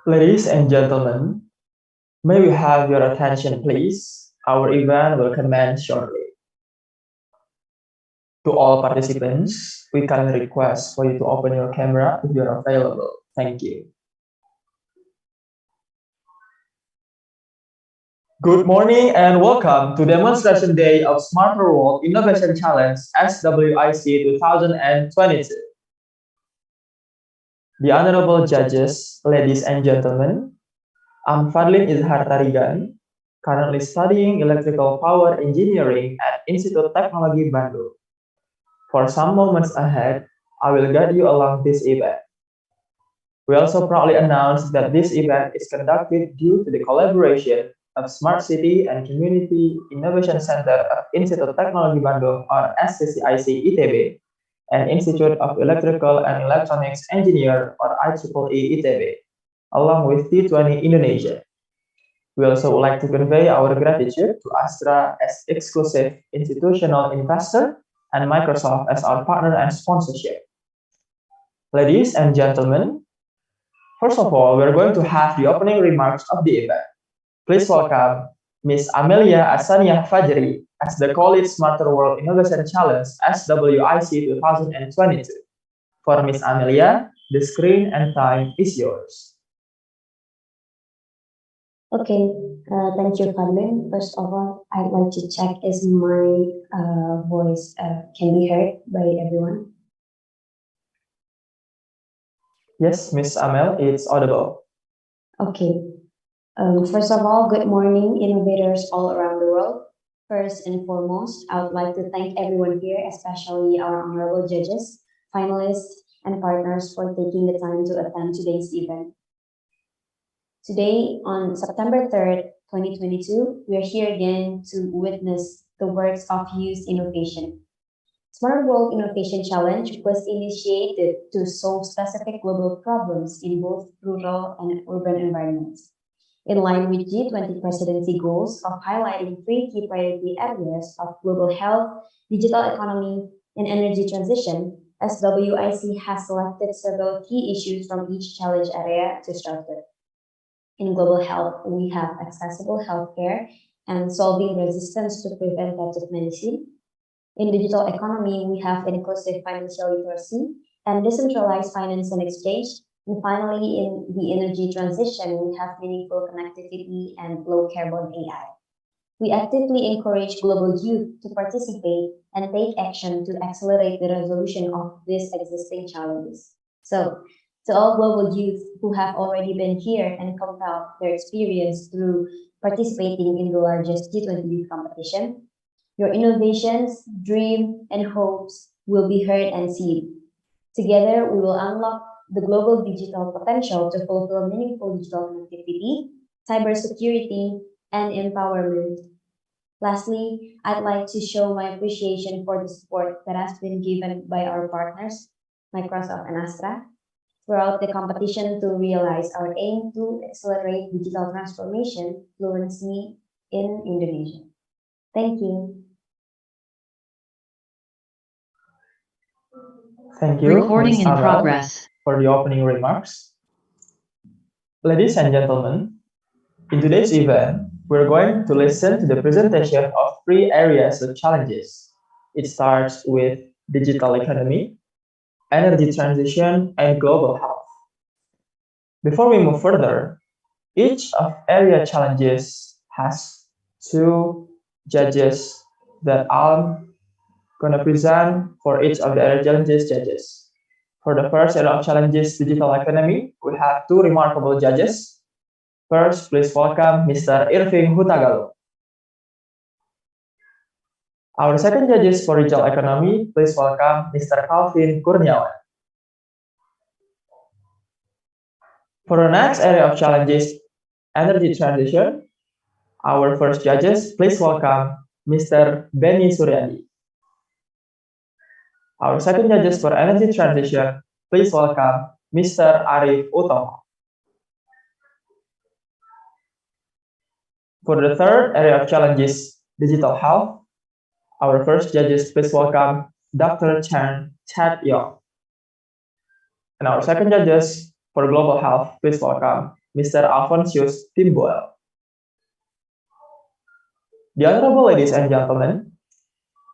Ladies and gentlemen, may we have your attention, please? Our event will commence shortly. To all participants, we kindly request for you to open your camera if you are available. Thank you. Good morning and welcome to Demonstration Day of Smarter World Innovation Challenge SWIC 2022. The honorable judges, ladies and gentlemen, I'm Fadlin Izhar Tarigan, currently studying electrical power engineering at Institut Teknologi Bandung. For some moments ahead, I will guide you along this event. We also proudly announce that this event is conducted due to the collaboration of Smart City and Community Innovation Center of Institut Teknologi Bandung or SCCIC ITB and Institute of Electrical and Electronics Engineer or IEEE ITB, along with T20 Indonesia. We also would like to convey our gratitude to Astra as exclusive institutional investor and Microsoft as our partner and sponsorship. Ladies and gentlemen, first of all, we're going to have the opening remarks of the event. Please welcome Ms. Amelia Asania Fajri as the College Smarter World Innovation Challenge SWIC 2022. For Ms. Amelia, the screen and time is yours. Okay, thank you, Fadlin. First of all, I'd like to check is my voice can be heard by everyone. Yes, Ms. Amel, it's audible. Okay. First of all, good morning, innovators all around the world. First and foremost, I would like to thank everyone here, especially our honorable judges, finalists, and partners for taking the time to attend today's event. Today, on September 3rd, 2022, we are here again to witness the works of youth innovation. Smart World Innovation Challenge was initiated to solve specific global problems in both rural and urban environments. In line with G20 presidency goals of highlighting three key priority areas of global health, digital economy, and energy transition, SWIC has selected several key issues from each challenge area to start with. In global health, we have accessible healthcare and solving resistance to preventative medicine. In digital economy, we have inclusive financial literacy and decentralized finance and exchange. And finally, in the energy transition, we have meaningful connectivity and low carbon AI. We actively encourage global youth to participate and take action to accelerate the resolution of these existing challenges. So, to all global youth who have already been here and compiled their experience through participating in the largest G20 youth competition, your innovations, dreams, and hopes will be heard and seen. Together, we will unlock the global digital potential to fulfill meaningful digital connectivity, cybersecurity, and empowerment. Lastly, I'd like to show my appreciation for the support that has been given by our partners, Microsoft and Astra, throughout the competition to realize our aim to accelerate digital transformation fluency in Indonesia. Thank you. Thank you, Recording Ms. in Amel, progress. for the opening remarks. Ladies and gentlemen, in today's event, we're going to listen to the presentation of three areas of challenges. It starts with digital economy, energy transition, and global health. Before we move further, each of area challenges has two judges that I'm gonna present for each of the area challenges judges. For the first area of challenges, digital economy, we have two remarkable judges. First, please welcome Mr. Irving Hutagalo. Our second judges for digital economy, please welcome Mr. Calvin Kurniawan. For the next area of challenges, energy transition, our first judges, please welcome Mr. Benny Suryadi. Our second judges for energy transition, please welcome Mr. Arif Utomo. For the third area of challenges, digital health, our first judges, please welcome Dr. Chad Yong. And our second judges for global health, please welcome Mr. Alphonsius Timboel. The honorable ladies and gentlemen,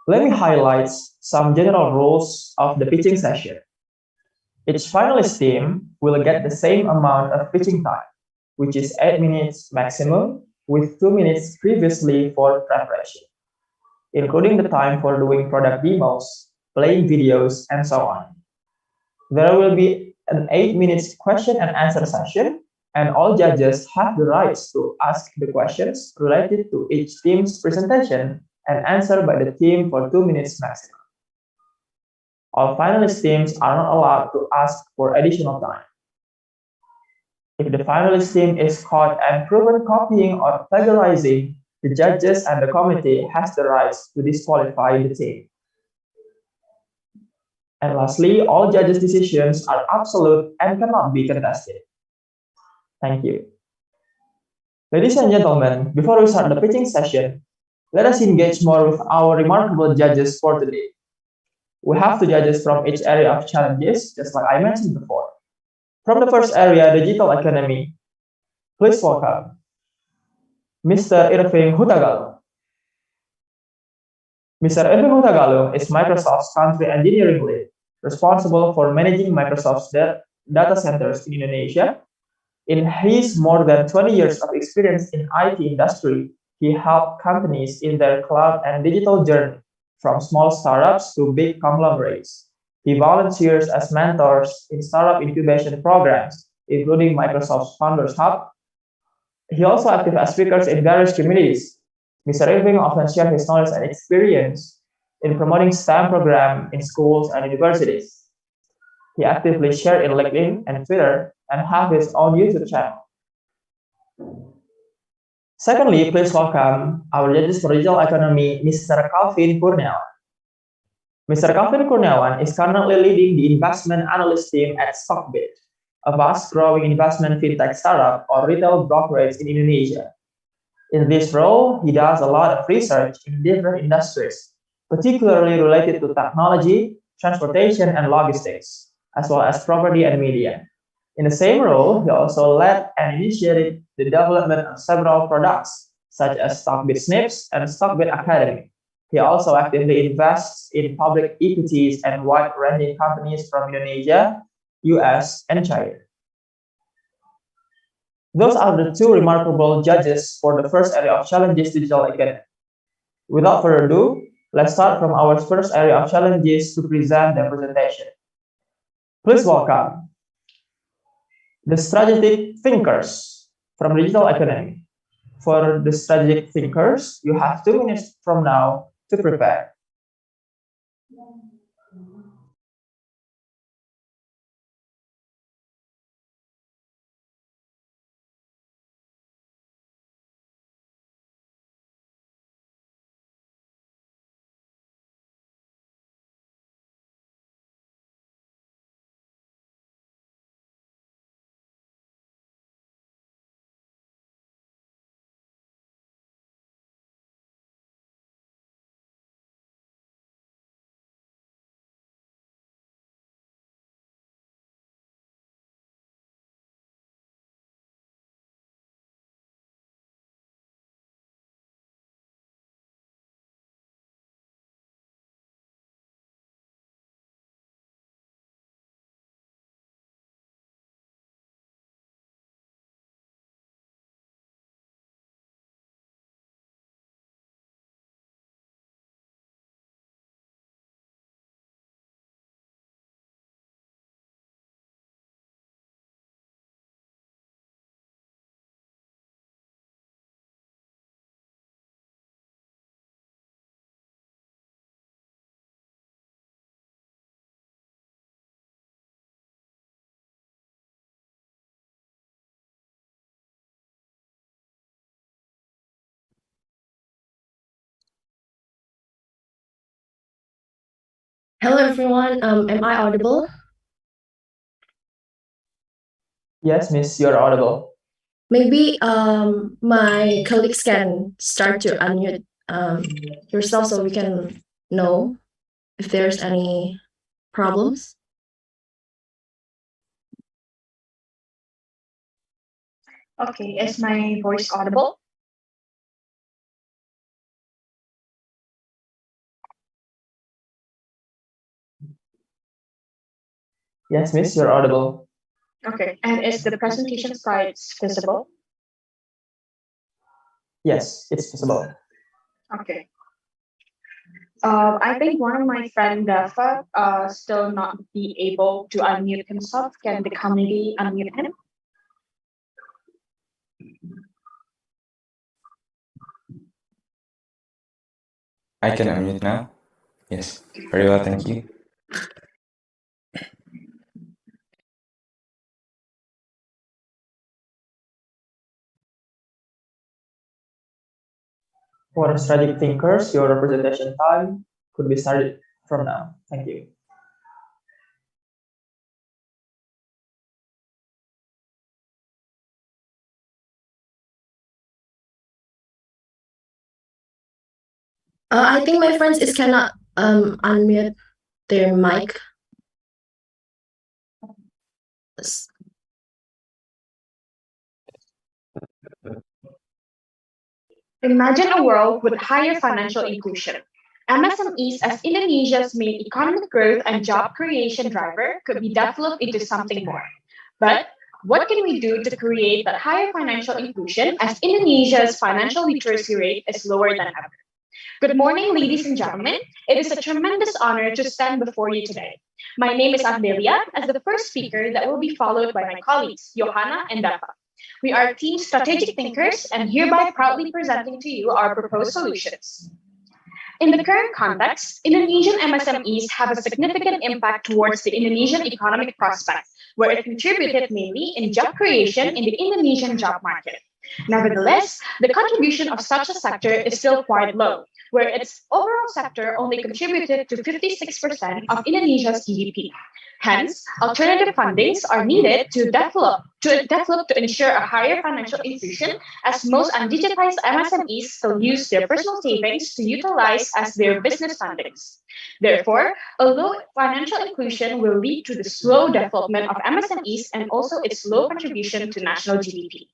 let me highlight some general rules of the pitching session. Each finalist team will get the same amount of pitching time, which is 8 minutes maximum, with 2 minutes previously for preparation, including the time for doing product demos, playing videos, and so on. There will be an 8 minutes question and answer session, and all judges have the rights to ask the questions related to each team's presentation and answer by the team for 2 minutes maximum. All finalist teams are not allowed to ask for additional time. If the finalist team is caught and proven copying or plagiarizing, the judges and the committee has the rights to disqualify the team. And lastly, all judges' decisions are absolute and cannot be contested. Thank you. Ladies and gentlemen, before we start the pitching session, let us engage more with our remarkable judges for today. We have two judges from each area of challenges, just like I mentioned before. From the first area, digital economy, please welcome Mr. Irving Hutagalung. Mr. Irving Hutagalung is Microsoft's country engineering lead, responsible for managing Microsoft's data centers in Indonesia. In his more than 20 years of experience in IT industry, he helped companies in their cloud and digital journey, from small startups to big conglomerates. He volunteers as mentors in startup incubation programs, including Microsoft's Founders Hub. He also active as speakers in various communities. Mr. Irving often shares his knowledge and experience in promoting STEM programs in schools and universities. He actively shares in LinkedIn and Twitter and has his own YouTube channel. Secondly, please welcome our judges for digital economy, Mr. Calvin Kurniawan. Mr. Calvin Kurniawan is currently leading the investment analyst team at Stockbit, a fast-growing investment fintech startup or retail brokerage in Indonesia. In this role, he does a lot of research in different industries, particularly related to technology, transportation, and logistics, as well as property and media. In the same role, he also led and initiated the development of several products, such as Stockbit Snips and Stockbit Academy. He also actively invests in public equities and wide-ranging companies from Indonesia, US, and China. Those are the two remarkable judges for the first area of challenges digital economy. Without further ado, let's start from our first area of challenges to present their presentation. Please welcome the strategic thinkers from digital economy. For the strategic thinkers, you have 2 minutes from now to prepare. Hello everyone, am I audible? Yes, Miss, you're audible. Maybe my colleagues can start to unmute yourself so we can know if there's any problems. Okay, is my voice audible? Yes, Miss, you're audible. Okay, and is the presentation slides visible? Yes, it's visible. Okay. I think one of my friend Defa still not be able to unmute himself. Can the committee unmute him? I can unmute now. Yes, very well, thank you. For strategic thinkers, your presentation time could be started from now. Thank you. I think my friends is cannot unmute their mic. Imagine a world with higher financial inclusion. MSMEs as Indonesia's main economic growth and job creation driver could be developed into something more. But what can we do to create that higher financial inclusion as Indonesia's financial literacy rate is lower than ever? Good morning, ladies and gentlemen. It is a tremendous honor to stand before you today. My name is Adelia, as the first speaker that will be followed by my colleagues, Johanna and Dafa. We are team strategic thinkers and hereby proudly presenting to you our proposed solutions. In the current context, Indonesian MSMEs have a significant impact towards the Indonesian economic prospect, where it contributed mainly in job creation in the Indonesian job market. Nevertheless, the contribution of such a sector is still quite low, where its overall sector only contributed to 56% of Indonesia's GDP. Hence, alternative fundings are needed to ensure a higher financial inclusion, as most undigitized MSMEs still use their personal savings to utilize as their business fundings. Therefore, a low financial inclusion will lead to the slow development of MSMEs and also its low contribution to national GDP.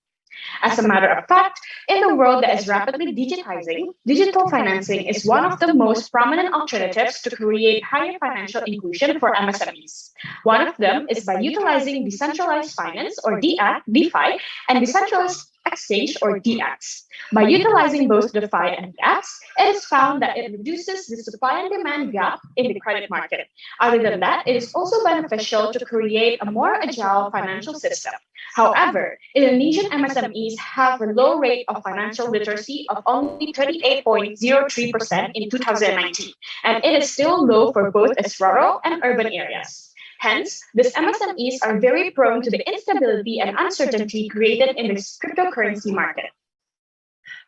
As a matter of fact, in a world that is rapidly digitizing, digital financing is one of the most prominent alternatives to create higher financial inclusion for MSMEs. One of them is by utilizing decentralized finance or DeFi and decentralized exchange or DX. By utilizing both DeFi and DX, it is found that it reduces the supply and demand gap in the credit market. Other than that, it is also beneficial to create a more agile financial system. However, Indonesian MSMEs have a low rate of financial literacy of only 38.03% in 2019, and it is still low for both its rural and urban areas. Hence, these MSMEs are very prone to the instability and uncertainty created in the cryptocurrency market.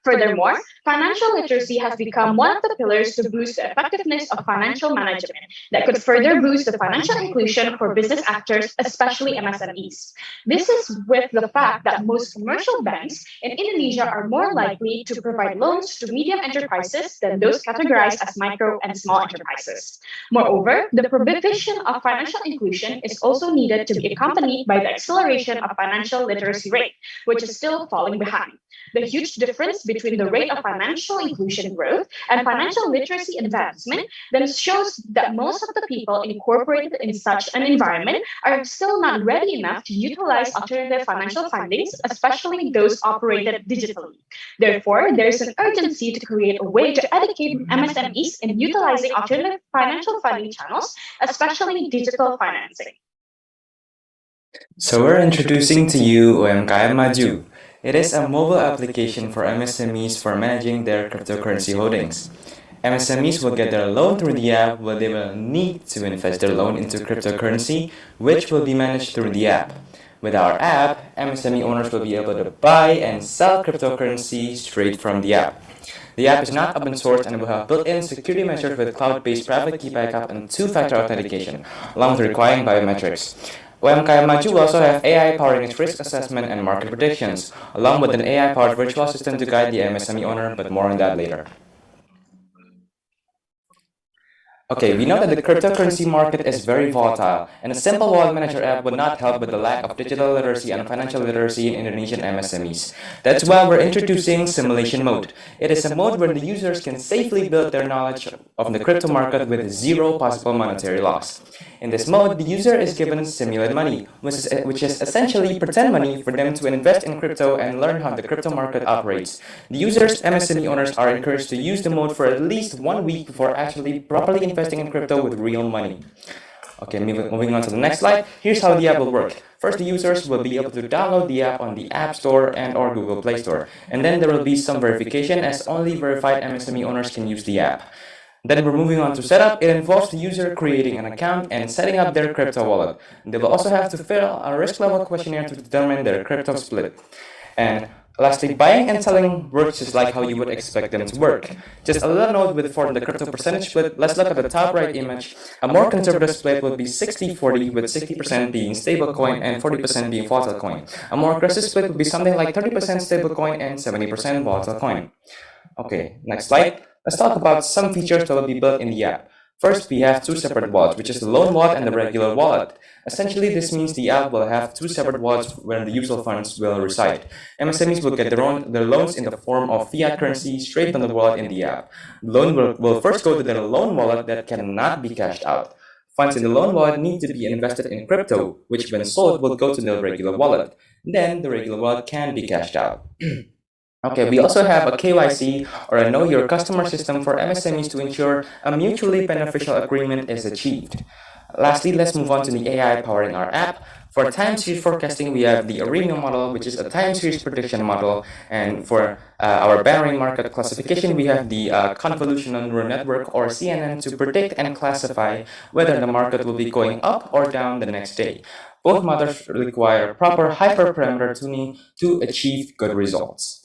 Furthermore, financial literacy has become one of the pillars to boost the effectiveness of financial management that could further boost the financial inclusion for business actors, especially MSMEs. This is with the fact that most commercial banks in Indonesia are more likely to provide loans to medium enterprises than those categorized as micro and small enterprises. Moreover, the provision of financial inclusion is also needed to be accompanied by the acceleration of financial literacy rate, which is still falling behind. The huge difference between the rate of financial inclusion growth and financial literacy advancement then shows that most of the people incorporated in such an environment are still not ready enough to utilize alternative financial fundings, especially those operated digitally. Therefore, there is an urgency to create a way to educate MSMEs in utilizing alternative financial funding channels, especially digital financing. So we're introducing to you UMKM Maju. It is a mobile application for MSMEs for managing their cryptocurrency holdings. MSMEs will get their loan through the app, but they will need to invest their loan into cryptocurrency, which will be managed through the app. With our app, MSME owners will be able to buy and sell cryptocurrency straight from the app. The app is not open source and will have built-in security measures with cloud-based private key backup and two-factor authentication, along with requiring biometrics. UMKM Maju will also have AI powering its risk assessment and market predictions, along with an AI-powered virtual assistant to guide the MSME owner, but more on that later. Okay, we know that the cryptocurrency market is very volatile, and a simple wallet manager app would not help with the lack of digital literacy and financial literacy in Indonesian MSMEs. That's why we're introducing Simulation Mode. It is a mode where the users can safely build their knowledge of the crypto market with zero possible monetary loss. In this mode, the user is given simulated money, which is essentially pretend money for them to invest in crypto and learn how the crypto market operates. The users, MSME owners, are encouraged to use the mode for at least 1 week before actually properly investing in crypto with real money. Okay, moving on to the next slide. Here's how the app will work. First, the users will be able to download the app on the App Store and or Google Play Store. And then there will be some verification, as only verified MSME owners can use the app. Then we're moving on to setup. It involves the user creating an account and setting up their crypto wallet. They will also have to fill a risk level questionnaire to determine their crypto split. And lastly, buying and selling works just like how you would expect them to work. Just a little note for the crypto percentage split. Let's look at the top right image. A more conservative split would be 60-40, with 60% being stablecoin and 40% being volatile coin. A more aggressive split would be something like 30% stablecoin and 70% volatile coin. Okay, next slide. Let's talk about some features that will be built in the app. First, we have two separate wallets, which is the loan wallet and the regular wallet. Essentially, this means the app will have two separate wallets where the usual funds will reside. MSMEs will get their loans in the form of fiat currency straight from the wallet in the app. The loan will first go to their loan wallet that cannot be cashed out. Funds in the loan wallet need to be invested in crypto, which when sold will go to the regular wallet. Then the regular wallet can be cashed out. Okay, we also have a KYC, or a Know Your Customer system, for MSMEs to ensure a mutually beneficial agreement is achieved. Lastly, let's move on to the AI powering our app. For time series forecasting, we have the Arena model, which is a time series prediction model. And for our binary market classification, we have the convolutional neural network, or CNN, to predict and classify whether the market will be going up or down the next day. Both methods require proper hyperparameter tuning to achieve good results.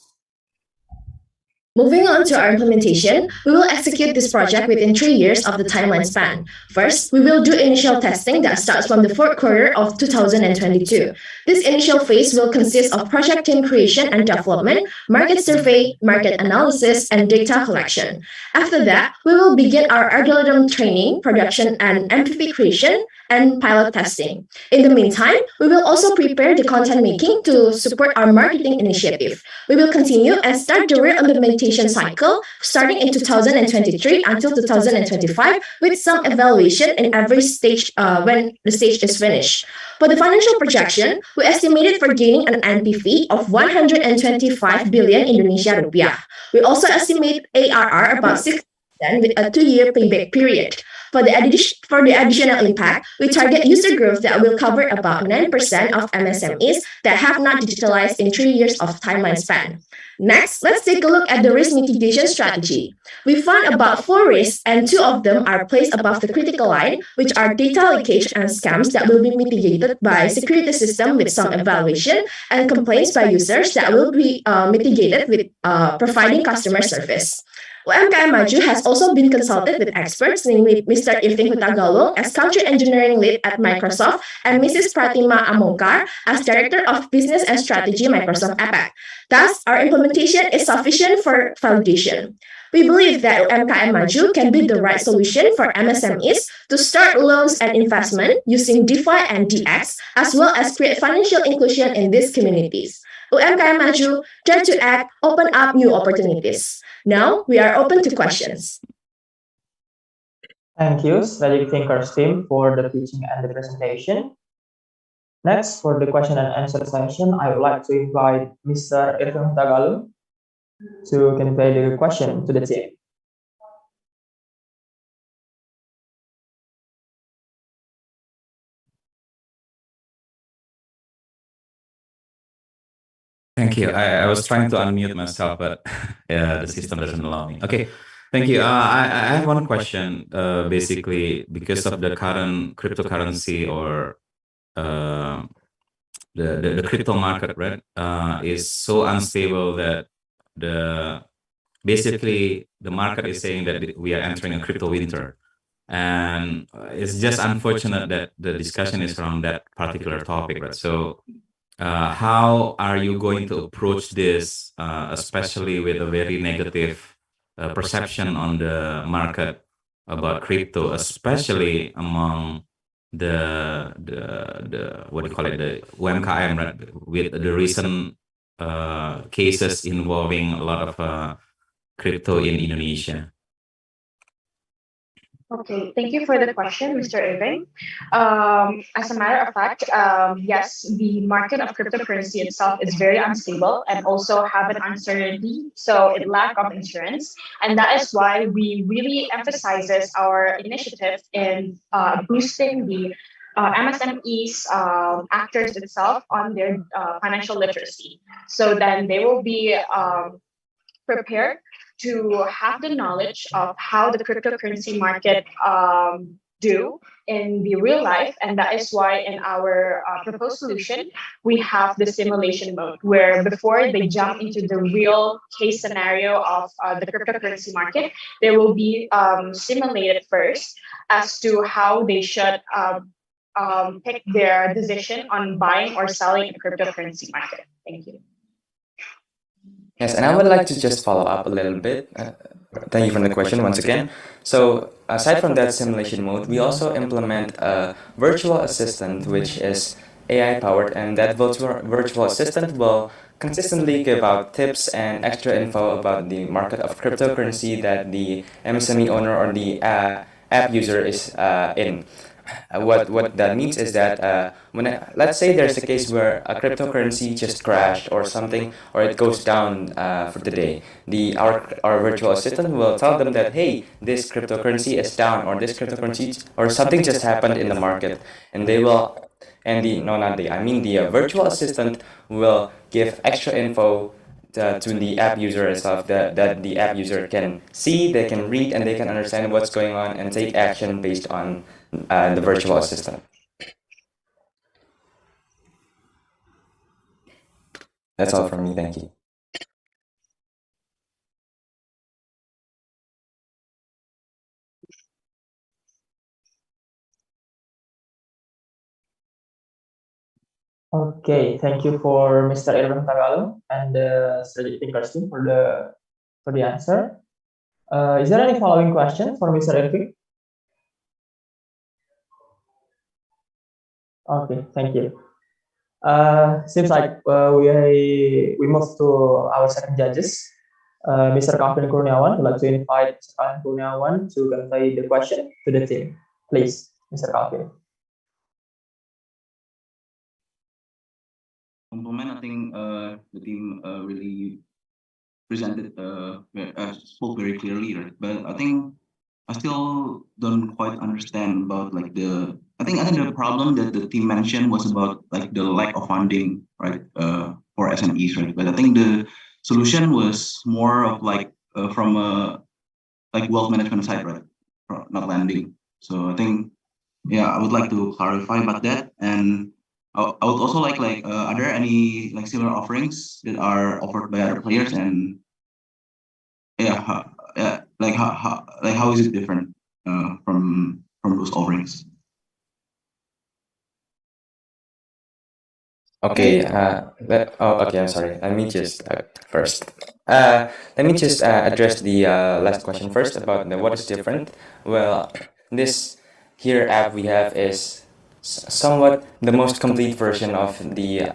Moving on to our implementation, we will execute this project within 3 years of the timeline span. First, we will do initial testing that starts from the fourth quarter of 2022. This initial phase will consist of project team creation and development, market survey, market analysis, and data collection. After that, we will begin our algorithm training, production, and MVP creation, and pilot testing. In the meantime, we will also prepare the content making to support our marketing initiative. We will continue and start the real implementation cycle starting in 2023 until 2025, with some evaluation in every stage when the stage is finished. For the financial projection, we estimated for gaining an NPV of 125 billion Indonesia rupiah. We also estimate ARR about 6% with a 2-year payback period. For the additional impact, we target user growth that will cover about 9% of MSMEs that have not digitalized in 3 years of timeline span. Next, let's take a look at the risk mitigation strategy. We found about 4 risks, and 2 of them are placed above the critical line, which are data leakage and scams that will be mitigated by security system with some evaluation, and complaints by users that will be mitigated with providing customer service. UMKM Maju has also been consulted with experts, namely Mr. Irving Hutagalung as Country Engineering Lead at Microsoft and Mrs. Pratima Amongkar as Director of Business and Strategy Microsoft APAC. Thus, our implementation is sufficient for validation. We believe that UMKM Maju can be the right solution for MSMEs to start loans and investment using DeFi and DX, as well as create financial inclusion in these communities. UMKM Maju, dare to act, open up new opportunities. Now, we are open to questions. Thank you, Strategic Thinkers team, for the teaching and the presentation. Next, for the question and answer session, I would like to invite Mr. Irfan Hutagalung to convey the question to the team. Thank you. I was trying to unmute myself, but the system doesn't allow me. Okay, thank you. I have one question. Basically, because of the current cryptocurrency or the crypto market, right, is so unstable that basically the market is saying that we are entering a crypto winter. And it's just unfortunate that the discussion is around that particular topic, right? So how are you going to approach this, especially with a very negative perception on the market about crypto, especially among the what do you call it, the UMKM, right? With the recent cases involving a lot of crypto in Indonesia. Okay, thank you for the question, Mr. Irving. As a matter of fact, yes, the market of cryptocurrency itself is very unstable and also have an uncertainty, so it lack of insurance, and that is why we really emphasizes our initiative in boosting the MSMEs actors itself on their financial literacy. So then they will be prepared to have the knowledge of how the cryptocurrency market do in the real life, and that is why in our proposed solution we have the simulation mode where before they jump into the real case scenario of the cryptocurrency market, they will be simulated first as to how they should pick their decision on buying or selling a cryptocurrency market. Thank you. Yes, and I would like to just follow up a little bit. Thank you for the question once again. So, aside from that simulation mode, we also implement a virtual assistant which is AI powered, and that virtual assistant will consistently give out tips and extra info about the market of cryptocurrency that the MSME owner or the app user is in. What that means is that let's say there's a case where a cryptocurrency just crashed or something, or it goes down for the day, our virtual assistant will tell them that, hey, this cryptocurrency is down, or this cryptocurrency or something just happened in the market, and they will and the no not the I mean the virtual assistant will give extra info to the app user itself, that the app user can see, they can read, and they can understand what's going on and take action based on the virtual assistant. That's all from me. Thank you. Okay, thank you for Mr. Irving Tagalog and the strategic thinkers team for the answer. Is there any following question for Mr. Irving? Okay, thank you. Seems like we move to our second judges. Mr. Calvin Kurniawan, I'd like to invite Mr. Calvin Kurniawan to convey the question to the team. Please, Mr. Calvin. Compliment, I think the team really presented spoke very clearly, right? But I think I still don't quite understand about like I think the problem that the team mentioned was about like the lack of funding, right? For SMEs, right? But I think the solution was more of like from a like wealth management side, right? Not lending. So I think, yeah, I would like to clarify about that. And I would also like are there any like similar offerings that are offered by other players? And yeah, how is it different from those offerings? Okay. Okay. I'm sorry. Let me just first. Let me just address the last question first about what is different. Well, this here app we have is somewhat the most complete version of the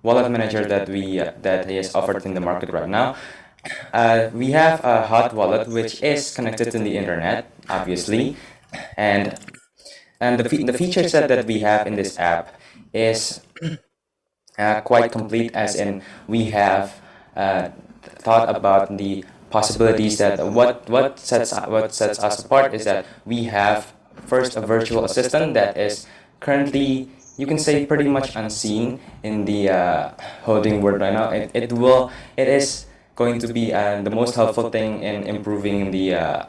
wallet manager that is offered in the market right now. We have a hot wallet which is connected to the internet, obviously, and the feature set that we have in this app is quite complete, as in we have thought about the possibilities that what sets us apart is that we have first a virtual assistant that is currently, you can say, pretty much unseen in the holding world right now. It is going to be the most helpful thing in improving the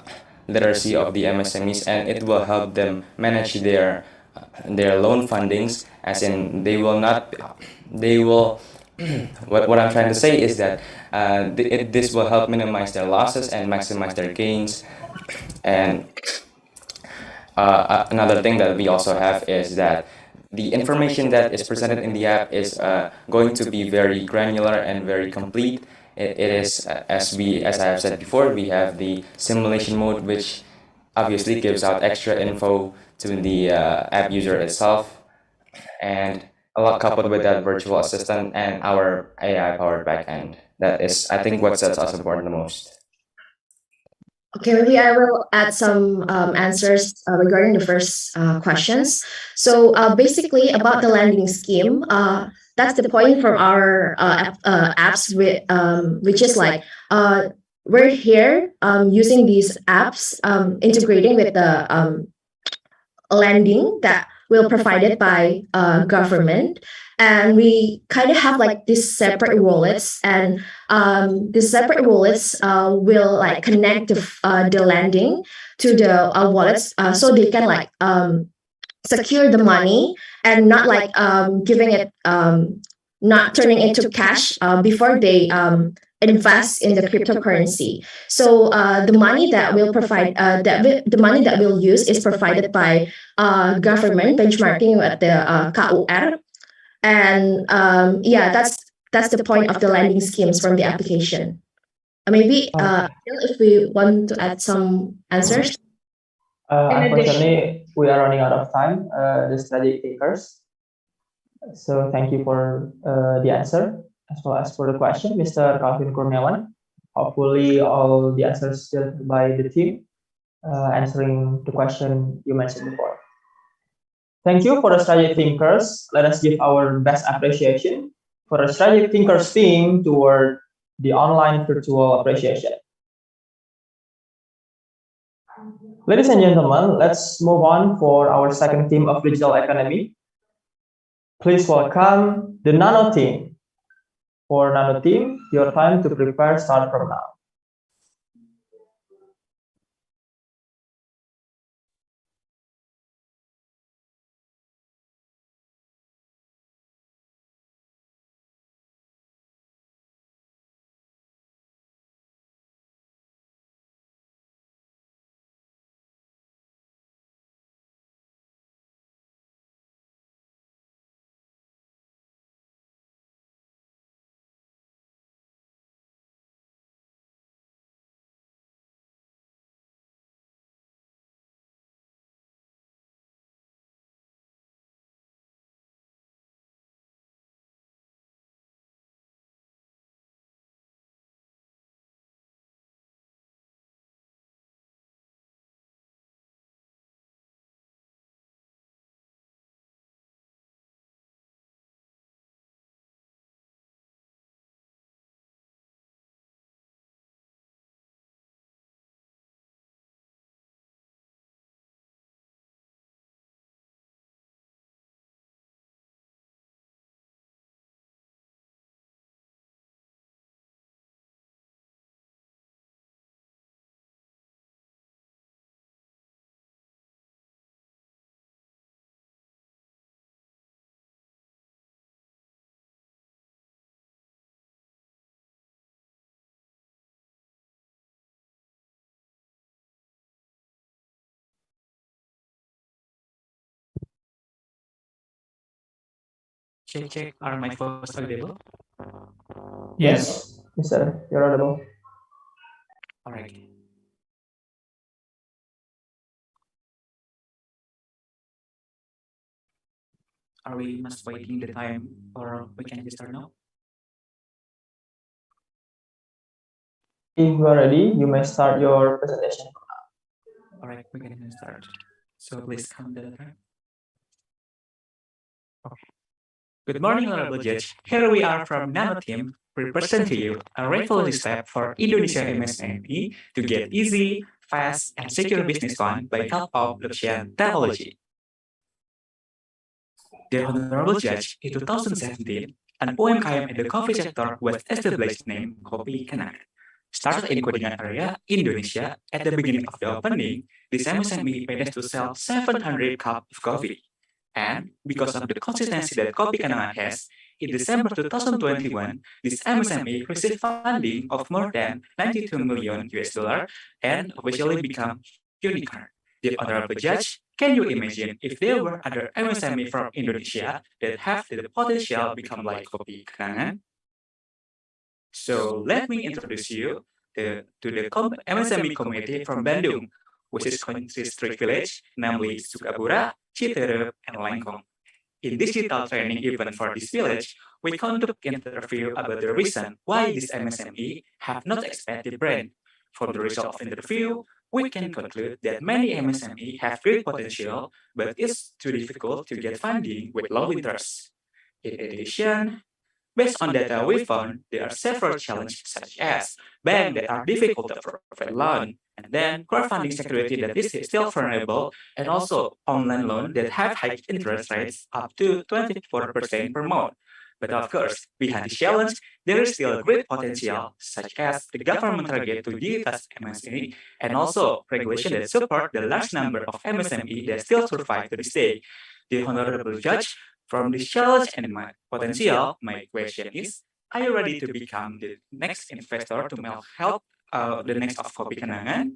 literacy of the MSMEs, and it will help them manage their loan fundings, as in they will what I'm trying to say is that this will help minimize their losses and maximize their gains. And another thing that we also have is that the information that is presented in the app is going to be very granular and very complete, It is as I have said before, we have the simulation mode, which obviously gives out extra info to the app user itself, and a lot coupled with that virtual assistant and our AI powered backend. That is, I think, what sets us apart the most. Okay, maybe I will add some answers regarding the first questions. So basically about the landing scheme, that's the point from our apps, which is like we're here using these apps, integrating with the lending that will provided by government, and we kind of have like these separate wallets, and these separate wallets will like connect the lending to the wallets, so they can like secure the money and not like giving it not turning into cash before they invest in the cryptocurrency. So the money that will provide the money that we'll use is provided by government benchmarking at the KUR, and yeah, that's the point of the lending schemes from the application. Maybe if we want to add some answers. Unfortunately, we are running out of time, the strategic thinkers. So thank you for the answer as well as for the question, Mr. Calvin Kurniawan. Hopefully, all the answers still by the team answering the question you mentioned before. Thank you for the strategic thinkers. Let us give our best appreciation for the strategic thinkers team toward the online virtual appreciation. Ladies and gentlemen, let's move on for our second team of digital economy. Please welcome the Nano team. For Nano team, your time to prepare start from now. Check, are my photos available? Yes, Mr. You're audible. All right. Are we must waiting the time or we can start now? If you are ready, you may start your presentation. All right, we can start. So please come to the time. Okay. Good morning, Honorable Judge. Here we are from Nano Team. We present to you a revolutionary step for Indonesia MSME to get easy, fast, and secure business fund by help of blockchain technology. Dear Honorable Judge, in 2017, an UMKM in the coffee sector was established named Kopi Kenangan. Started in Kuningan area, Indonesia, at the beginning of the opening, this MSME managed to sell 700 cups of coffee. And because of the consistency that Kopi Kenangan has, in December 2021, this MSME received funding of more than 92 million US dollar and officially become unicorn. The Honorable Judge, can you imagine if there were other MSME from Indonesia that have the potential become like Kopi Kenangan? So let me introduce you to the MSME community from Bandung, which is consists three villages, namely Sukabura, Citerep, and Lengkong. In this digital training event for this village, we conduct interview about the reason why this MSME have not expanded brand. From the result of interview, we can conclude that many MSME have great potential, but it's too difficult to get funding with low interest. In addition, based on data we found, there are several challenges such as banks that are difficult to provide loan, and then crowdfunding security that is still vulnerable, and also online loans that have high interest rates up to 24% per month. But of course, behind this challenge, there is still great potential, such as the government target to digitize MSME, and also regulation that support the large number of MSME that still survive to this day. The Honorable Judge, from this challenge and my potential, my question is, are you ready to become the next investor to help the next of Kopi Kenangan?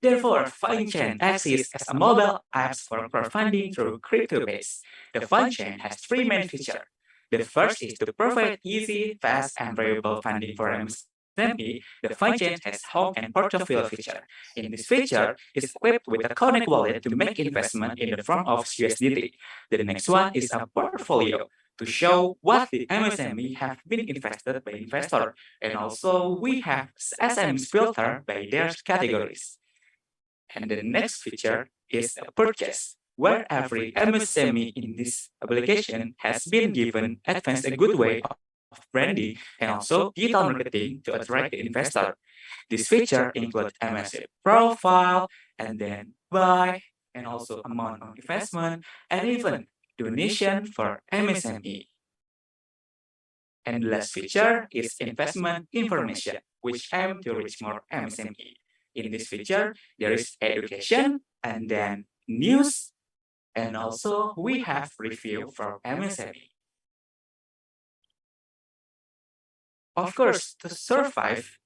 Therefore, FundChain exists as a mobile app for crowdfunding through crypto-based. The FundChain has three main features. The first is to provide easy, fast, and variable funding for MSME. The FundChain has home and portfolio feature. In this feature, it's equipped with a Connect wallet to make investment in the form of USDT. The next one is a portfolio to show what the MSME have been invested by investor. And also, we have SMEs filtered by their categories. And the next feature is a purchase, where every MSME in this application has been given advanced a good way of branding and also digital marketing to attract the investor. This feature includes MSME profile, and then buy, and also amount of investment, and even donation for MSME. And the last feature is investment information, which aim to reach more MSME. In this feature, there is education, and then news, and also we have review from MSME. Of course, to survive,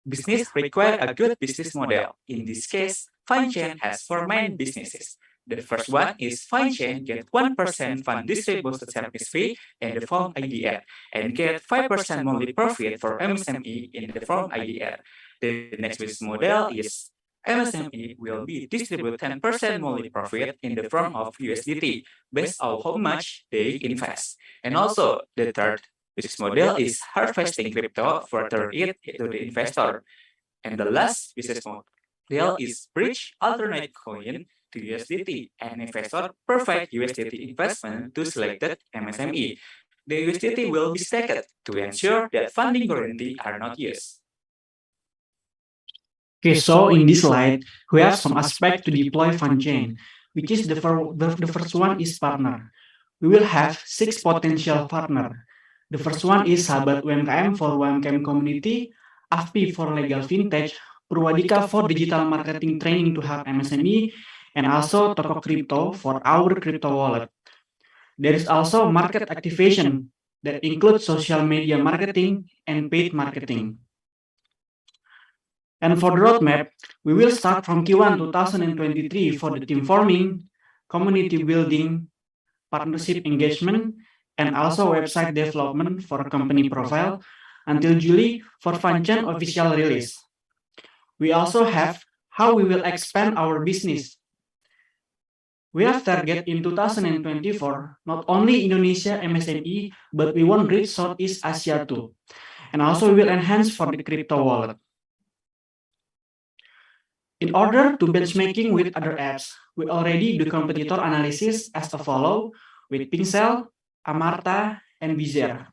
business require a good business model. In this case, FundChain has four main businesses. The first one is FundChain get 1% fund distribution service fee in the form IDR and get 5% monthly profit for MSME in the form IDR. The next business model is MSME will be distribute 10% monthly profit in the form of USDT based on how much they invest. And also the third business model is harvesting crypto for turn it to the investor. And the last business model is bridge alternate coin to USDT, and investor provide USDT investment to selected MSME. The USDT will be staked to ensure that funding guarantee are not used. Okay, so in this slide, we have some aspect to deploy FundChain, which is the first one is partner. We will have 6 potential partner. The first one is Sahabat UMKM for UMKM community, AFPI for legal vintage, Purwadika for digital marketing training to help MSME, and also Toko Crypto for our crypto wallet. There is also market activation that includes social media marketing and paid marketing. And for the roadmap, we will start from Q1 2023 for the team forming, community building, partnership engagement, and also website development for company profile until July for FundChain official release. We also have how we will expand our business. We have target in 2024, not only Indonesia MSME, but we want reach Southeast Asia too. And also we will enhance for the crypto wallet. In order to benchmarking with other apps, we already do competitor analysis as follow with Pincel, Amarta, and Bizer.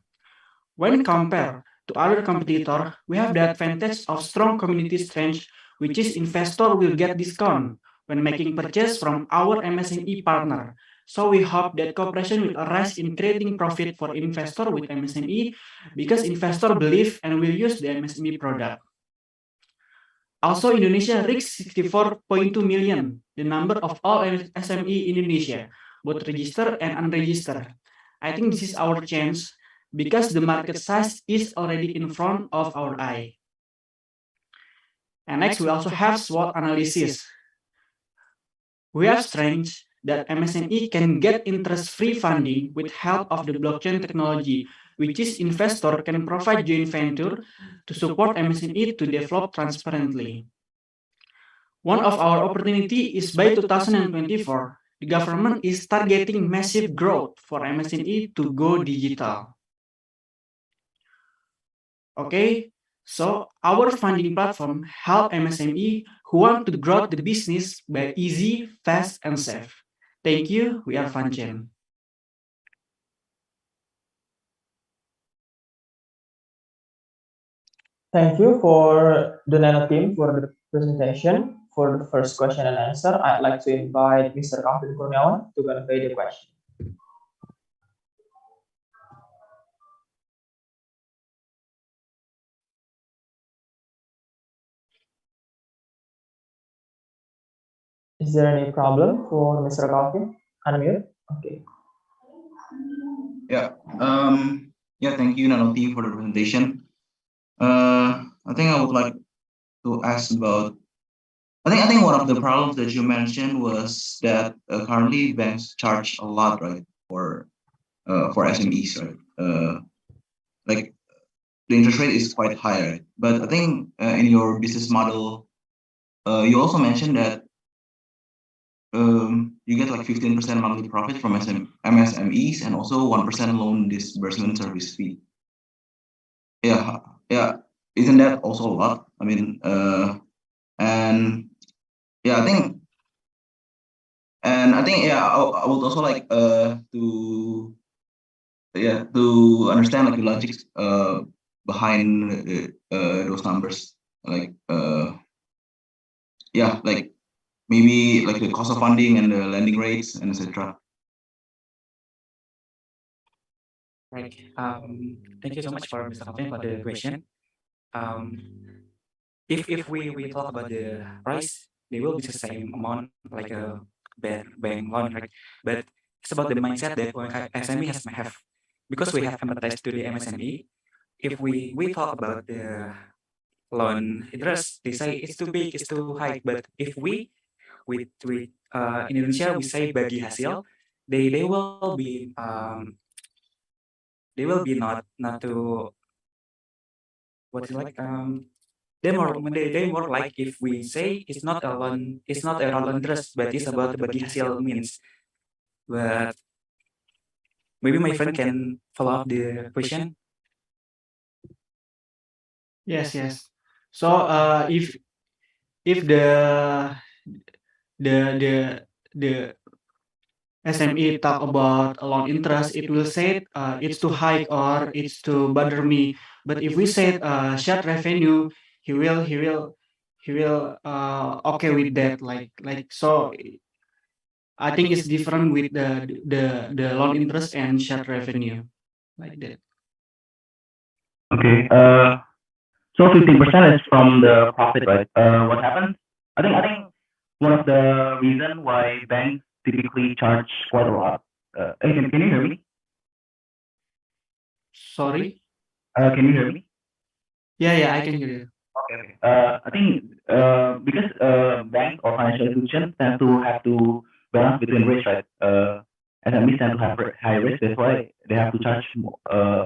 When compared to other competitor, we have the advantage of strong community strength, which is investor will get discount when making purchase from our MSME partner. So we hope that cooperation will arise in creating profit for investor with MSME because investor believe and will use the MSME product. Also, Indonesia reached 64.2 million, the number of all SME in Indonesia, both registered and unregistered. I think this is our chance because the market size is already in front of our eye. And next, we also have SWOT analysis. We have strengths that MSME can get interest-free funding with help of the blockchain technology which is investor can provide joint venture to support MSME to develop transparently. One of our opportunity is by 2024, the government is targeting massive growth for MSME to go digital. Okay, so our funding platform help MSME who want to grow the business by easy, fast, and safe. Thank you. We are FunChain. Thank you for the Nano team for the presentation. For the first question and answer, I'd like to invite Mr. Calvin Kurniawan to convey the question. Is there any problem for Mr. Calvin? Unmute. Okay. Yeah. Thank you, Nano team, for the presentation. I think I would like to ask about. I think one of the problems that you mentioned was that currently banks charge a lot, right, for SMEs, right? Like the interest rate is quite high, right? But I think in your business model, you also mentioned that you get like 15% monthly profit from MSMEs and also 1% loan disbursement service fee. Yeah, isn't that also a lot? I mean, and yeah, I think, I would also like to understand like the logic behind those numbers, like like maybe like the cost of funding and the lending rates and etc. Right. Thank you so much for Mr. Calvin for the question. If we talk about the price, they will be the same amount like a bank loan, right? But it's about the mindset that SME has have, because we have empathized to the MSME. If we talk about the loan interest, they say it's too big, it's too high. But if we in Indonesia we say bagi hasil, they will be not to what's it like they more like if we say it's not a loan interest, but it's about the bagi hasil means. But maybe my friend can follow up the question. Yes. So if the SME talk about a loan interest, it will say it's too high or it's too bother me. But if we say shared revenue, he will okay with that. Like so, I think it's different with the loan interest and shared revenue, like that. Okay. So 15% is from the profit, right? What happens? I think one of the reason why banks typically charge quite a lot. Can you hear me? Sorry. Can you hear me? Yeah, I can hear you. Okay. I think because bank or financial institutions tend to have to balance between risk, right? SMEs tend to have high risk, that's why they have to charge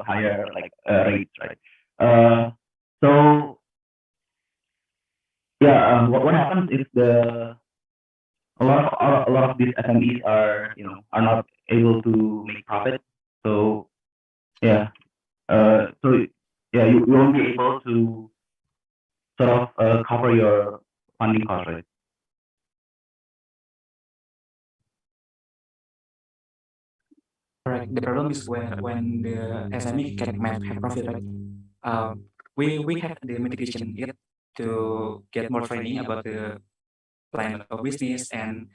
higher rates, right? So yeah, what happens if a lot of these SMEs are not able to make profit? So yeah, you won't be able to sort of cover your funding cost, right? Correct. The problem is when the SME can have profit, right? We have the mitigation yet to get more training about the plan of business and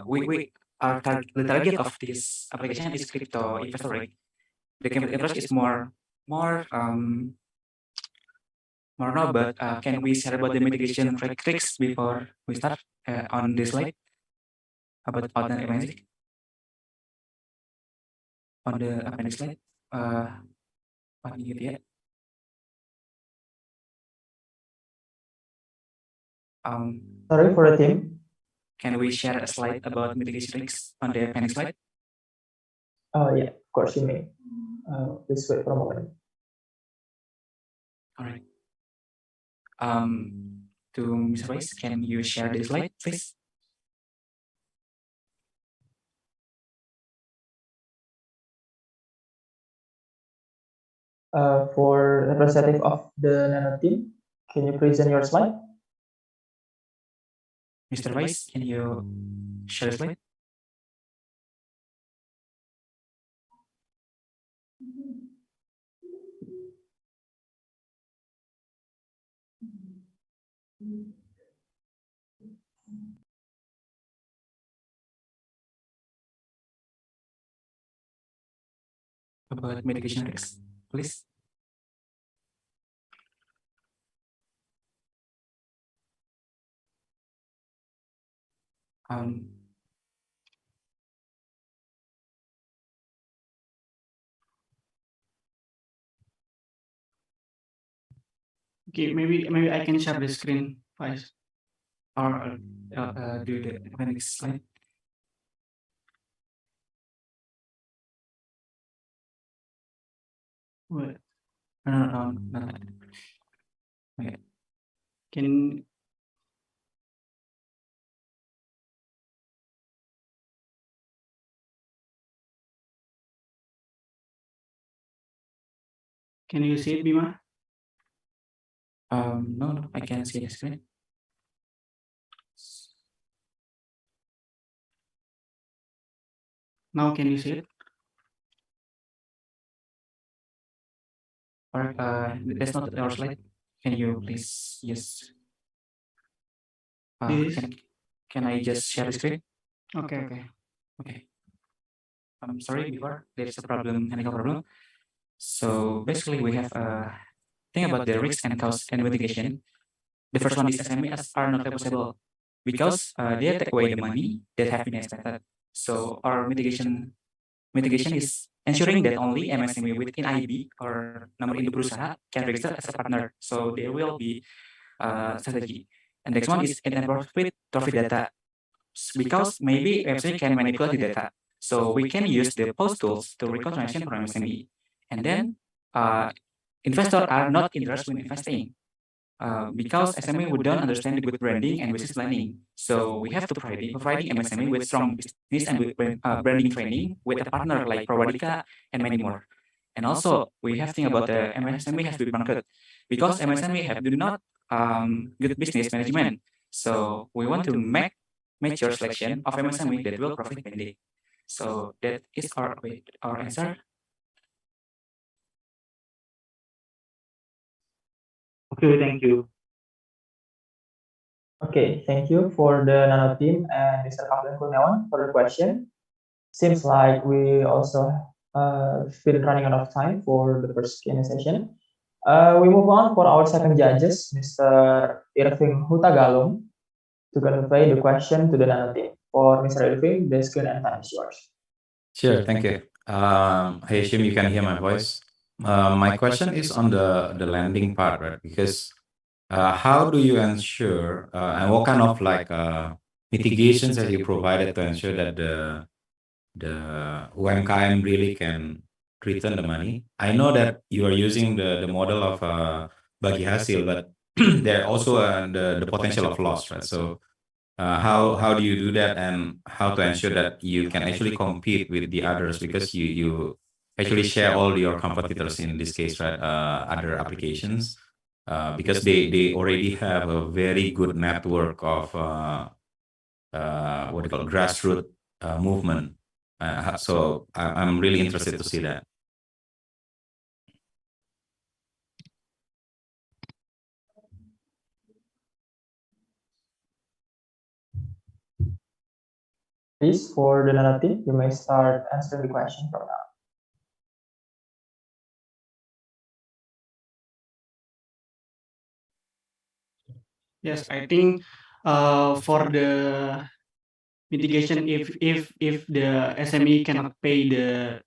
we are the target of this application is crypto investor, right? The capital interest is more now, but can we share about the mitigation tricks before we start on this slide about the MSME? On the appendix slide, what you get? Sorry for the team. Can we share a slide about mitigation tricks on the appendix slide? Oh yeah, of course you may. Please wait for a moment. All right. To Mr. Weiss, can you share the slide, please? For representative of the Nano team, can you present your slide? Mr. Weiss, can you share the slide? About mitigation risks, please. Okay, maybe I can share the screen, guys. Or do the next slide. Wait, No, not that. Okay. Can you see it, Bima? No, I can't see the screen. Now can you see it? Or that's not our slide. Can you please just This? can I just share the screen? Okay. Okay. I'm sorry, before there's a problem, technical problem. So basically, we have a thing about the risk and cost and mitigation. The first one is SMEs are not reversible because they take away the money that have been expected. So our mitigation is ensuring that only MSME within IB or nomor induk berusaha can register as a partner. So there will be strategy. And next one is inappropriate profit data because maybe MSME can manipulate the data. So we can use the post tools to record transaction from MSME. And then investors are not interested in investing because SME would don't understand the good branding and business planning. So we have to providing MSME with strong business and branding training with a partner like Prowadika and many more. And also we have to think about the MSME has to be market because MSME have do not good business management. So we want to make mature selection of MSME that will profit pending. So that is our answer. Okay, thank you. Okay, thank you for the Nano team and Mr. Kaplan Kurniawan for the question. Seems like we also been running out of time for the first Q&A session. We move on for our second judges, Mr. Irving Hutagalung, to convey the question to the Nano team. For Mr. Irving, the Q&A time is yours. Sure, thank you. I assume you can hear my voice. My question is on the lending part, right? Because how do you ensure and what kind of like mitigations have you provided to ensure that the UMKM really can return the money? I know that you are using the model of bagi hasil, but there also the potential of loss, right? So how do you do that, and how to ensure that you can actually compete with the others, because you actually share all your competitors in this case, right? Other applications, because they already have a very good network of what do you call grassroots movement. So I'm really interested to see that. Please, for the Nano team, you may start answering the question from now. Yes, I think for the mitigation, if the SME cannot pay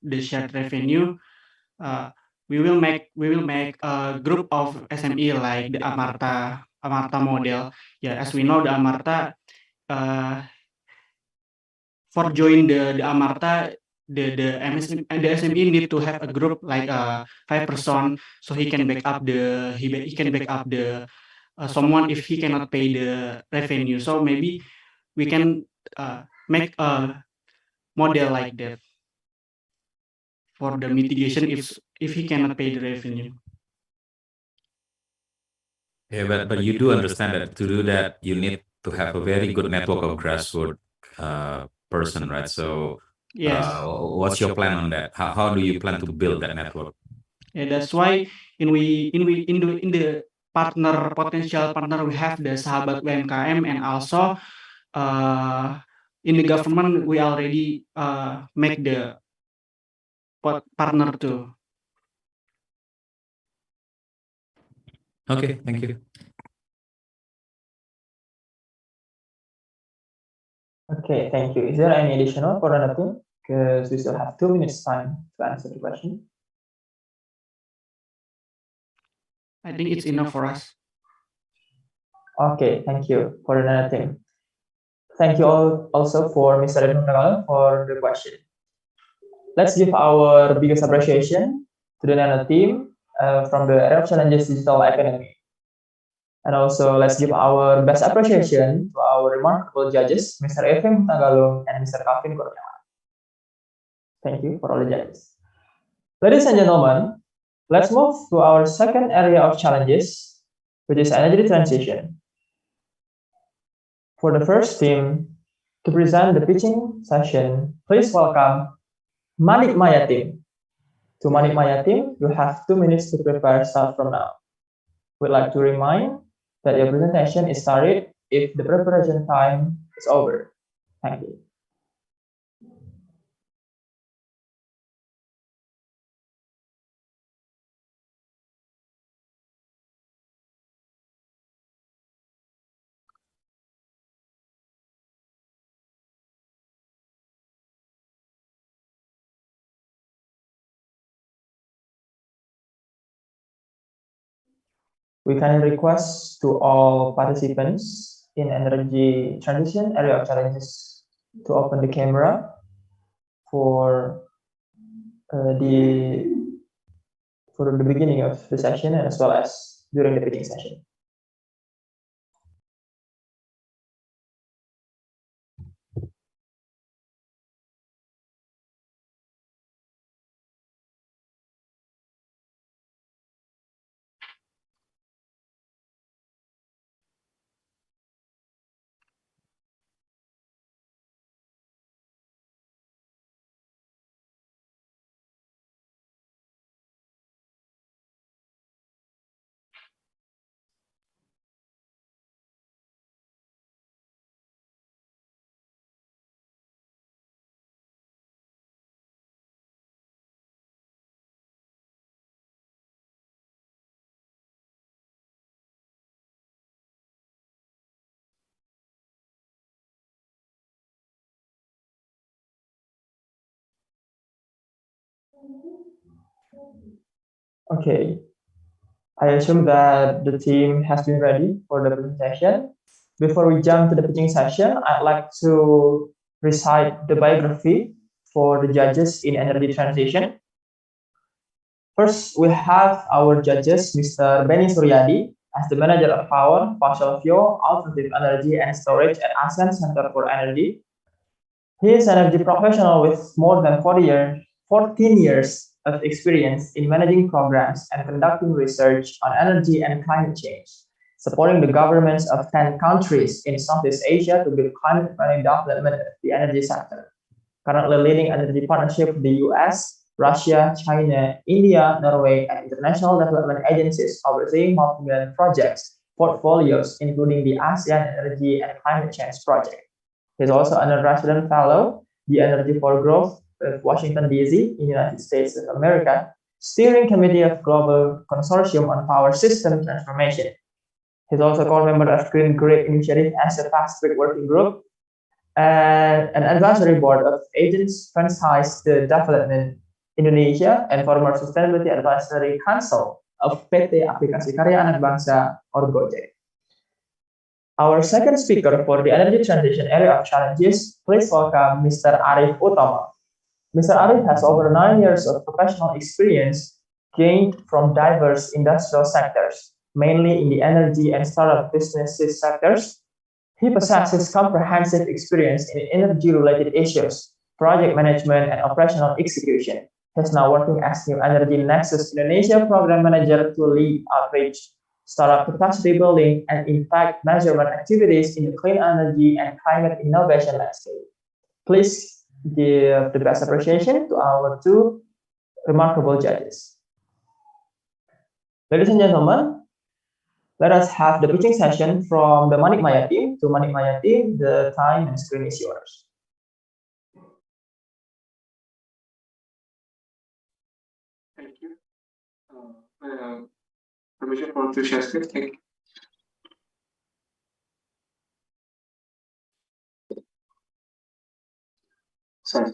the shared revenue, we will make a group of SME like the Amarta model. Yeah, as we know, the Amarta for join the Amarta, the SME need to have a group like 5 person, so he can back up the someone if he cannot pay the revenue. So maybe we can make a model like that for the mitigation if he cannot pay the revenue. Yeah, but you do understand that to do that, you need to have a very good network of grassroots person, right? So, Yes. what's your plan on that? How do you plan to build that network? Yeah, that's why in the potential partner we have the Sahabat UMKM, and also in the government we already make the partner too. Okay, thank you. Okay, thank you. Is there any additional for anything? Because we still have 2 minutes time to answer the question. I think it's enough for us. Okay, thank you for another thing. Thank you all also for Mr. Edmund Tagal for the question. Let's give our biggest appreciation to the Nano team from the Area of Challenges Digital Economy. And also let's give our best appreciation to our remarkable judges, Mr. Efem Tagalung and Mr. Calvin Kurniawan. Thank you for all the judges. Ladies and gentlemen, let's move to our second area of challenges, which is energy transition. For the first team to present the pitching session, please welcome Manik Maya team. To Manik Maya team, you have 2 minutes to prepare start from now. We'd like to remind that your presentation is started if the preparation time is over. Thank you. We kindly request to all participants in energy transition area of challenges to open the camera for the beginning of the session and as well as during the pitching session. Okay, I assume that the team has been ready for the presentation. Before we jump to the pitching session, I'd like to recite the biography for the judges in energy transition. First, we have our judges, Mr. Benny Suryadi, as the Manager of Power, Fossil Fuel, Alternative Energy and Storage at ASEAN Center for Energy. He is an energy professional with more than 14 years of experience in managing programs and conducting research on energy and climate change, supporting the governments of 10 countries in Southeast Asia to build climate-friendly development of the energy sector. Currently leading energy partnership with the US, Russia, China, India, Norway, and international development agencies overseeing multi-million projects, portfolios, including the ASEAN Energy and Climate Change Project. He is also an resident fellow, the Energy for Growth of Washington, D.C., in the United States of America, Steering Committee of Global Consortium on Power System Transformation. He's also a core member of Green Grid Initiative as a Pacific Working Group, and an advisory board of Agents Franchise the Development Indonesia and former Sustainability Advisory Council of PT Aplikasi Karya Anak Bangsa or Gojek. Our second speaker for the energy transition area of challenges, please welcome Mr. Arif Utama. Mr. Arif has over 9 years of professional experience gained from diverse industrial sectors, mainly in the energy and startup businesses sectors. He possesses comprehensive experience in energy-related issues, project management, and operational execution. He is now working as New Energy Nexus Indonesia Program Manager to lead outreach, startup capacity building, and impact measurement activities in the clean energy and climate innovation landscape. Please give the best appreciation to our two remarkable judges. Ladies and gentlemen, let us have the pitching session from the Manik Maya team. To Manik Maya team, the time and screen is yours. Thank you. Permission for to share screen. Thank you. Sorry.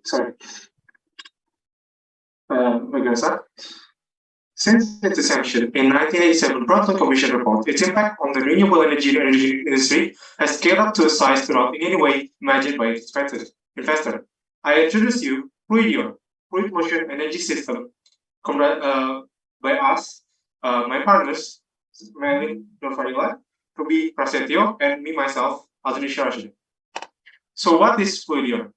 Sorry. Megasa. Since its inception in 1987 Brundtland Commission report, its impact on the renewable energy industry has scaled up to a size not in any way imagined by its investor. I introduce you Fluidion, Fluid Motion Energy System, by us, my partners, Melin Novarila, Ruby Prasetyo, and me myself, Azri Sharjah. So what is Fluidion?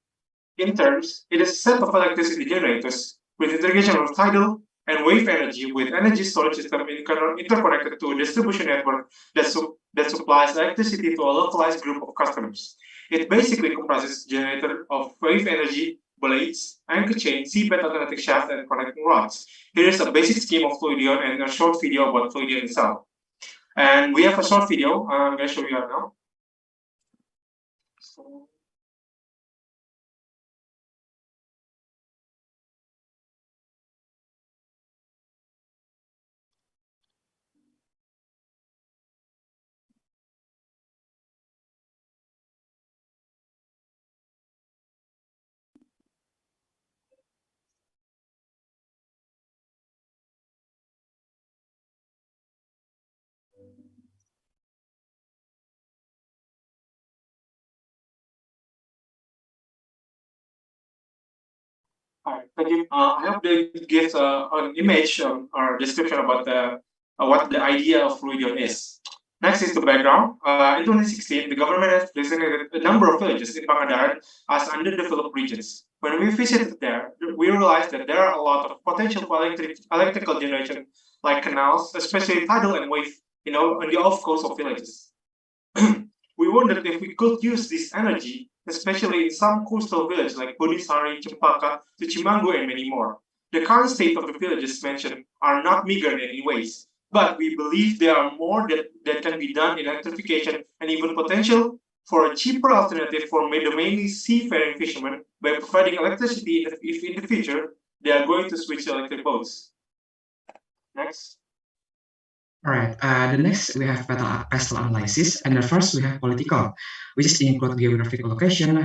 In terms, it is a set of electricity generators with integration of tidal and wave energy with energy storage system interconnected to a distribution network that supplies electricity to a localized group of customers. It basically comprises generator of wave energy, blades, anchor chain, seabed automatic shaft, and connecting rods. Here is a basic scheme of Fluidion and a short video about Fluidion itself. And we have a short video I'm going to show you right now. All right, thank you. I hope they give an image or description about what the idea of Fluidion is. Next is the background. In 2016, the government has designated a number of villages in Pangandaran as underdeveloped regions. When we visited there, we realized that there are a lot of potential for electrical generation, like canals, especially tidal and wave, on the off coast of villages. We wondered if we could use this energy, especially in some coastal villages like Bonisari, Cempaka, Tuchimango, and many more. The current state of the villages mentioned are not meager in any ways, but we believe there are more that can be done in electrification and even potential for a cheaper alternative for the mainly seafaring fishermen by providing electricity if in the future they are going to switch to electric boats. Next. All right, the next we have pestle analysis, and the first we have political, which include geographical location,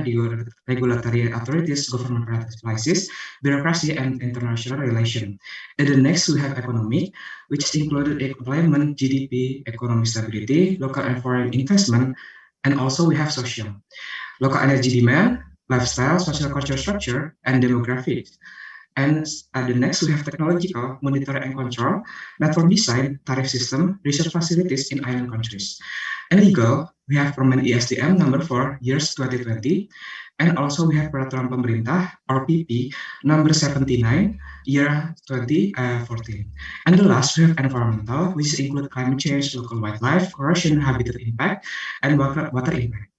regulatory authorities, government policies, bureaucracy, and international relation. And the next we have economic, which included employment, GDP, economic stability, local and foreign investment, and also we have social, local energy demand, lifestyle, social culture structure, and demographics. And the next, we have technological, monitor and control, network design, tariff system, research facilities in island countries. And legal, we have Permen ISDM number 4, years 2020. And also we have Peraturan Pemerintah, or PP, number 79, year 2014. And the last, we have environmental, which include climate change, local wildlife, corrosion, habitat impact, and water impact.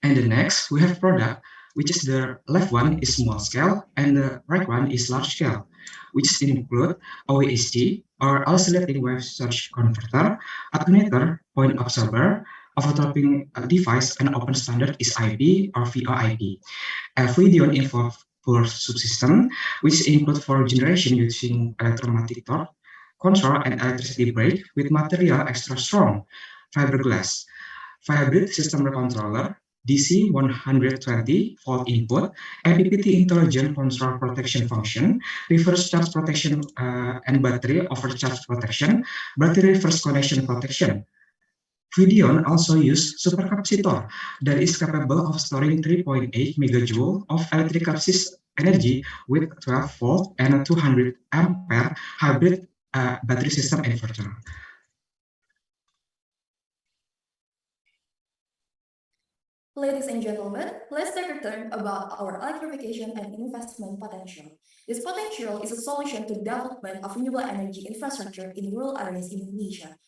And the next, we have product, which is the left one is small scale and the right one is large scale, which include OASG or oscillating wave surge converter, attenuator, point absorber, overtopping device, and open standard is IP or VoIP. Fluidion involved for subsystem, which include for generation using electromagnetic torque, control, and electricity brake with material extra strong, fiberglass, hybrid system controller, DC 120 volt input, MPPT intelligent control protection function, reverse charge protection and battery overcharge protection, battery reverse connection protection. Videon also use supercapacitor that is capable of storing 3.8 megajoule of electric energy with 12 volt and 200 ampere hybrid battery system inverter. Ladies and gentlemen, let's take a turn about our electrification and investment potential. This potential is a solution to development of renewable energy infrastructure in rural areas in Indonesia.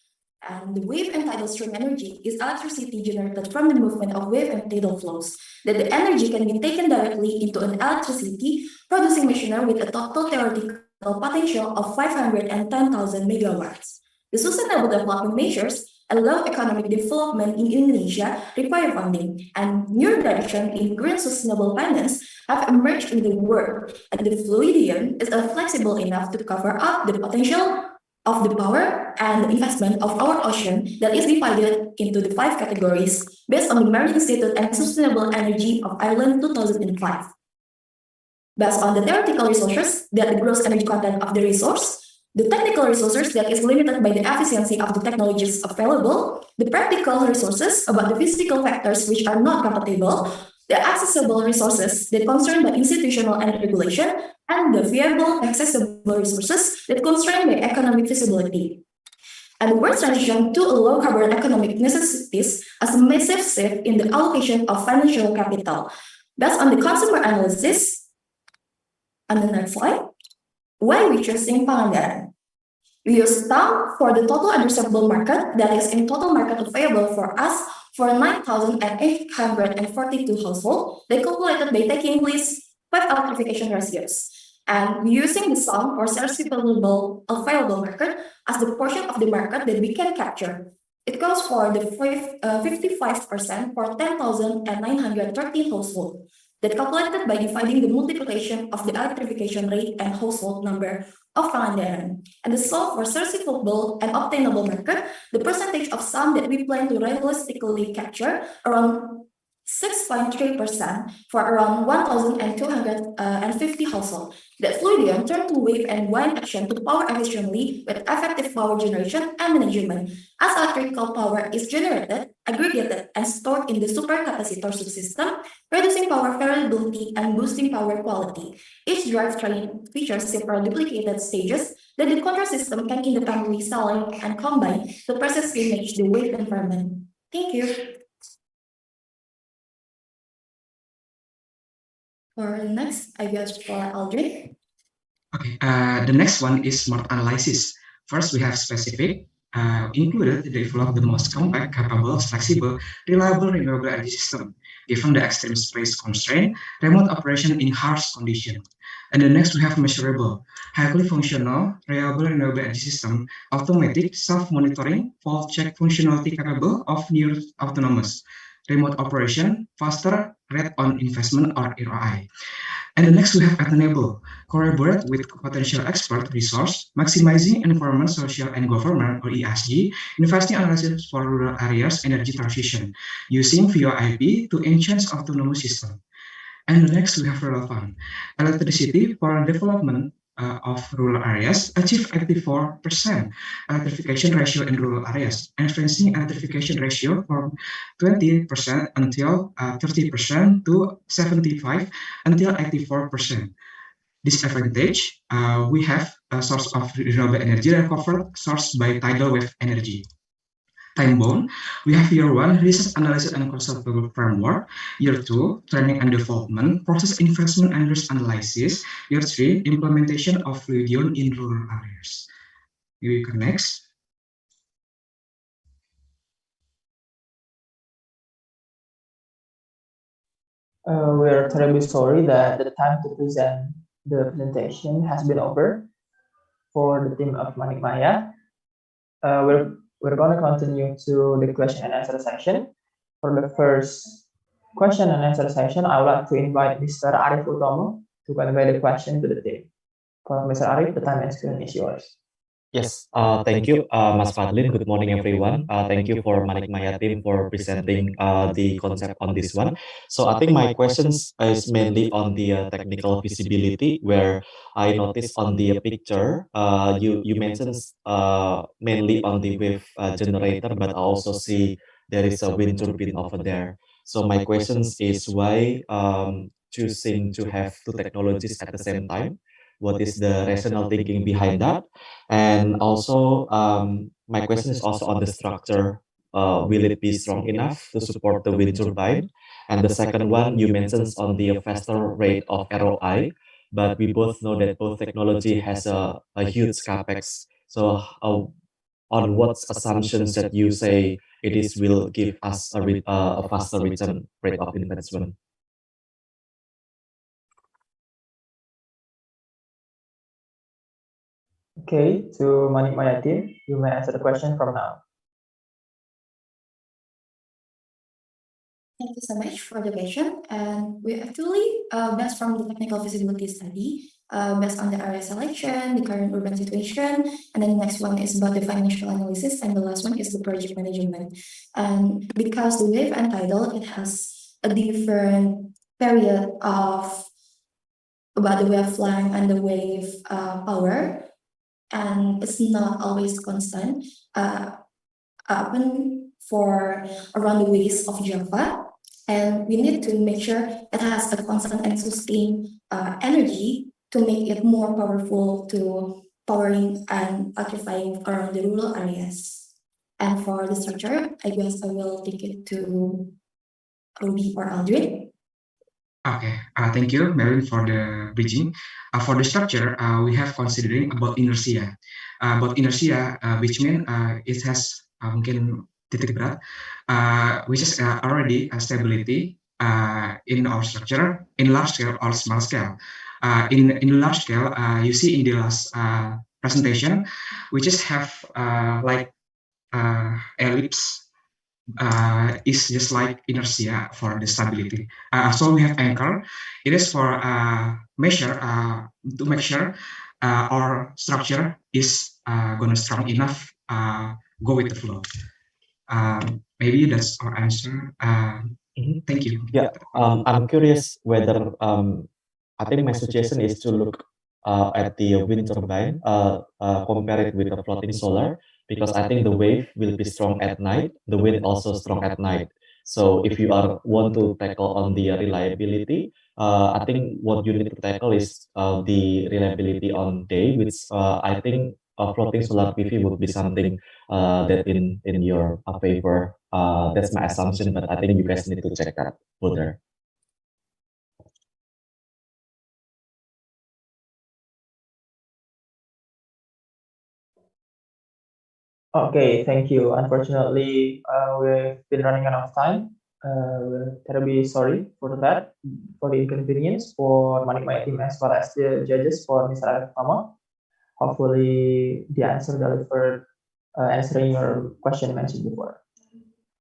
And the wave and tidal stream energy is electricity generated from the movement of wave and tidal flows, that the energy can be taken directly into an electricity producing machinery with a total theoretical potential of 510,000 megawatts. The sustainable development measures allow economic development in Indonesia require funding, and new direction in green sustainable finance have emerged in the world, and the Fluidium is flexible enough to cover up the potential of the power and the investment of our ocean that is divided into the 5 categories based on the Marine Institute and Sustainable Energy of Ireland 2005. Based on the theoretical resources that the gross energy content of the resource, the technical resources that is limited by the efficiency of the technologies available, the practical resources about the physical factors which are not compatible, the accessible resources that concern by institutional and regulation, and the viable accessible resources that constrain by economic feasibility. And the world's transition to a low carbon economic necessities as a massive shift in the allocation of financial capital. Based on the consumer analysis, on the next slide, why we choosing Pangandaran? We use TAM for the total addressable market that is in total market available for us for 9,842 households. They calculated by taking these 5 electrification ratios. And using the sum for serviceable available market as the portion of the market that we can capture. It goes for the 55% for 10,913 households. That calculated by dividing the multiplication of the electrification rate and household number of Pangandaran. And the sum for serviceable and obtainable market, the percentage of sum that we plan to realistically capture, around 6.3% for around 1,250 households. That Fluidium turned to wave and wind action to power efficiently with effective power generation and management. As electrical power is generated, aggregated, and stored in the supercapacitor subsystem, reducing power variability and boosting power quality. Each drivetrain features several duplicated stages that the control system can independently select and combine to precisely manage the wave environment. Thank you. For next, I guess for Aldrin. Okay, the next one is smart analysis. First, we have specific, included to develop the most compact, capable, flexible, reliable renewable energy system, given the extreme space constraint, remote operation in harsh condition. And the next, we have measurable, highly functional, reliable renewable energy system, automatic, self-monitoring, fault check functionality capable of near autonomous, remote operation, faster rate on investment or ROI. And the next we have attainable, collaborate with potential expert resource, maximizing environment, social, and government or ESG, investing analysis for rural areas energy transition, using VoIP to enhance autonomous system. And the next we have relevant, electricity for development of rural areas, achieve 84% electrification ratio in rural areas, advancing electrification ratio from 20% until 30% to 75% until 84%. Disadvantage, we have a source of renewable energy recovered sourced by tidal wave energy. Time bound, we have year 1, research analysis and conceptual framework, year 2, training and development, process investment and risk analysis, year 3, implementation of Fluidium in rural areas. You can next. We're terribly sorry that the time to present the presentation has been over for the team of Manik Maya. We're going to continue to the question and answer session. For the first question and answer session, I would like to invite Mr. Arif Utomo to convey the question to the team. For Mr. Arif, the time and screen is yours. Yes, thank you, Mas Fadlin. Good morning, everyone. Thank you for Manik Maya team for presenting the concept on this one. So I think my questions is mainly on the technical feasibility, where I noticed on the picture, you mentioned mainly on the wave generator, but I also see there is a wind turbine over there. So my questions is why choosing to have two technologies at the same time? What is the rational thinking behind that? And also, my question is also on the structure. Will it be strong enough to support the wind turbine? And the second one, you mentioned on the faster rate of ROI, but we both know that both technology has a huge capex. So, on what assumptions that you say it is will give us a faster return rate of investment? Okay, to Manik Maya team, you may answer the question from now. Thank you so much for the question. And we actually, based from the technical feasibility study, based on the area selection, the current urban situation, and then the next one is about the financial analysis, and the last one is the project management. And because the wave and tidal, it has a different period of about the wave length and the wave power, and it's not always constant. Happen for around the waves of Java, and we need to make sure it has a constant and sustained energy to make it more powerful to powering and electrifying around the rural areas. And for the structure, I guess I will take it to Ruby or Aldrin. Okay, thank you, Melvin, for the bridging. For the structure, we have considering about inertia. Which means it has mungkin titik berat, which is already a stability in our structure in large scale or small scale. In large scale, you see in the last presentation, which is have like ellipse. Is just like inertia for the stability. So we have anchor. It is for measure to make sure our structure is gonna strong enough. Go with the flow. Maybe that's our answer. Thank you. Yeah, I'm curious whether I think my suggestion is to look at the wind turbine, compare it with the floating solar, because I think the wave will be strong at night, the wind also strong at night. So if you want to tackle on the reliability, I think what you need to tackle is the reliability on day, which I think floating solar PV would be something that in your favor. That's my assumption, but I think you guys need to check that further. Okay, thank you. Unfortunately, we've been running out of time. We're terribly sorry for that, for the inconvenience for Manik Maya team as well as the judges for Mr. Arif Pama. Hopefully, the answer delivered answering your question mentioned before.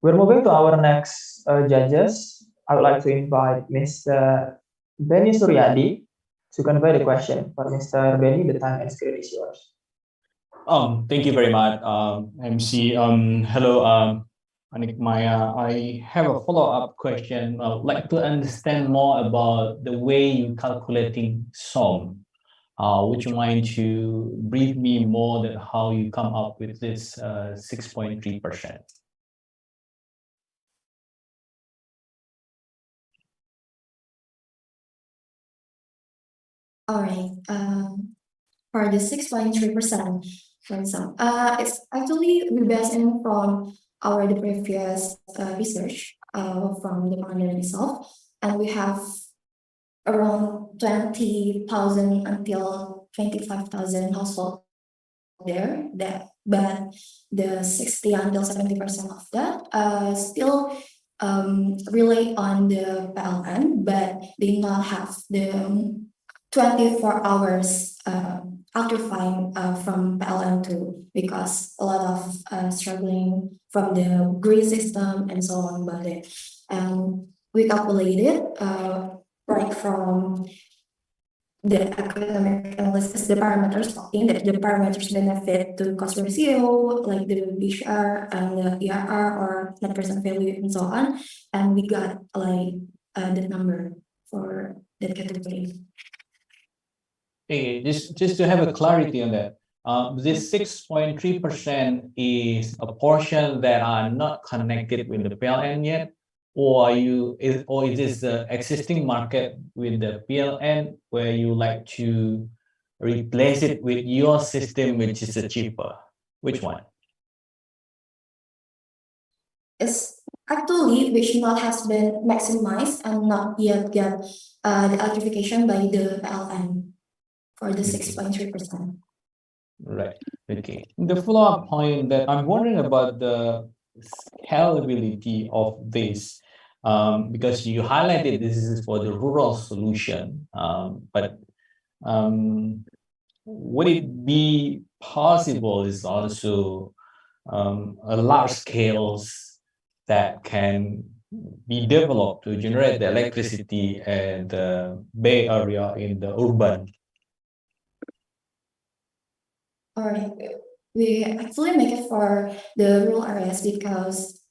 We're moving to our next judges. I would like to invite Mr. Benny Suryadi to convey the question. For Mr. Benny, the time and screen is yours. Thank you very much, MC. Hello, Manik Maya. I have a follow-up question. I'd like to understand more about the way you calculating SOM. Would you mind to brief me more that how you come up with this 6.3%? All right. For the 6.3%, for example, it's actually we based in from our the previous research from the Mandarin itself, and we have around 20,000 until 25,000 households there. But the 60 until 70% of that still rely on the PLN, but they not have the 24 hours electrifying from PLN2 because a lot of struggling from the grid system and so on about it. And we calculated right from the economic analysis, the parameters, talking that the parameters benefit to cost ratio, like the BCR and the ERR or net present value and so on. And we got like the number for that category. Okay, just to have a clarity on that. This 6.3% is a portion that are not connected with the PLN yet, or is this the existing market with the PLN where you like to replace it with your system, which is cheaper? Which one? It's actually which not has been maximized and not yet get the electrification by the PLN for the 6.3%. Right. Okay. The follow-up point that I'm wondering about the scalability of this, because you highlighted this is for the rural solution, but would it be possible is also a large scales that can be developed to generate the electricity at the Bay Area in the urban? Or we actually make it for the rural areas because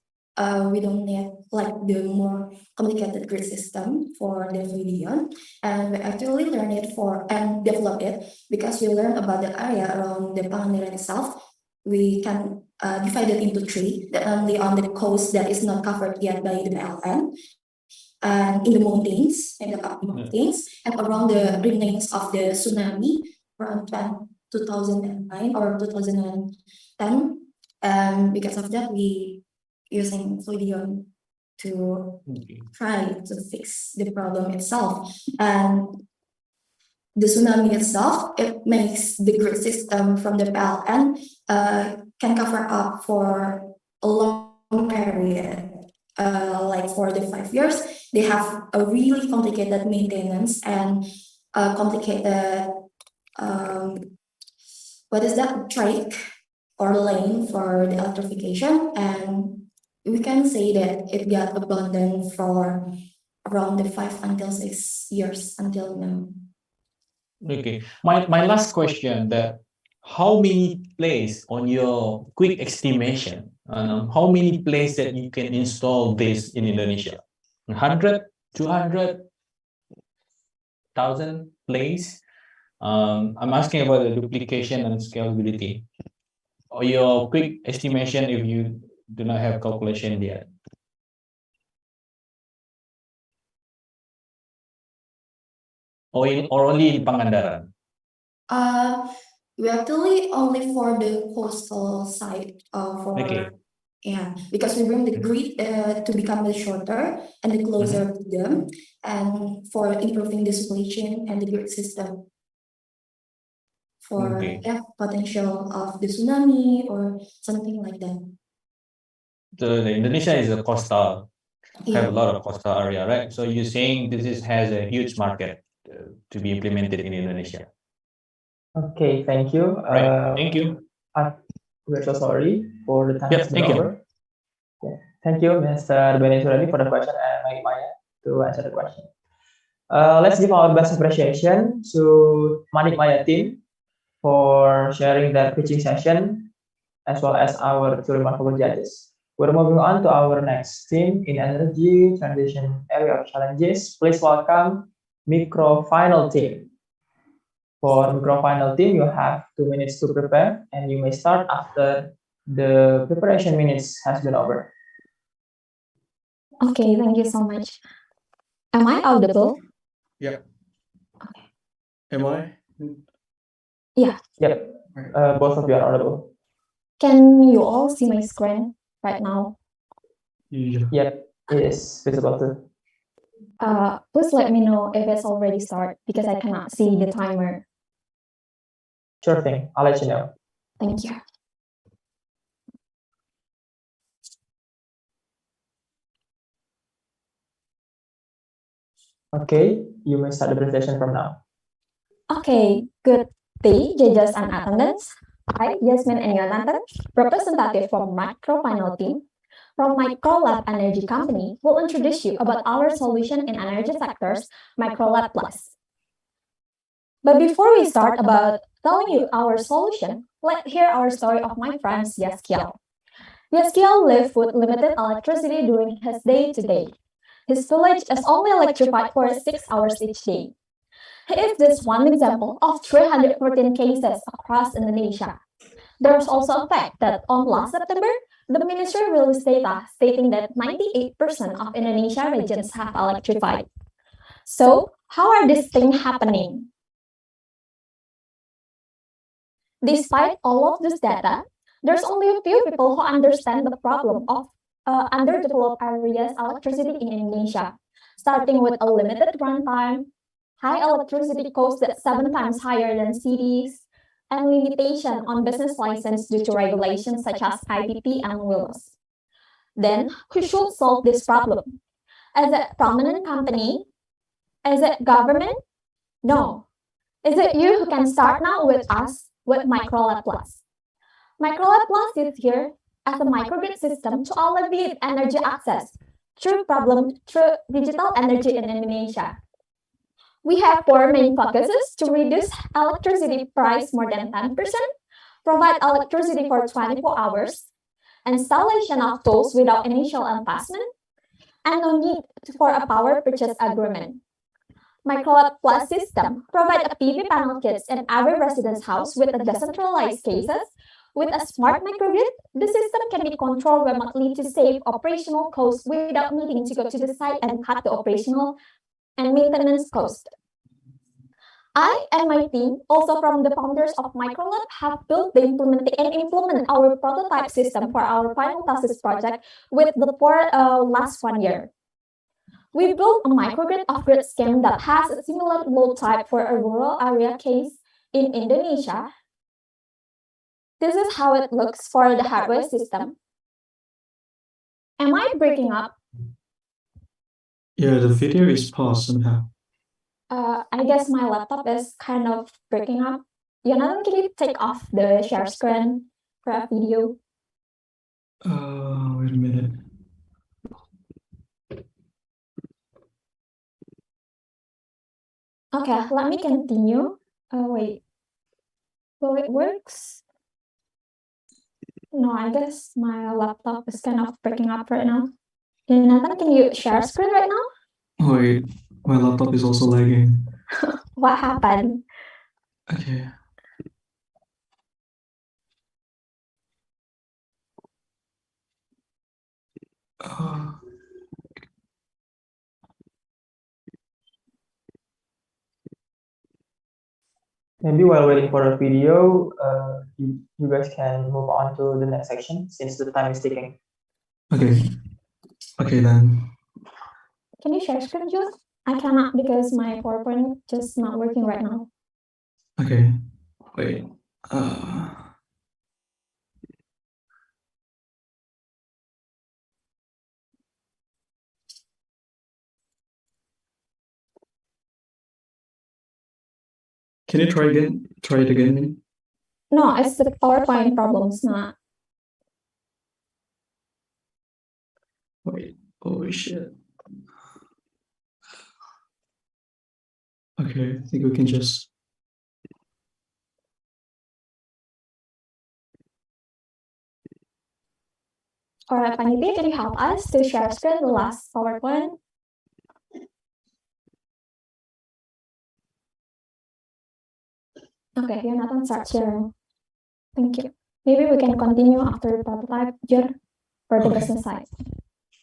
we don't need like the more complicated grid system for the video, and we actually learn it for and develop it because we learn about the area around the Pangandaran itself. We can divide it into three: that only on the coast that is not covered yet by the PLN, and in the mountains, in the mountains, and around the remains of the tsunami around 2009 or 2010, and because of that we using Fluidion to try to fix the problem itself. And the tsunami itself, it makes the grid system from the PLN can cover up for a long period, like for the 5 years. They have a really complicated maintenance and complicated what is that, track or lane for the electrification, and we can say that it got abandoned for around the 5 until 6 years until now. Okay, my last question, that how many places on your quick estimation, how many places that you can install this in Indonesia? 100, 200, 1,000 places? I'm asking about the duplication and scalability, or your quick estimation if you do not have calculation yet. Or only in Pangandaran? We actually only for the coastal side Okay. Yeah, because we bring the grid to become the shorter and the closer to them, and for improving the supply chain and the grid system for potential of the tsunami or something like that. So the Indonesia is a coastal, have a lot of coastal area, right? So you're saying this has a huge market to be implemented in Indonesia. Okay, thank you. Right, thank you. We're so sorry for the time Yep, has been thank you. over. Okay. Thank you, Mr. Benny Suradi, for the question, and Maya to answer the question. Let's give our best appreciation to Manik Maya team for sharing their pitching session, as well as our two remarkable judges. We're moving on to our next team in energy transition area of challenges. Please welcome microfinal team. For microfinal team, you have 2 minutes to prepare, and you may start after the preparation minutes has been over. Okay, thank you so much. Am I audible? Yeah. Am I? Yeah. Yep. Both of you are audible. Can you all see my screen right now? Yeah. Yep, it is visible too. Please let me know if it's already started because I cannot see the timer. Sure thing, I'll let you know. Thank you. Okay, you may start the presentation from now. Okay, good day, judges and attendants. I, Yasmin Eniananten, representative from Microfinal team from Microlab Energy Company, will introduce you about our solution in energy sectors, Microlab Plus. But before we start about telling you our solution, let's hear our story of my friend Yaskiel. Yaskiel lived with limited electricity during his day-to-day. His village is only electrified for 6 hours each day. He is just one example of 314 cases across Indonesia. There's also a fact that on last September, the ministry released data stating that 98% of Indonesia regions have electrified. So, how are these things happening? Despite all of this data, there's only a few people who understand the problem of underdeveloped areas electricity in Indonesia, starting with a limited runtime, high electricity costs that's 7 times higher than cities, and limitation on business license due to regulations such as IPP and WILOS. Then, who should solve this problem? Is it prominent company? Is it government? No. Is it you who can start now with us with Microlab Plus? Microlab Plus is here as a microgrid system to alleviate energy access through digital energy in Indonesia. We have 4 main focuses to reduce electricity price more than 10%, provide electricity for 24 hours, installation of tools without initial investment, and no need for a power purchase agreement. Microlab Plus system provide a PV panel kits in every residence house with a decentralized cases. With a smart microgrid, the system can be controlled remotely to save operational costs without needing to go to the site and cut the operational and maintenance cost. I and my team, also from the founders of Microlab, have built implement our prototype system for our final TASIS project with the last 1 year. We built a microgrid off-grid scheme that has a similar load type for a rural area case in Indonesia. This is how it looks for the hardware system. Am I breaking up? Yeah, the video is paused somehow. I guess my laptop is kind of breaking up. Jonathan, can you take off the share screen for a video? Wait a minute. Okay, let me continue. Wait. Will it works? No, I guess my laptop is kind of breaking up right now. Jonathan, can you share screen right now? Wait, my laptop is also lagging. What happened? Okay. Maybe while waiting for the video, you guys can move on to the next section since the time is ticking. Okay. Okay then. Can you share screen, Joe? I cannot because my PowerPoint just not working right now. Okay. Wait. Can you try again? Try it again. No, it's the PowerPoint problems, not. Wait. Oh shit. Okay, I think we can just. Alright, Panitia, can you help us to share screen the last PowerPoint? Okay, Jonathan, start sharing. Thank you. Maybe we can continue after the prototype, Jer, for the business side.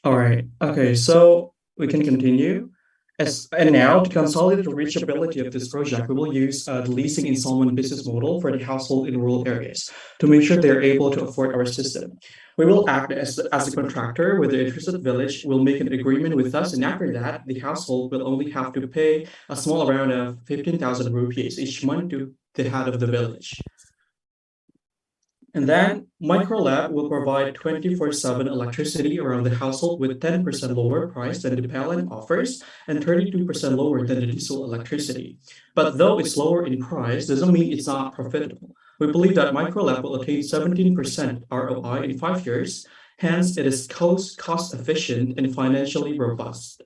All right. Okay, so we can continue. And now, to consolidate the reachability of this project, we will use the leasing installment business model for the household in rural areas to make sure they're able to afford our system. We will act as a contractor where the interested village will make an agreement with us, and after that, the household will only have to pay a small amount of 15,000 rupees each month to the head of the village. And then Microlab will provide 24/7 electricity around the household with 10% lower price than the PLN offers and 32% lower than the diesel electricity. But though it's lower in price, doesn't mean it's not profitable. We believe that Microlab will attain 17% ROI in 5 years, hence it is cost efficient and financially robust.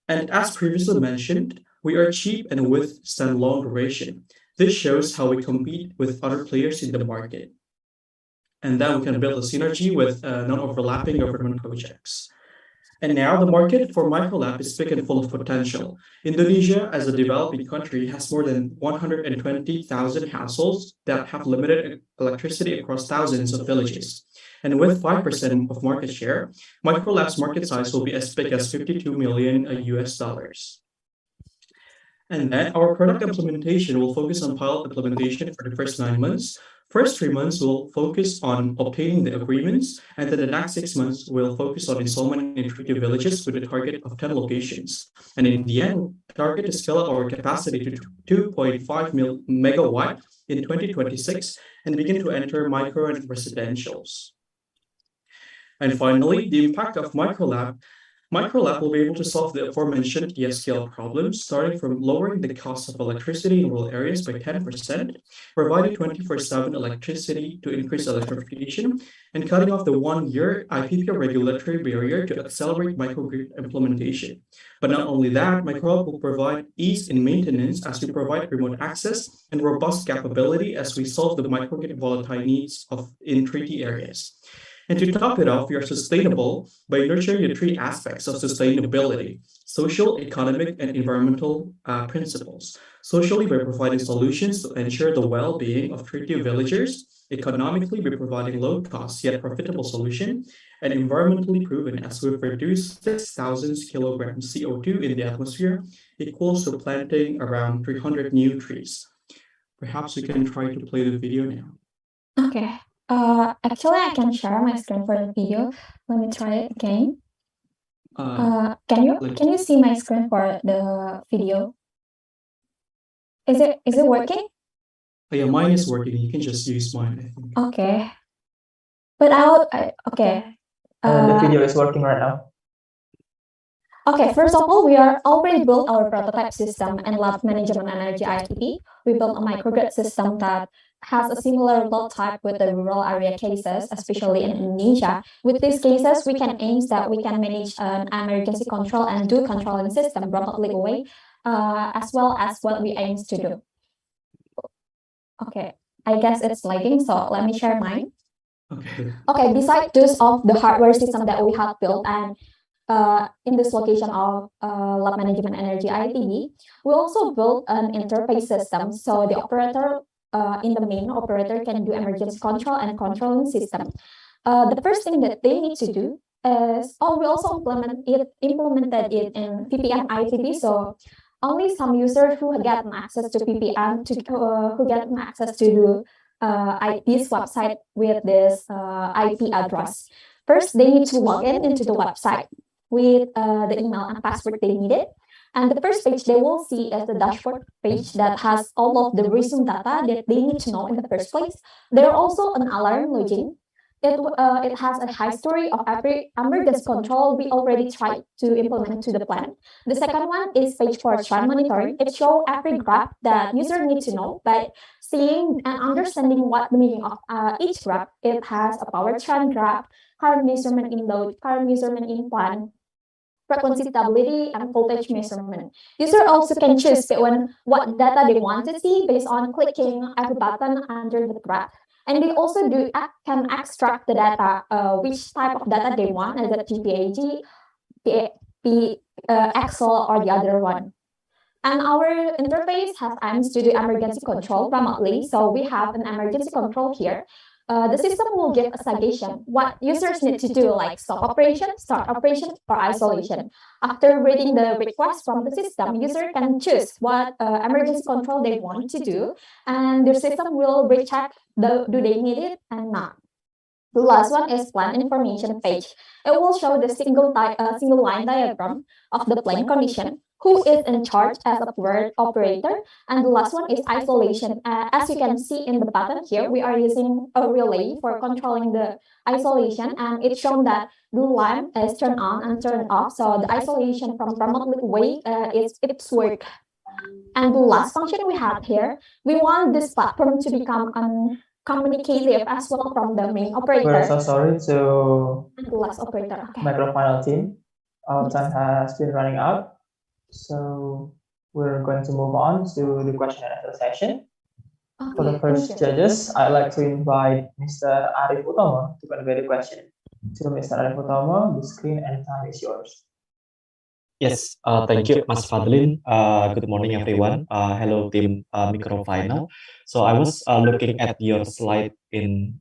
And as previously mentioned, We are cheap and withstand long duration. This shows how we compete with other players in the market. And then we can build a synergy with non-overlapping government projects. And now the market for Microlab is big and full of potential. Indonesia, as a developing country, has more than 120,000 households that have limited electricity across thousands of villages. And with 5% of market share, Microlab's market size will be as big as 52 million US dollars. And then our product implementation will focus on pilot implementation for the first 9 months. First 3 months will focus on obtaining the agreements, and then the next 6 months will focus on installment in 30 villages with a target of 10 locations. And in the end, target to scale up our capacity to 2.5 megawatt in 2026 and begin to enter micro and residentials. And finally, the impact of Microlab. Microlab will be able to solve the aforementioned ESKL problems, starting from lowering the cost of electricity in rural areas by 10%, providing 24/7 electricity to increase electrification, and cutting off the 1-year IPP regulatory barrier to accelerate microgrid implementation. But not only that, Microlab will provide ease in maintenance as we provide remote access and robust capability as we solve the microgrid volatile needs in treaty areas. And to top it off, we are sustainable by nurturing the 3 aspects of sustainability: social, economic, and environmental principles. Socially, by providing solutions to ensure the well-being of treaty villagers; economically, by providing low-cost yet profitable solution; and environmentally proven, as we've reduced 6,000 kilograms CO2 in the atmosphere, equals to planting around 300 new trees. Perhaps we can try to play the video now. Okay. Actually, I can share my screen for the video. Let me try it again. Can you see my screen for the video? Is it working? Oh, yeah, mine is working. You can just use mine, I think. Okay. But okay. The video is working right now. Okay, first of all, we are already built our prototype system and lab management energy ITP. We built a microgrid system that has a similar load type with the rural area cases, especially in Indonesia. With these cases, we can aim that we can manage an emergency control and do controlling system remotely away, as well as what we aim to do. Okay, I guess it's lagging, so let me share mine. Okay, besides those of the hardware system that we have built and in this location of lab management energy ITB, we also built an interface system so the operator in the main operator can do emergency control and controlling system. The first thing that they need to do is, we also implemented it in PPM ITB, so only some users who get access to PPM who get access to this website with this IP address. First, they need to log into the website with the email and password they needed. And the first page they will see is the dashboard page that has all of the recent data that they need to know in the first place. There are also an alarm login. It has a history of every emergency control we already tried to implement to the plan. The second one is page for trend monitoring. It shows every graph that user needs to know by seeing and understanding what the meaning of each graph. It has a power trend graph, current measurement in load, current measurement in plan, frequency stability, and voltage measurement. User also can choose what data they want to see based on clicking every button under the graph. And they also can extract the data, which type of data they want, as a GPAG, Excel, or the other one. And our interface aims to do emergency control remotely. So we have an emergency control here. The system will give a suggestion what users need to do, like stop operation, start operation, or isolation. After reading the request from the system, user can choose what emergency control they want to do, and the system will recheck do they need it and not. The last one is plan information page. It will show the single line diagram of the plan condition, who is in charge as a word operator, and the last one is isolation. As you can see in the button here, we are using a relay for controlling the isolation, and it's shown that the lamp is turned on and turned off, so the isolation from remotely away it's work. And the last function we have here, we want this platform to become communicative as well from the main operator. We're so sorry to the last operator. Okay. Microfinal team. Our time has been running out. So we're going to move on to the question and answer session. For the Okay, first thank you. judges, I'd like to invite Mr. Arif Utomo to convey the question. To Mr. Arif Utomo, the screen and time is yours. Yes, thank you, Mas Fadlin. Good morning, everyone. Hello, team Microfinal. So I was looking at your slide in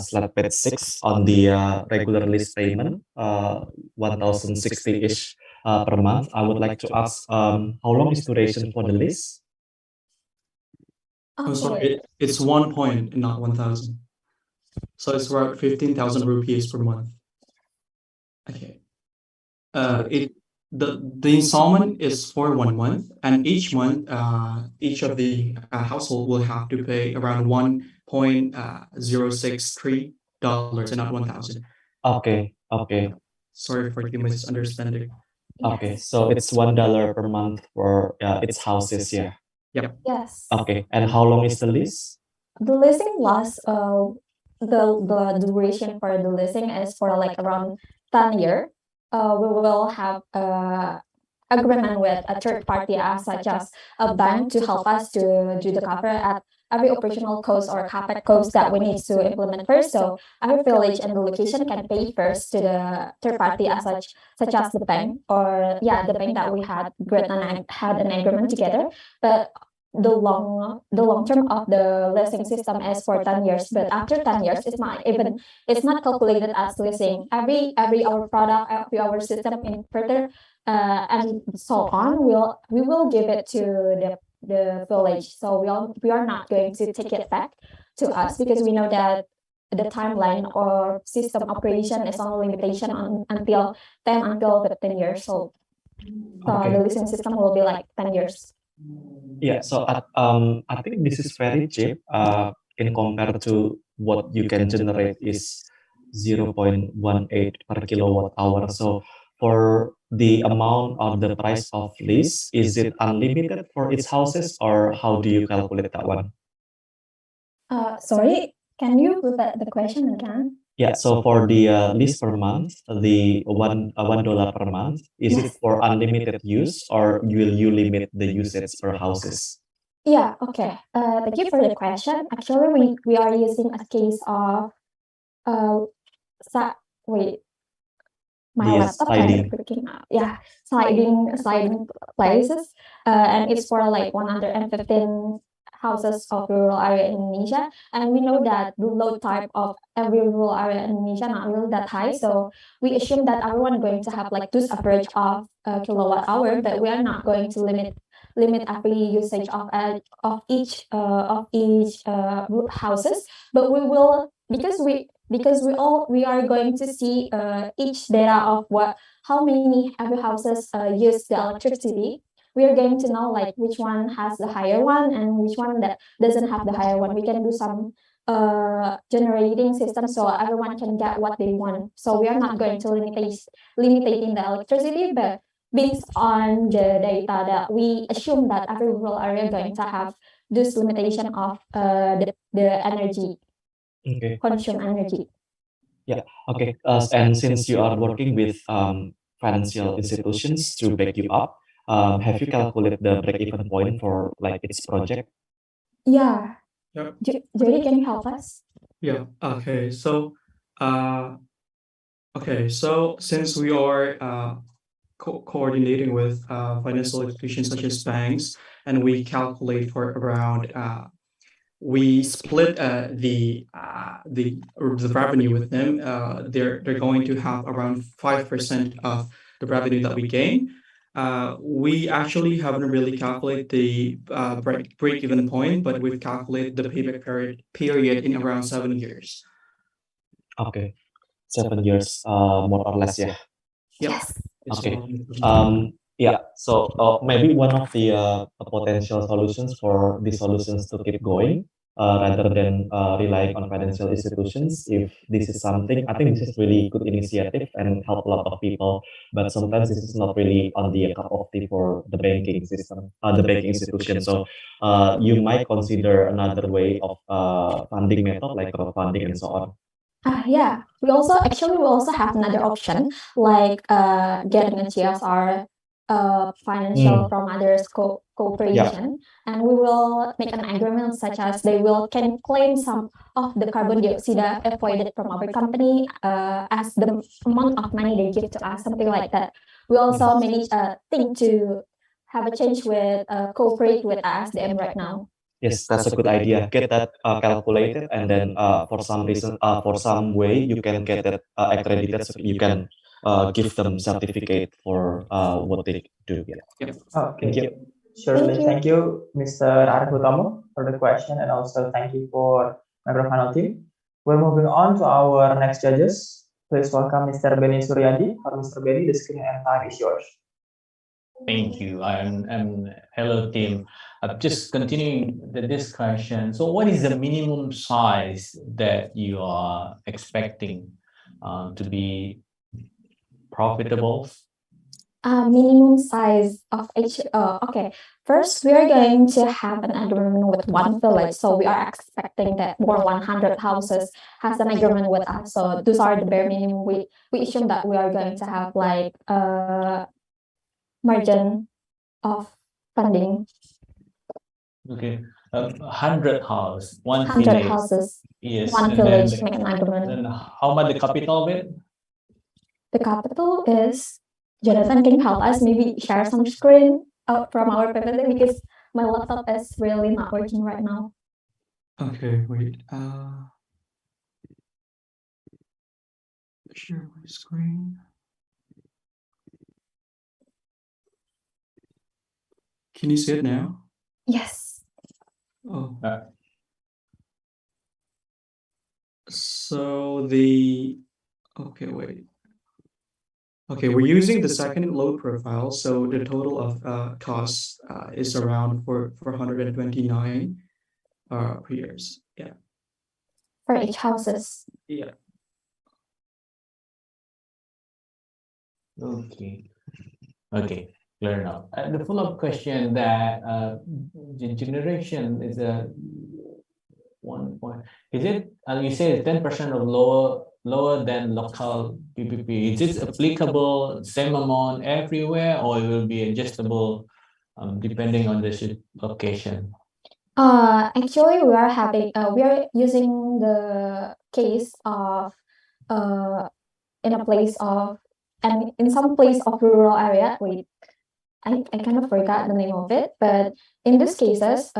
slide page 6 on the regular list payment, 1,060-ish per month. I would like to ask, how long is duration for the list? Oh, sorry, it's 1 point, not 1,000. So it's around 15,000 rupees per month. Okay. The installment is for 1 month, and each month, each of the household will have to pay around $1.063 and not 1,000. Okay, okay, Sorry for the misunderstanding. okay. So it's $1 per month for its houses, yeah. Yep. Yes. Okay, and how long is the lease? The leasing lasts, the duration for the leasing is for like around 10 years. We will have agreement with a third party, such as a bank, to help us to do the cover at every operational cost or capex cost that we need to implement first. So every village and the location can pay first to the third party, such as the bank, or the bank that we had an agreement together. But the long term of the leasing system is for 10 years, but after 10 years it's not calculated as leasing. Every our product, every our system in further and so on, we will give it to the village. So we are not going to take it back to us, because we know that the timeline or system operation is on limitation until 15 years old. So Okay. the leasing system will be like 10 years. Yeah, so I think this is very cheap in compared to what you can generate is 0.18 per kilowatt hour. So for the amount or the price of lease, is it unlimited for its houses, or how do you calculate that one? Sorry, can you repeat the question again? Yeah, so for the lease per month, the $1 per month, is it Yes. for unlimited use, or will you limit the usage per houses? Yeah, okay. Thank you for the question. Actually, we are using a case of wait, my The laptop kind of sliding. freaking out. Yeah, sliding places. And it's for like 115 houses of rural area in Indonesia. And we know that the load type of every rural area in Indonesia not really that high. So we assume that everyone going to have like this average of kilowatt hour, but we are not going to limit every usage of each houses. But we will, because we are going to see each data of how many every houses use the electricity. We are going to know like which one has the higher one and which one that doesn't have the higher one. We can do some generating system so everyone can get what they want. So we are not going to limiting the electricity, but based on the data that we assume that every rural area going to have this limitation of the energy. Okay. Consume energy. Yeah. Okay. And since you are working with financial institutions to back you up, have you calculated the break-even point for like its project? Yeah. Yep. Jody, can you help us? Yeah. Okay. So, since we are coordinating with financial institutions such as banks, and we calculate for around we split the revenue with them. They're going to have around 5% of the revenue that we gain. We actually haven't really calculated the break-even point, but we've calculated the payback period in around 7 years. Okay, 7 years, more or less, yeah. Yes. Okay. Yeah. So maybe one of the potential solutions for these solutions to keep going, rather than relying on financial institutions, if this is something, I think this is really good initiative and help a lot of people. But sometimes this is not really on the cup of tea for the banking system, the banking institution. So you might consider another way of funding method like crowdfunding and so on. Yeah, we also have another option like getting a CSR financial Mm. from others cooperation, and we will make an agreement such as they can claim some of the carbon dioxide avoided from our company as the amount of money they give to us, something like that. We also think to have a change with cooperate with ASDM right now. Yes, that's a good idea. Get that calculated, and then for some reason, for some way, you can get that accredited, so you can give them certificate for what they do. Yeah. Thank Okay, you. surely. Thank Thank you, Mr. Arif Utamo, for the question, and also thank you for microfinal team. We're moving on to our next judges. Please welcome Mr. Benny Suryadi. For Mr. Benny, the screen and time is yours. Thank you. And hello, team. Just continuing the discussion. So, what is the minimum size that you are expecting to be profitable? Minimum size of each. Okay. First, we are going to have an agreement with one village. So we are expecting that more 100 houses has an agreement with us. So those are the bare minimum. We assume that we are going to have like a margin of funding. Okay, 100 house, one 100 village. houses, Yes, one and village then make an agreement. then how about the capital of it? The capital is, Jonathan, can you help us maybe share some screen from our PPT because my laptop is really not working right now. Okay, wait. Share my screen. Can you see it now? Yes. Oh. Uh, So okay, wait. Okay, we're using the second load profile, so the total of costs is around 429 per years. Yeah. For each houses. Yeah. Okay. Okay, clear now. The follow-up question that the generation is a 1 point. Is it? You say 10% of lower than local PPP. Is it applicable same amount everywhere, or it will be adjustable depending on the location? Actually, we are using the case of in a place of, and in some place of rural area. Wait, I kind of forgot the name of it, but in these cases,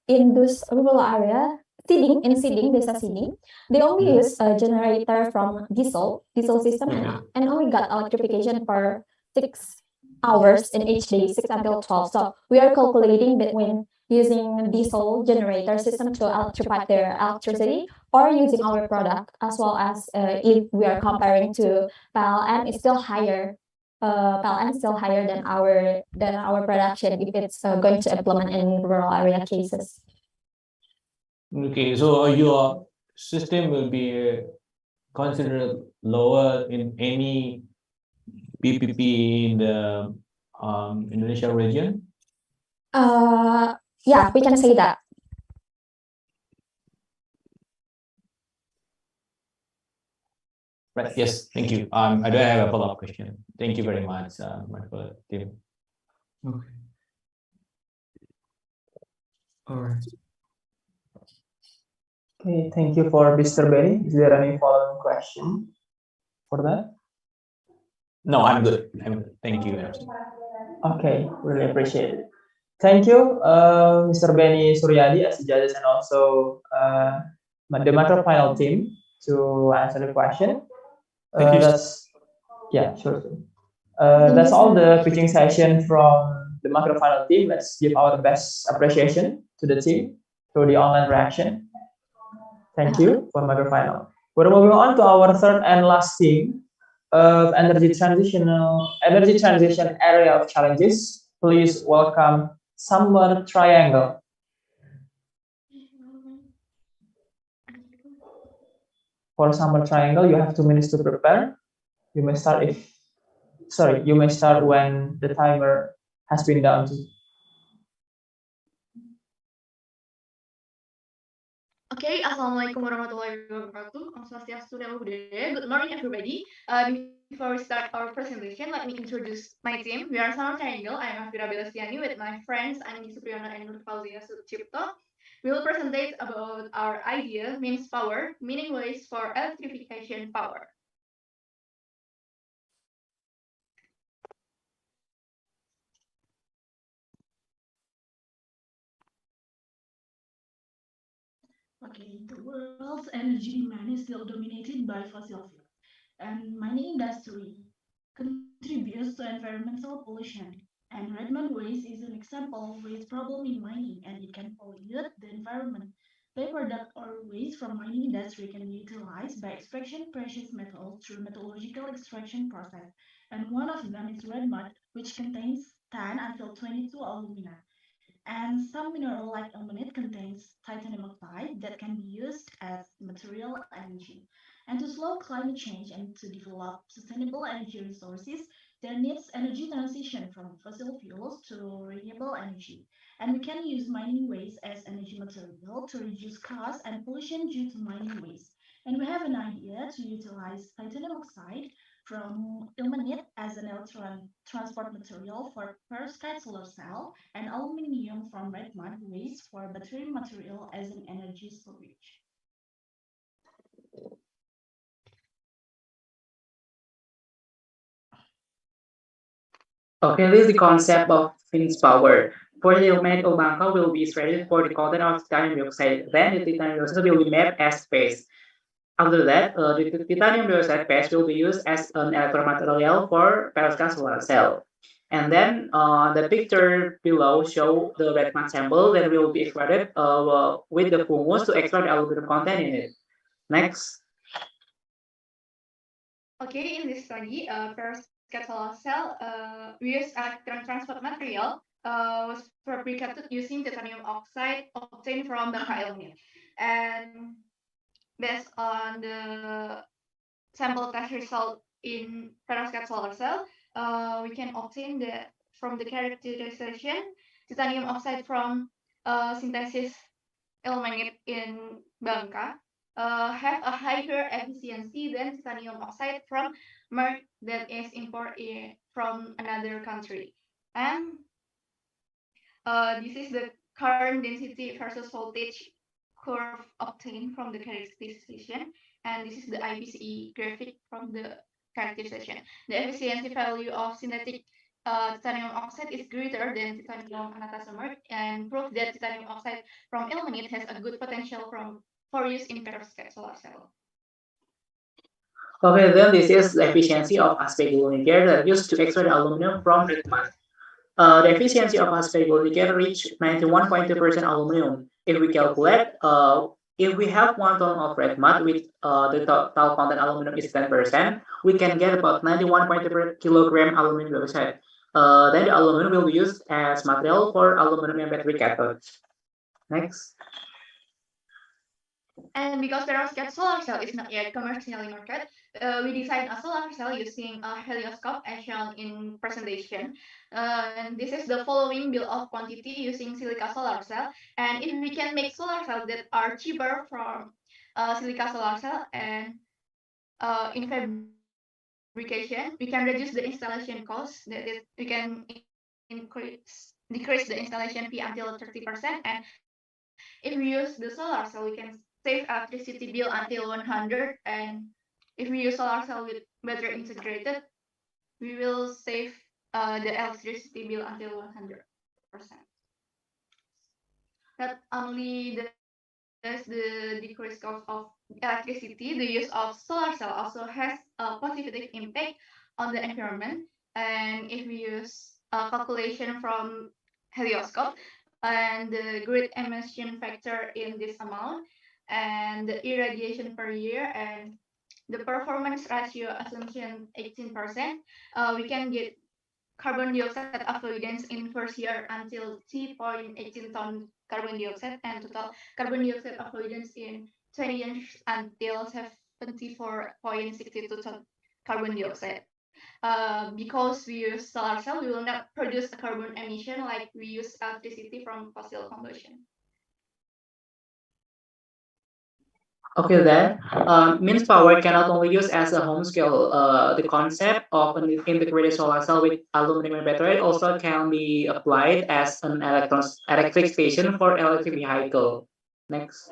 in this rural area, desa seeding, they only use a generator from diesel system, and only got electrification for 6 hours in each day, 6 until 12. So we are calculating between using diesel generator system to electrify their electricity, or using our product, as well as if we are comparing to PLN, is still higher. PLN is still higher than our production if it's going to implement in rural area cases. Okay, so your system will be considered lower in any PPP in the Indonesia region? Yeah, we can say that. Right. Yes. Thank you. I don't have a follow-up question. Thank you very much, my team. Okay. All right. Okay, thank you for Mr. Benny. Is there any following question for that? No, I'm good. Thank you. Okay, really appreciate it. Thank you, Mr. Benny Suryadi as the judges, and also the macro final team to answer the question. Thank you. Sure. That's all the pitching session from the macro final team. Let's give our best appreciation to the team through the online reaction. Thank you for macro final. We're moving on to our third and last team of energy transition area of challenges. Please welcome Summer Triangle. For Summer Triangle, you have 2 minutes to prepare. You may start when the timer has been down. Okay, Assalamualaikum warahmatullahi wabarakatuh. Om Swastiastu, Namo Buddhaya. Good morning, everybody. Before we start our presentation, let me introduce my team. We are Sama Triangle. I am Afira Belasiani with my friends Andi Supriyono and Nur Fauzia Sucipto. We will present about our idea, means power, meaning ways for electrification power. Okay, the world's energy demand is still dominated by fossil fuels, and mining industry contributes to environmental pollution. And red-mud waste is an example of waste problem in mining, and it can pollute the environment. Byproduct or waste from mining industry can be utilized by extraction precious metals through metallurgical extraction process. And one of them is red mud, which contains 10 until 22 alumina. And some mineral like ilmenite contains titanium oxide that can be used as material energy. And to slow climate change and to develop sustainable energy resources, there needs energy transition from fossil fuels to renewable energy. And we can use mining waste as energy material to reduce costs and pollution due to mining waste. And we have an idea to utilize titanium oxide from ilmenite as an electron transport material for perovskite solar cell and aluminium from red mud waste for battery material as an energy storage. Okay, this is the concept of Finn's power. For the ilmenite Obanka will be extracted for the content of titanium dioxide. Then the titanium dioxide will be mapped as paste. After that, the titanium dioxide paste will be used as an electron material for perovskite solar cell. And then the picture below show the red mud sample that will be extracted with the fungus to extract the aluminum content in it. Next. Okay, in this study, perovskite solar cell, we use electron transport material was fabricated using titanium oxide obtained from the ilmenite. And based on the sample test result in perovskite solar cell, we can obtain from the characterization titanium oxide from synthesis ilmenite in Bangka have a higher efficiency than titanium oxide from merc that is imported from another country. And this is the current density versus voltage curve obtained from the characterization, and this is the IPCE graphic from the characterization. The efficiency value of synthetic titanium oxide is greater than titanium anatasomer, and prove that titanium oxide from ilmenite has a good potential for use in perovskite solar cell. Okay, then this is the efficiency of Aspeigel nickel that used to extract aluminum from red mud. The efficiency of Aspeigel nickel reached 91.2% aluminum. If we calculate, if we have 1 ton of red mud with the total content aluminum is 10%, we can get about 91.2 kilogram aluminum dioxide. Then the aluminum will be used as material for aluminum and battery cathodes. Next. And because perovskite solar cell is not yet commercially marketed, we designed a solar cell using a helioscope as shown in presentation. And this is the following bill of quantity using silica solar cell. And if we can make solar cells that are cheaper from silica solar cell and in fabrication, we can reduce the installation cost. That is, we can decrease the installation fee until 30%. And if we use the solar cell, we can save electricity bill until 100, and if we use solar cell with battery integrated, we will save the electricity bill until 100%. Not only does the decreased cost of electricity, the use of solar cell also has a positive impact on the environment. And if we use a calculation from helioscope and the grid emission factor in this amount, and the irradiation per year and the performance ratio assumption 18%, we can get carbon dioxide avoidance in first year until 3.18 ton carbon dioxide and total carbon dioxide avoidance in 20 years until 74.62 ton carbon dioxide. Because we use solar cell, we will not produce a carbon emission like we use electricity from fossil combustion. Okay, then means power can not only use as a home scale. The concept of an integrated solar cell with aluminum battery also can be applied as an electric station for electric vehicle. Next.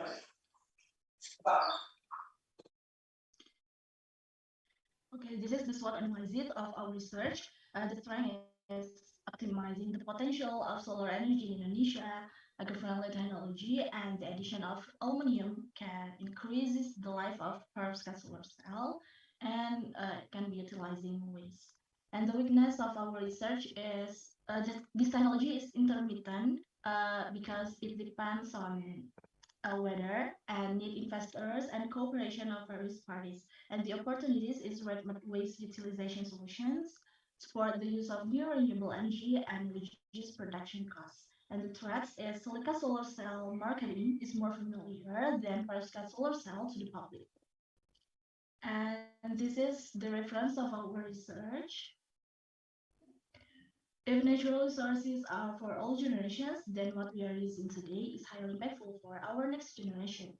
Okay, this is the SWOT analysis of our research. The strength is optimizing the potential of solar energy in Indonesia, eco-friendly technology, and the addition of aluminum can increase the life of perovskite solar cell and can be utilizing waste. And the weakness of our research is that this technology is intermittent because it depends on weather and need investors and cooperation of various parties. And the opportunities is remote waste utilization solutions, support the use of new renewable energy, and reduce production costs. And the threats is silica solar cell marketing is more familiar than perovskite solar cell to the public. And this is the reference of our research. If natural resources are for all generations, then what we are using today is highly impactful for our next generation.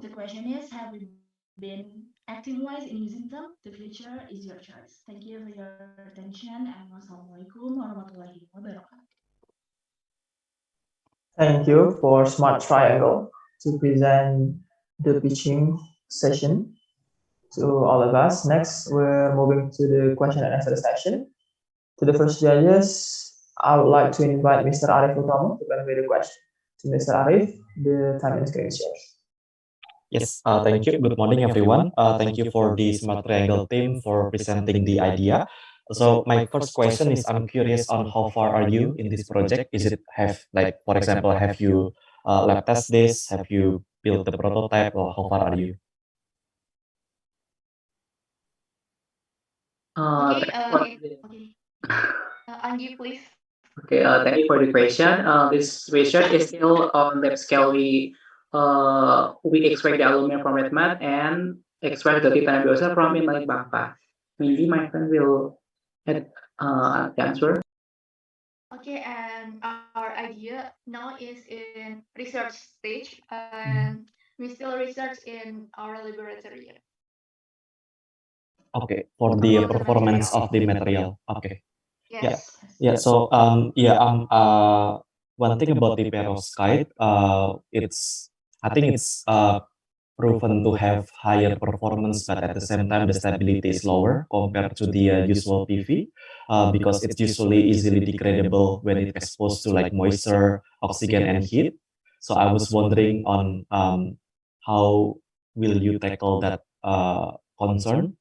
The question is, have we been acting wise in using them? The future is your choice. Thank you for your attention, and wassalamualaikum warahmatullahi wabarakatuh. Thank you for Smart Triangle to present the pitching session to all of us. Next, we're moving to the question and answer session. To the first judges, I would like to invite Mr. Arif Utama to convey the question. To Mr. Arif, the time and screen is yours. Yes, thank you. Good morning, everyone. Thank you for the Smart Triangle team for presenting the idea. So my first question is, I'm curious on how far are you in this project? Is it like, for example, have you lab test this? Have you built the prototype, or how far are you? Angie, please. Okay, thank you for the question. This research is still on lab scale. We extract the aluminum from red mud and extract the titanium dioxide from inlet Bangpa. Maybe my friend will add the answer. Okay, and our idea now is in research stage, and we still research in our laboratory. Okay, for the performance of the material. Okay. Yes. Yeah. So one thing about the perovskite, I think it's proven to have higher performance, but at the same time the stability is lower compared to the usual PV, because it's usually easily degradable when it's exposed to like moisture, oxygen, and heat. So I was wondering on how will you tackle that concern?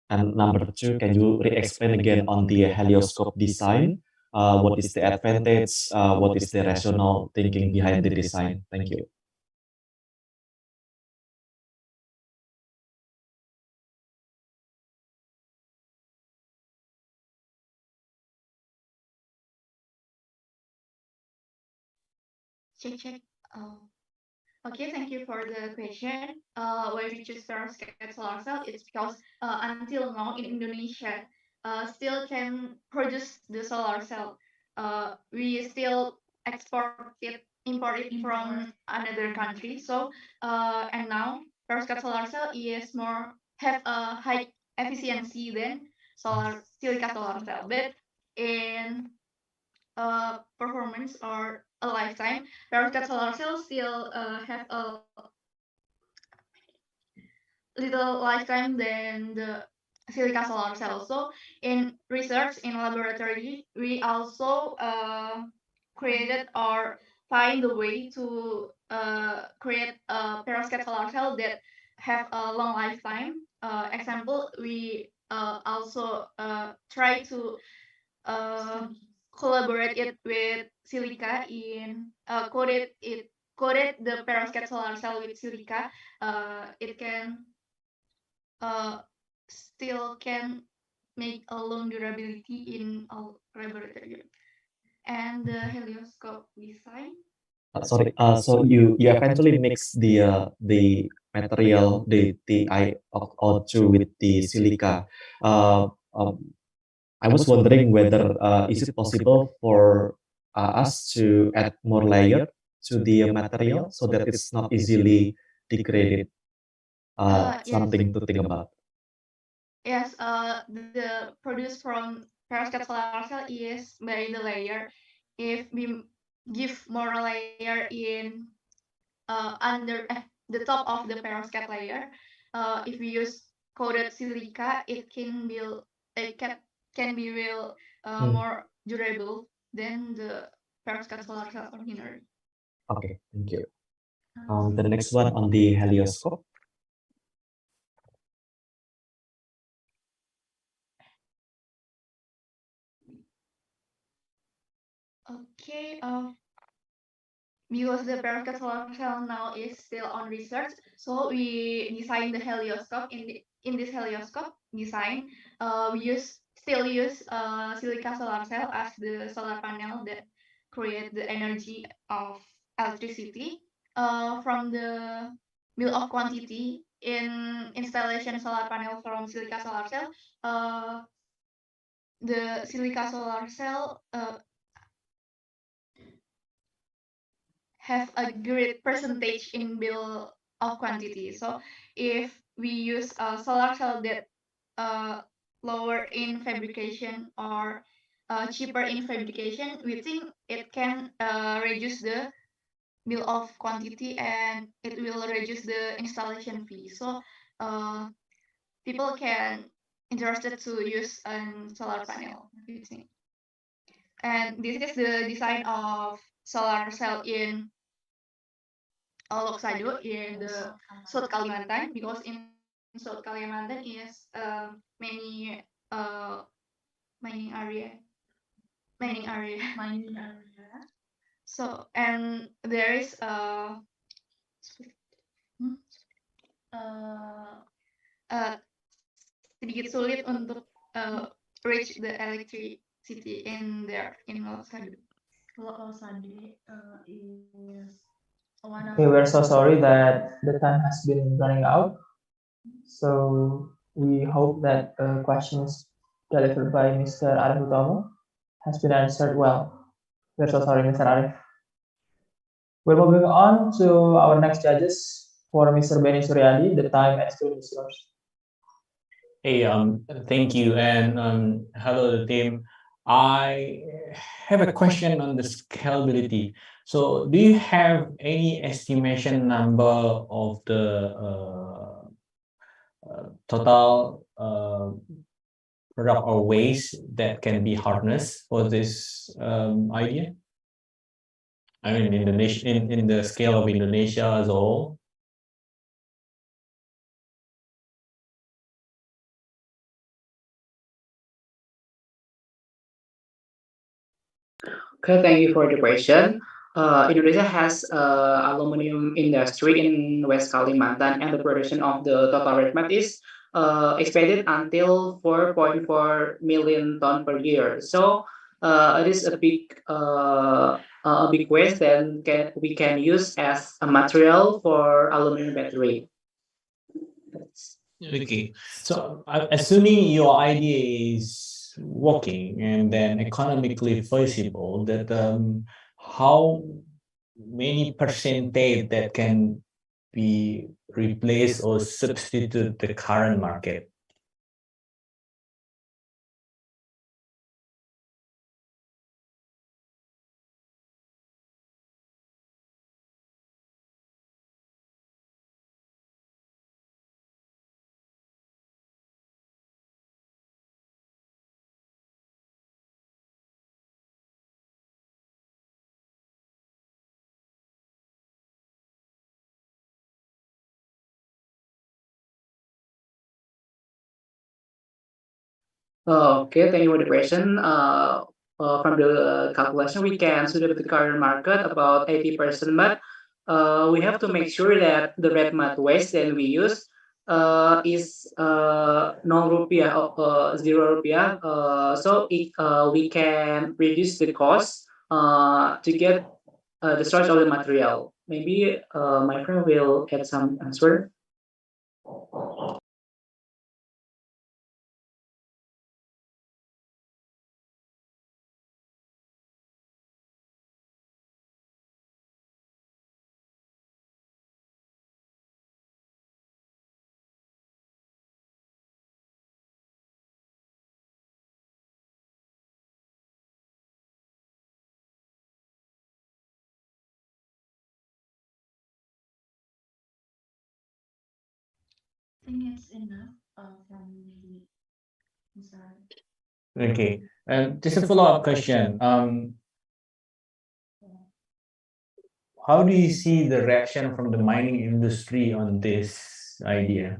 And number two, can you re-explain again on the helioscope design? What is the advantage? What is the rational thinking behind the design? Thank you. Check. Okay, thank you for the question. Why we choose perovskite solar cell? It's because until now in Indonesia, still can produce the solar cell. We still import it from another country. So, and now perovskite solar cell is have a high efficiency than silica solar cell, but in performance or a lifetime, perovskite solar cells still have a little lifetime than the silica solar cells. So in research in laboratory, we also created or find a way to create a perovskite solar cell that have a long lifetime. Example, we also try to collaborate it with silica in coated the perovskite solar cell with silica. It can still can make a long durability in our laboratory. And the helioscope design. Sorry. So you eventually mix the material, the iO2 with the silica. I was wondering whether is it possible for us to add more layer to the material so that it's not easily degraded. Yes. something to think about. Yes, the produce from perovskite solar cell is by the layer. If we give more layer in under the top of the perovskite layer, if we use coated silica, it can be real more durable than the perovskite solar cell ordinary. Okay, thank you. The next one on the helioscope. Okay, because the perovskite solar cell now is still on research, so we designed the helioscope. In this helioscope design, we still use silica solar cell as the solar panel that create the energy of electricity. From the bill of quantity in installation solar panel from silica solar cell, the silica solar cell have a great percentage in bill of quantity. So if we use a solar cell that lower in fabrication or cheaper in fabrication, we think it can reduce the bill of quantity and it will reduce the installation fee. So people can interested to use a solar panel, we think. And this is the design of solar cell in Loksado in the South Kalimantan, because in South Kalimantan is many mining area. So and there is sedikit sulit untuk reach the electricity in there in Loksado. Is one of Okay, we're so sorry that the time has been running out. So we hope that questions delivered by Mr. Arif Utomo has been answered well. We're so sorry, Mr. Arif. We're moving on to our next judges. For Mr. Benny Suryadi, the time and screen is yours. Hey, thank you, and hello, the team. I have a question on the scalability. So, do you have any estimation number of the total product or waste that can be harnessed for this idea? I mean, Indonesia, in the scale of Indonesia as a whole. Okay, thank you for the question. Indonesia has aluminum industry in West Kalimantan, and the production of the total red matte is expanded until 4.4 million ton per year. So it is a big waste that we can use as a material for aluminum battery. Okay, so assuming your idea is working and then economically feasible, that how many percentage that can be replaced or substitute the current market? Okay, thank you for the question. From the calculation, we can suit the current market about 80%, but we have to make sure that the red matte waste that we use is no rupiah or 0 rupiah. So we can reduce the cost to get the source of the material. Maybe my friend will add some answer. think it's enough from the Mr. Okay. Just a follow-up question. How do you see the reaction from the mining industry on this idea?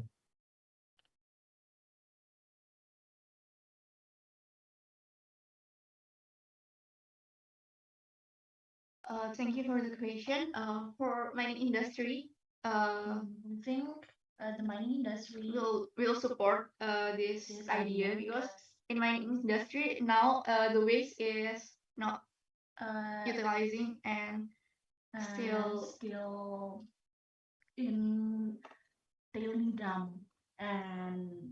Thank you for the question. For mining industry, I think the mining industry will support this idea because in mining industry now the waste is not utilizing and still in tailing dam, and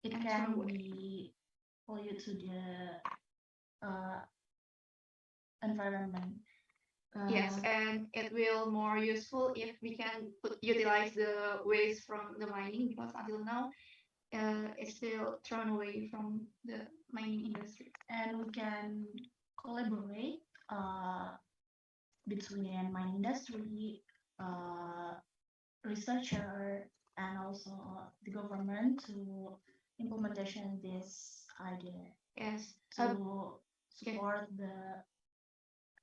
it can be pollute to the environment. yes, and it will more useful if we can utilize the waste from the mining because until now it's still thrown away from the mining industry. And we can collaborate between mining industry, researcher, and also the government to implementation this idea. Yes, to support the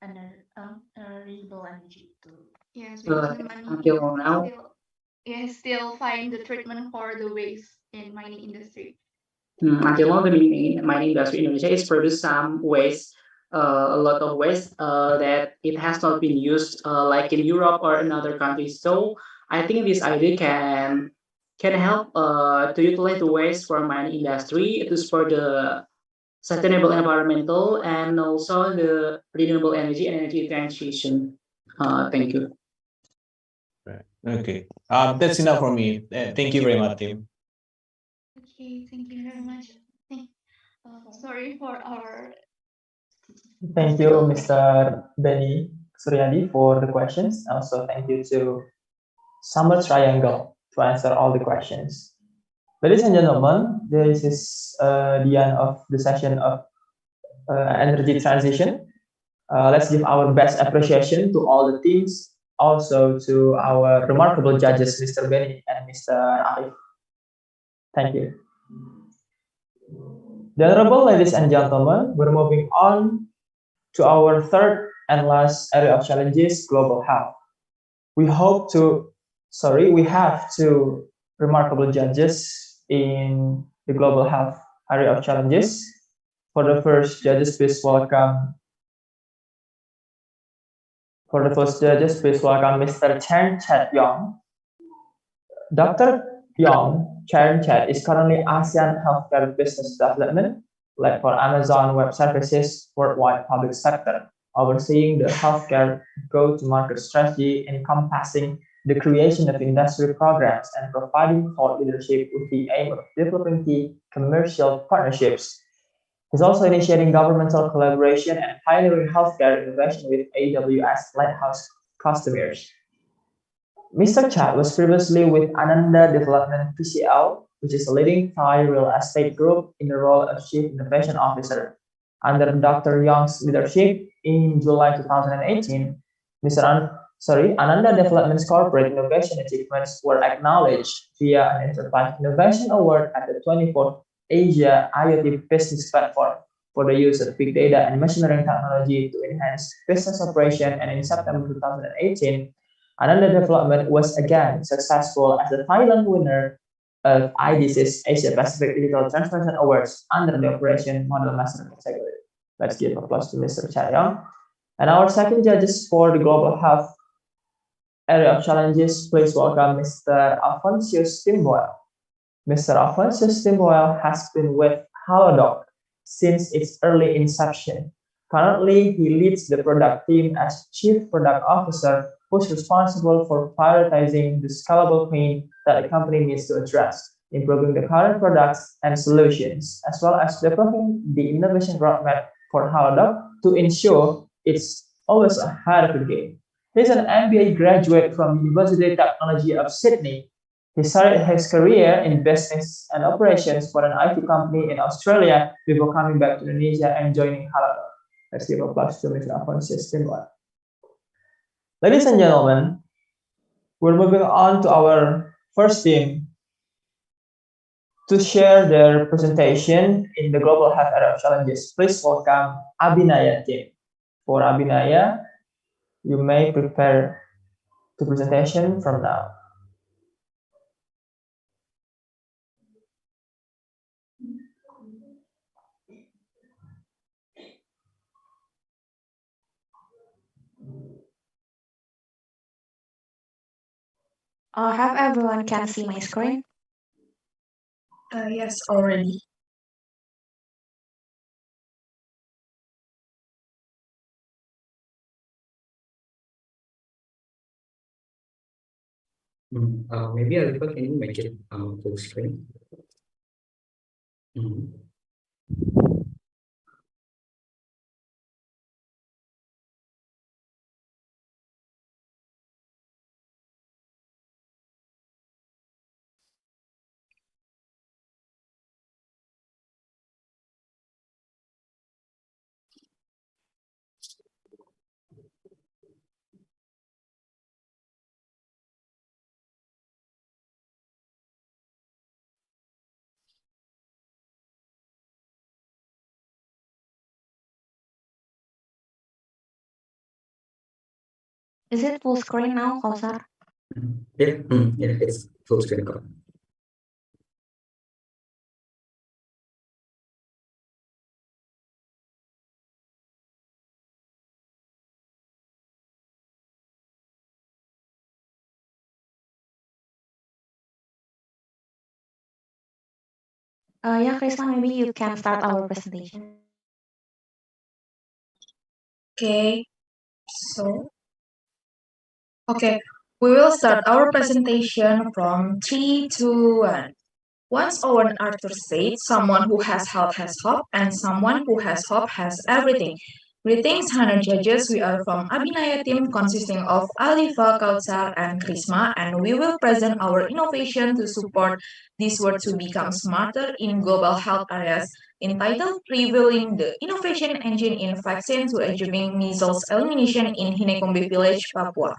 renewable energy too. yes, Uh, because the money until now, still find the treatment for the waste in mining industry. Until now, the mining industry in Indonesia is produce some waste, a lot of waste that it has not been used, like in Europe or in other countries. So I think this idea can help to utilize the waste for mining industry to support the sustainable environmental and also the renewable energy transition. Thank you. Okay. That's enough for me. Thank you very much, Tim. Okay, thank you very much. Sorry for our. Thank you, Mr. Benny Suryadi, for the questions. Also, thank you to Summer Triangle to answer all the questions. Ladies and gentlemen, this is the end of the session of energy transition. Let's give our best appreciation to all the teams, also to our remarkable judges, Mr. Benny and Mr. Arif. Thank you. The honorable ladies and gentlemen, we're moving on to our third and last area of challenges, global health. We have two remarkable judges in the global health area of challenges. For the first judges, please welcome Mr. Chen Chat Yong. Dr. Yong Chen Chat is currently ASEAN Healthcare Business Development led for Amazon Web Services worldwide public sector, overseeing the healthcare go-to-market strategy encompassing the creation of industry programs and providing thought leadership with the aim of developing key commercial partnerships. He's also initiating governmental collaboration and pioneering healthcare innovation with AWS Lighthouse customers. Mr. Chat was previously with Ananda Development PCL, which is a leading Thai real estate group, in the role of Chief Innovation Officer. Under Dr. Yong's leadership, in July 2018, Ananda Development's corporate innovation achievements were acknowledged via an Enterprise Innovation Award at the 24th Asia IoT Business Platform for the use of big data and machine learning technology to enhance business operation. And in September 2018, Ananda Development was again successful as the Thailand winner of IDC's Asia Pacific Digital Transformation Awards under the Operation Model Master category. Let's give applause to Mr. Chat Yong. And our second judges for the global health area of challenges, please welcome Mr. Alphonsius Timboel. Mr. Alphonsius Timboel has been with Halodoc since its early inception. Currently, he leads the product team as Chief Product Officer, who's responsible for prioritizing the scalable pain that the company needs to address, improving the current products and solutions, as well as developing the innovation roadmap for Halodoc to ensure it's always ahead of the game. He's an MBA graduate from University of Technology of Sydney. He started his career in business and operations for an IT company in Australia before coming back to Indonesia and joining Halodoc. Let's give applause to Mr. Alphonsius Timboel. Ladies and gentlemen, we're moving on to our first team To share their presentation in the Global Health Area of Challenges, please welcome Abhinaya team. For Abhinaya, you may prepare the presentation from now. Have everyone can see my screen? Yes, already. Maybe Alifa, can you make it full screen? Is it full screen now, Kausar? Yeah, yeah, it's full screen. Yeah, Krisna, maybe you can start our presentation. Okay, so, okay, we will start our presentation from 3, 2, 1. Once Owen Arthur said, someone who has hope, and someone who has hope has everything. Greetings, 100 judges. We are from Abhinaya team consisting of Alifa, Kautsar, and Krisma, and we will present our innovation to support this world to become smarter in global health areas, entitled Revealing the Innovation Engine in Vaccine to Achieving Measles Elimination in Hinekombe Village, Papua.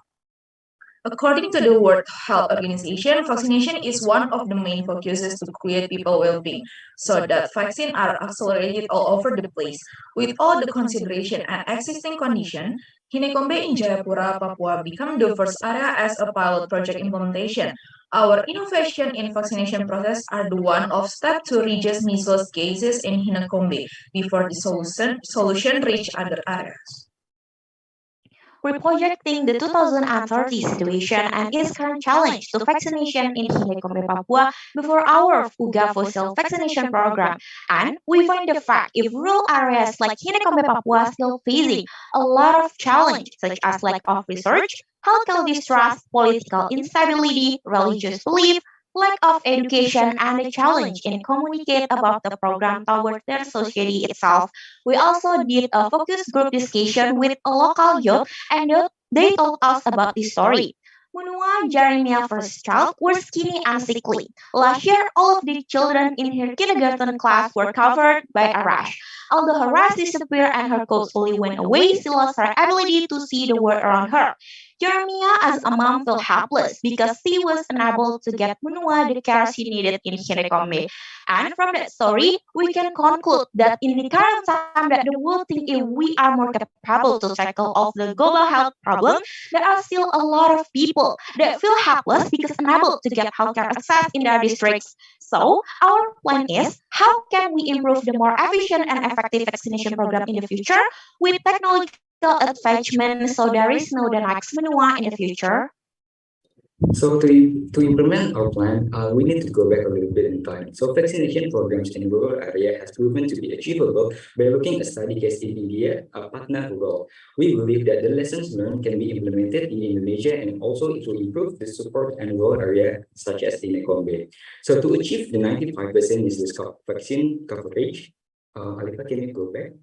According to the World Health Organization, vaccination is one of the main focuses to create people well-being, so that vaccines are accelerated all over the place. With all the consideration and existing condition, Hinekombe in Jayapura, Papua became the first area as a pilot project implementation. Our innovation in vaccination process are the one of step to reduce measles cases in Hinekombe before the solution reach other areas. We're projecting the 2030 situation and its current challenge to vaccination in Hinekombe, Papua before our Fuga fossil vaccination program. And we find the fact if rural areas like Hinekombe, Papua still facing a lot of challenge such as lack of research, healthcare distrust, political instability, religious belief, lack of education, and the challenge in communicate about the program toward their society itself. We also did a focus group discussion with a local youth and they told us about this story. Munua, Jeremiah first child, were skinny and sickly. Last year, all of the children in her kindergarten class were covered by a rash. Although her rash disappeared and her coat slowly went away, she lost her ability to see the world around her. Jeremiah, as a mom, felt helpless because she was unable to get Munua the care she needed in Hinekombe. And from that story, we can conclude that in the current time that the world think if we are more capable to tackle all the global health problem, there are still a lot of people that feel helpless because unable to get healthcare access in their districts. So our plan is how can we improve the more efficient and effective vaccination program in the future with technological advancement so there is no the next Menua in the future? So to implement our plan, we need to go back a little bit in time. So vaccination programs in rural area has proven to be achievable by looking at study case in India, a partner rural. We believe that the lessons learned can be implemented in Indonesia and also it will improve the support and rural area such as in Hinekombe. So to achieve the 95% measles vaccine coverage, Alifa, can you go back?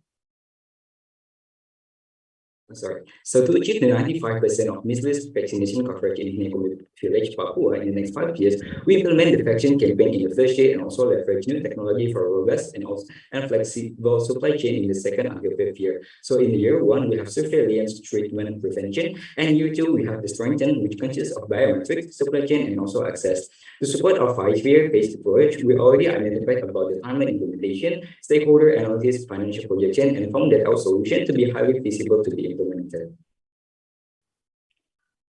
So to achieve the 95% of measles vaccination coverage in Hineko Village, Papua in the next 5 years, we implement the vaccine campaign in the first year and also leverage new technology for robust and flexible supply chain in the second until 5th year. So in the year 1, we have surveillance, treatment, prevention, and year 2, we have the strengthen, which consists of biometrics, supply chain, and also access. To support our 5-year phased approach, we already identified about the timeline implementation, stakeholder analysis, financial projection, and found that our solution to be highly feasible to be implemented.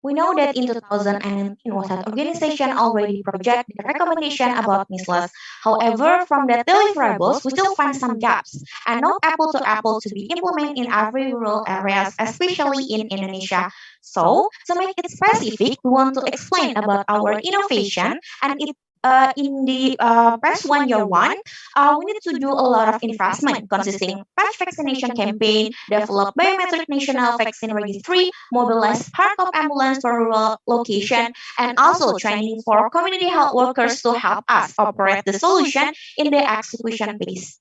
We know that in 2019, WhatsApp organization already project the recommendation about measles. However, from the deliverables, we still find some gaps and not apple to apple to be implemented in every rural areas, especially in Indonesia. So, to make it specific, we want to explain about our innovation and it in the past 1 year one, we need to do a lot of investment consisting patch vaccination campaign, develop biometric national vaccine registry, mobilize hardtop ambulance for rural location, and also training for community health workers to help us operate the solution in the execution phase.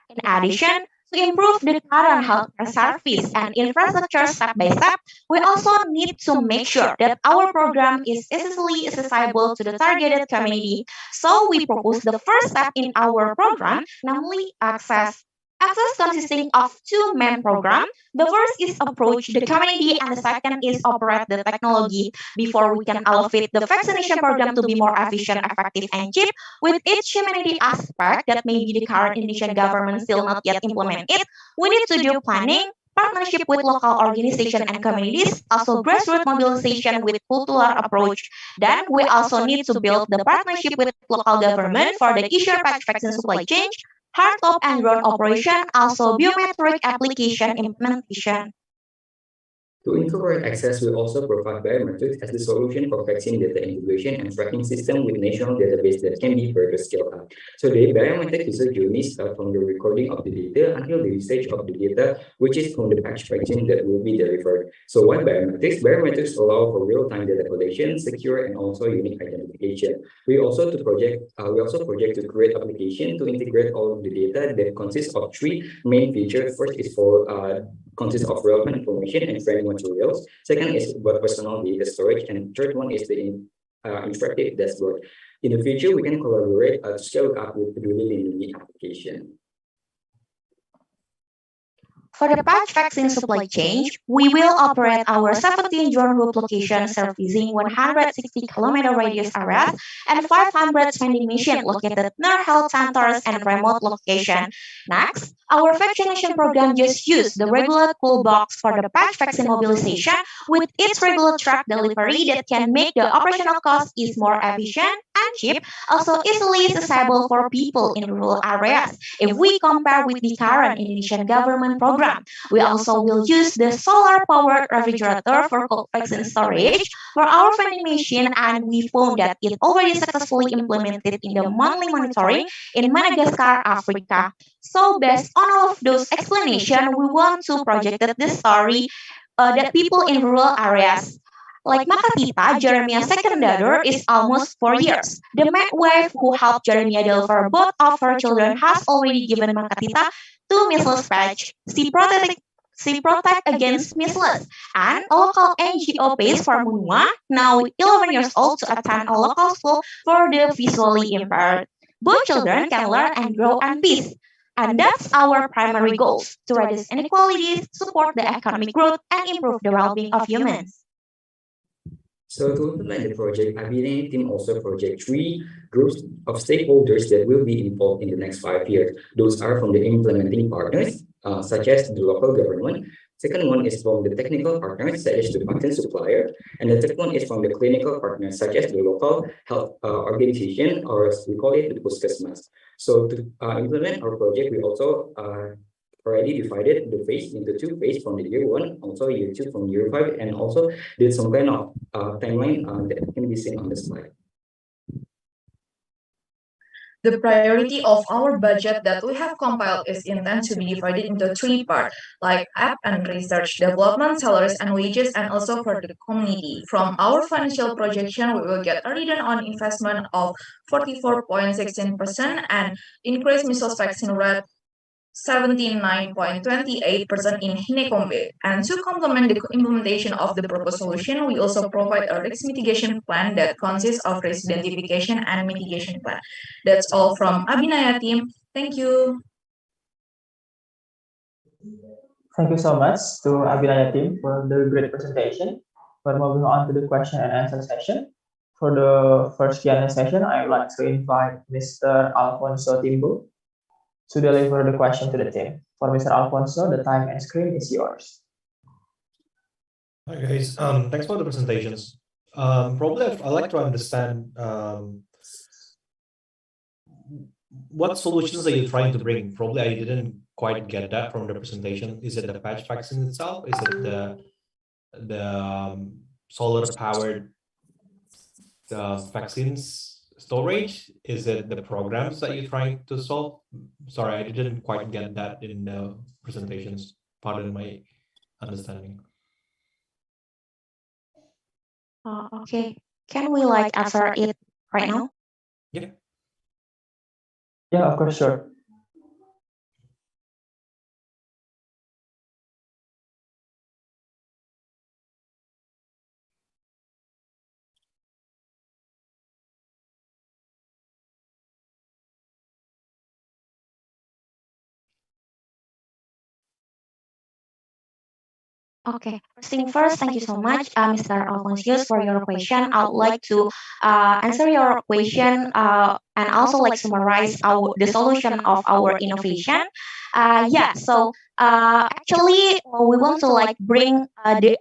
In addition, to improve the current healthcare service and infrastructure step by step, we also need to make sure that our program is easily accessible to the targeted community. So we propose the first step in our program, namely access. Access consisting of 2 main programs. The first is approach the community and the second is operate the technology. Before we can elevate the vaccination program to be more efficient, effective, and cheap, with each humanity aspect that maybe the current Indonesian government still not yet implement it, we need to do planning, partnership with local organizations and communities, also grassroots mobilization with cultural approach. Then we also need to build the partnership with local government for the issue patch vaccine supply chain, hardtop and ground operation, also biometric application implementation. To incorporate access, we also provide biometrics as the solution for vaccine data integration and tracking system with national database that can be further scaled up. So the biometric user journey starts from the recording of the data until the usage of the data, which is from the patch vaccine that will be delivered. So what biometrics? Biometrics allow for real-time data collection, secure, and also unique identification. We also project to create application to integrate all of the data that consists of 3 main features. First is for consists of relevant information and training materials. Second is about personal data storage, and third one is the interactive dashboard. In the future, we can collaborate to scale up with the Peduli application. For the patch vaccine supply chain, we will operate our 17 drone group locations servicing 160 km radius areas and 500 vending machines located near health centers and remote locations. Next, our vaccination program just use the regular cool box for the patch vaccine mobilization with its regular truck delivery that can make the operational cost is more efficient and cheap, also easily accessible for people in rural areas. If we compare with the current Indonesian government program, we also will use the solar-powered refrigerator for cold vaccine storage for our vending machine, and we found that it already successfully implemented in the monthly monitoring in Madagascar, Africa. So based on all of those explanations, we want to project this story that people in rural areas like Makatita, Jeremiah's second daughter, is almost 4 years. The midwife who helped Jeremiah deliver both of her children has already given Makatita 2 measles patch. She protect against measles. And a local NGO pays for Munua, now 11 years old, to attend a local school for the visually impaired. Both children can learn and grow in peace. And that's our primary goals, to reduce inequalities, support the economic growth, and improve the well-being of humans. So to implement the project, IBNA team also project 3 groups of stakeholders that will be involved in the next 5 years. Those are from the implementing partners, such as the local government. Second one is from the technical partners, such as the vaccine supplier. And the third one is from the clinical partners, such as the local health organization, or as we call it, the Puskesmas. So to implement our project, we also already divided the phase into 2 phases from the year 1, also year 2 from year 5, and also did some kind of timeline that can be seen on the slide. The priority of our budget that we have compiled is intended to be divided into 3 parts, like app and research, development, salaries and wages, and also for the community. From our financial projection, we will get a return on investment of 44.16% and increase measles vaccine rate 79.28% in Hinekombe. And to complement the implementation of the proposed solution, we also provide a risk mitigation plan that consists of risk identification and mitigation plan. That's all from Abhinaya team. Thank you. Thank you so much to Abhinaya team for the great presentation. We're moving on to the question and answer session. For the first Q&A session, I would like to invite Mr. Alfonso Timbo to deliver the question to the team. For Mr. Alfonso, the time and screen is yours. Hi guys, thanks for the presentations. Probably I'd like to understand what solutions are you trying to bring? Probably I didn't quite get that from the presentation. Is it the patch vaccine itself? Is it the solar powered vaccines storage? Is it the programs that you're trying to solve? Sorry, I didn't quite get that in the presentations. Pardon my understanding. Okay, can we like answer it right now? Yeah. Yeah, of course, sure. Okay, first thing first, thank you so much, Mr. Alfonsius, for your question. I would like to answer your question and also like summarize the solution of our innovation. Actually, we want to like bring the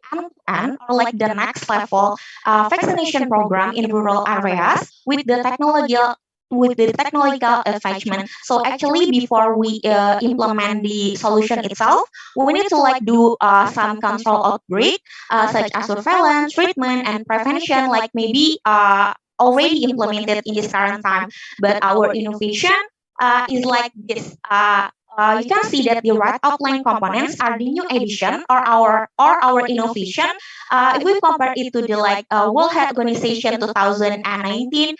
end or like the next level vaccination program in rural areas with the technological advancement. So actually, before we implement the solution itself, we need to like do some control outbreak, such as surveillance, treatment, and prevention, like maybe already implemented in this current time. But our innovation is like this. You can see that the right outline components are the new addition or our innovation. If we compare it to the like World Health Organization 2019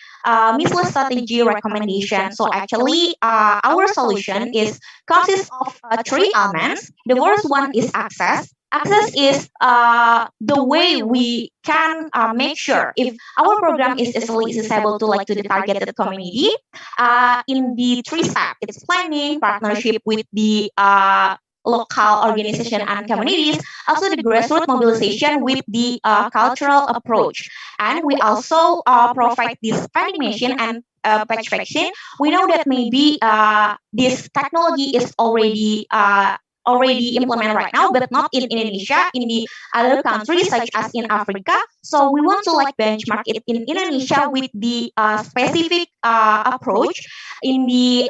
measles strategy recommendation. So actually, our solution consists of three elements. The first one is access. Access is the way we can make sure if our program is easily accessible to like to the targeted community. In the three steps, it's planning, partnership with the local organization and communities, also the grassroots mobilization with the cultural approach. And we also provide this vending machine and patch vaccine. We know that maybe this technology is already implemented right now, but not in Indonesia, in the other countries such as in Africa. So we want to like benchmark it in Indonesia with the specific approach in the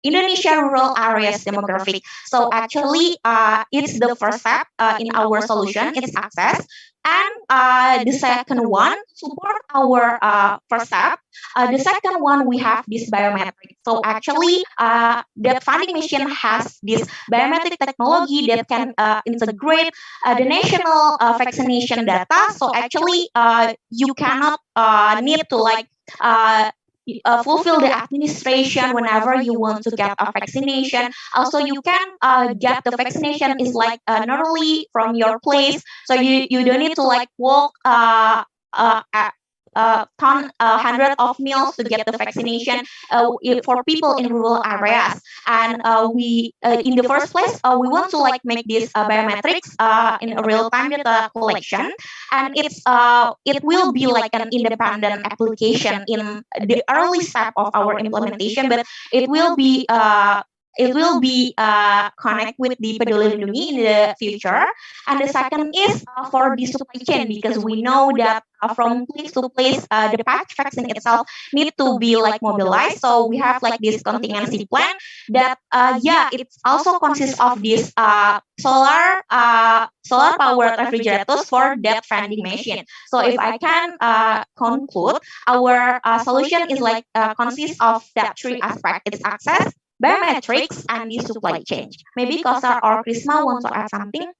Indonesia rural areas demographic. So actually, it's the first step in our solution. It's access. And the second one, support our first step. The second one, we have this biometric. So actually, that funding mission has this biometric technology that can integrate the national vaccination data. So actually, you cannot need to like fulfill the administration whenever you want to get a vaccination. Also, you can get the vaccination is like not only from your place, so you don't need to like walk hundred of miles to get the vaccination for people in rural areas. And we in the first place we want to like make this biometrics in a real time data collection, and it will be like an independent application in the early step of our implementation, but it will be connect with the Peduli Lindungi in the future. And the second is for the supply chain, because we know that from place to place, the patch vaccine itself need to be like mobilized. So we have like this contingency plan that it also consists of this solar powered refrigerators for that vending machine. So if I can conclude, our solution is like consists of that three aspects. It's access, biometrics, and the supply chain. Maybe Kosar or Krisma want to add something?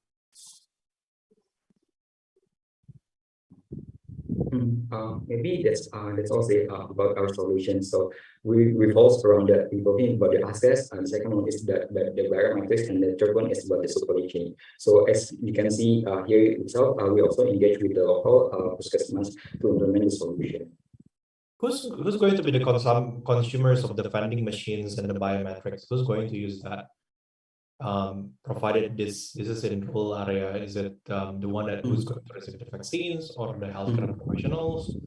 Maybe that's also about our solution. So we revolve around the talking about the access, and the second one is the biometrics, and the third one is about the supply chain. So as you can see here itself, we also engage with the local customers to implement the solution. Who's going to be the consumers of the vending machines and the biometrics? Who's going to use that? Provided this is in rural area, is it the one that who's going to receive the vaccines or the healthcare professionals?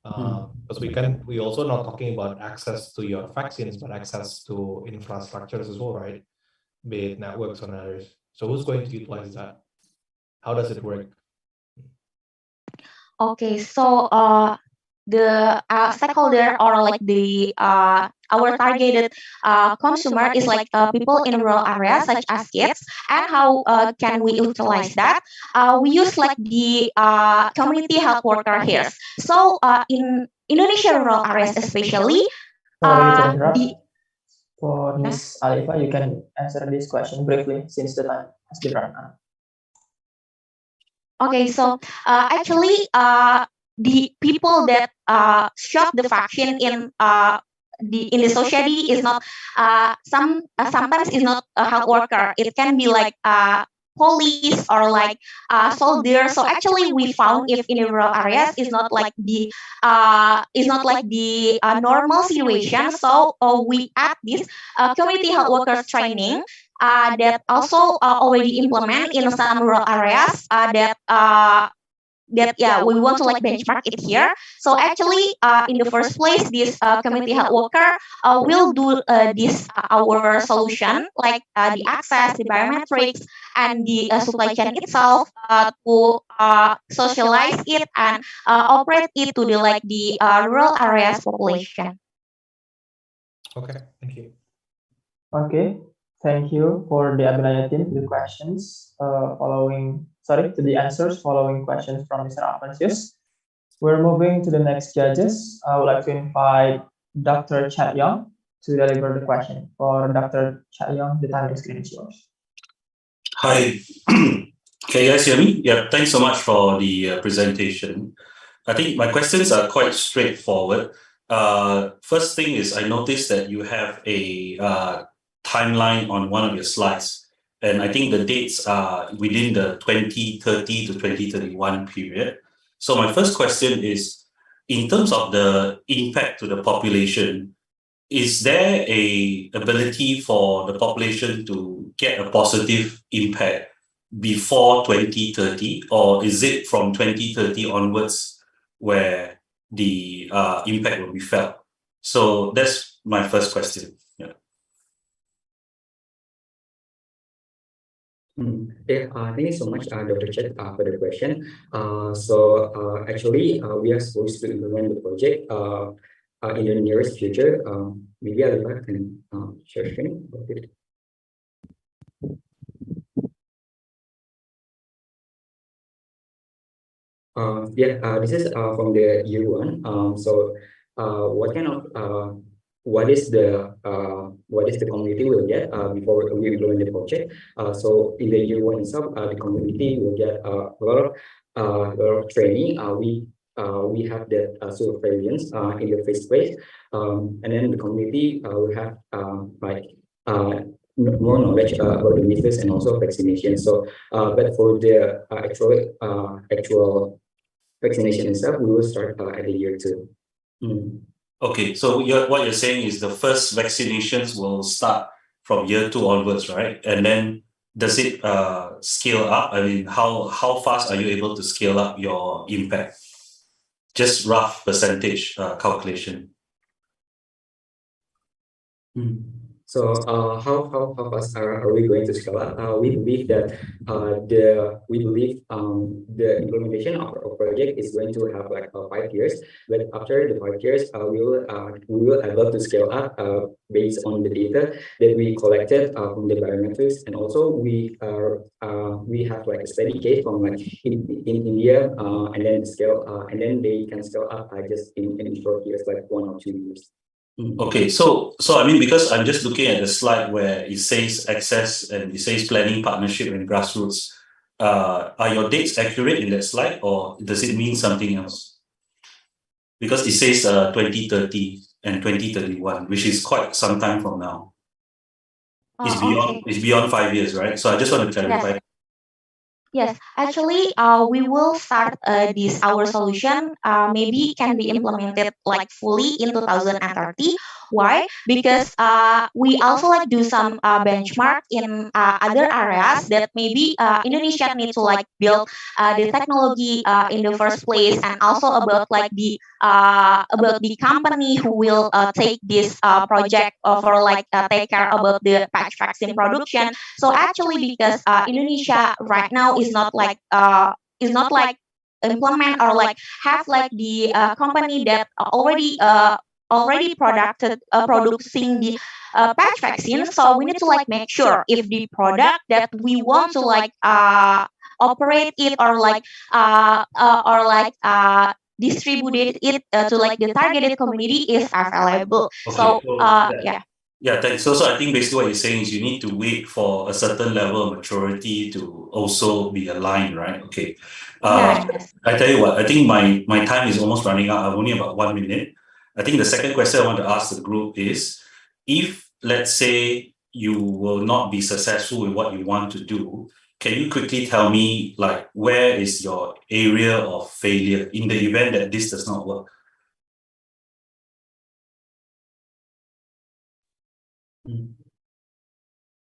Because we also not talking about access to your vaccines, but access to infrastructures as well, right? Be it networks or others. So who's going to utilize that? How does it work? Okay, so the stakeholder or like the our targeted consumer is like people in rural areas such as kids. And how can we utilize that? We use like the community health worker here. So in Indonesia rural areas especially, Sorry to interrupt. the For Ms. Alifa, you can answer this question briefly since the time has been run out. Okay, so actually, the people that shop the vaccine in the society is not sometimes is not a health worker. It can be like police or like soldier. So actually, we found if in rural areas is not like the normal situation. So we add this community health workers training. That also already implement in some rural areas that we want to like benchmark it here. So actually in the first place this community health worker will do this our solution like the access, the biometrics, and the supply chain itself to socialize it and operate it to the like the rural areas population. Okay, thank you. Okay, thank you for the Abilayatin, the questions to the answers following questions from Mr. Alfonsius. We're moving to the next judges. I would like to invite Dr. Chat Young to deliver the question. For Dr. Chat Young, the time screen is yours. Hi, can you guys hear me? Yeah, thanks so much for the presentation. I think my questions are quite straightforward. First thing is I noticed that you have a timeline on one of your slides. And I think the dates are within the 2030 to 2031 period. So my first question is, in terms of the impact to the population, is there a ability for the population to get a positive impact before 2030? Or is it from 2030 onwards where the impact will be felt? So that's my first question. Yeah. Thank you so much, Dr. Chet, for the question. Actually, we are supposed to implement the project in the nearest future. Maybe Alifa can share screen about it. This is from the year one. What is the community will get before we implement the project? So in the year one itself, the community will get a lot of training. We have that surveillance in the first place, and then the community will have more knowledge about the methods and also vaccination. So, but for the actual vaccination itself, we will start at the year two. Okay, so what you're saying is the first vaccinations will start from year two onwards, right? And then does it scale up? I mean, how fast are you able to scale up your impact? Just rough percentage calculation. So how fast are we going to scale up? We believe that the implementation of our project is going to have like 5 years. But after the 5 years, we will able to scale up based on the data that we collected from the biometrics, and also we have like a steady case from like in India, and then they can scale up just in short years, like 1 or 2 years. Okay, so I mean, because I'm just looking at the slide where it says access and it says planning, partnership, and grassroots. Are your dates accurate in that slide, or does it mean something else? Because it says 2030 and 2031, which is quite some time from now. It's Okay. beyond 5 years, right? So I just want to clarify. Yes, actually, we will start this our solution. Maybe can be implemented like fully in 2030. Why? Because we also like do some benchmark in other areas that maybe Indonesia need to like build the technology in the first place, and also about the company who will take this project for like take care about the patch vaccine production. So actually, because Indonesia right now is not like implement or like have like the company that already producing the patch vaccine. So we need to like make sure if the product that we want to like operate it or distributed it to like the targeted community is available. So yeah. Yeah, thanks. So I think basically what you're saying is you need to wait for a certain level of maturity to also be aligned, right? Okay. Yes. I tell you what, I think my time is almost running out. I've only about 1 minute. I think the second question I want to ask the group is, if let's say you will not be successful with what you want to do, can you quickly tell me like where is your area of failure in the event that this does not work?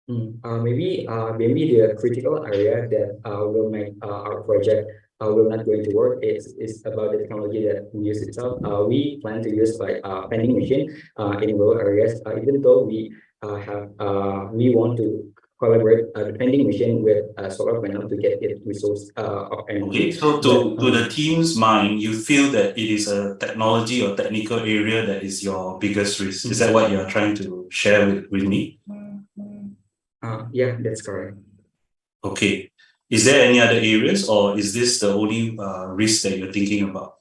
Maybe the critical area that will make our project will not going to work is about the technology that we use itself. We plan to use like vending machine in rural areas, even though we want to collaborate the vending machine with solar panel to get it resource of energy. Okay, so to the team's mind, you feel that it is a technology or technical area that is your biggest risk. Is that what you're trying to share with me? Yeah, that's correct. Okay. Is there any other areas, or is this the only risk that you're thinking about?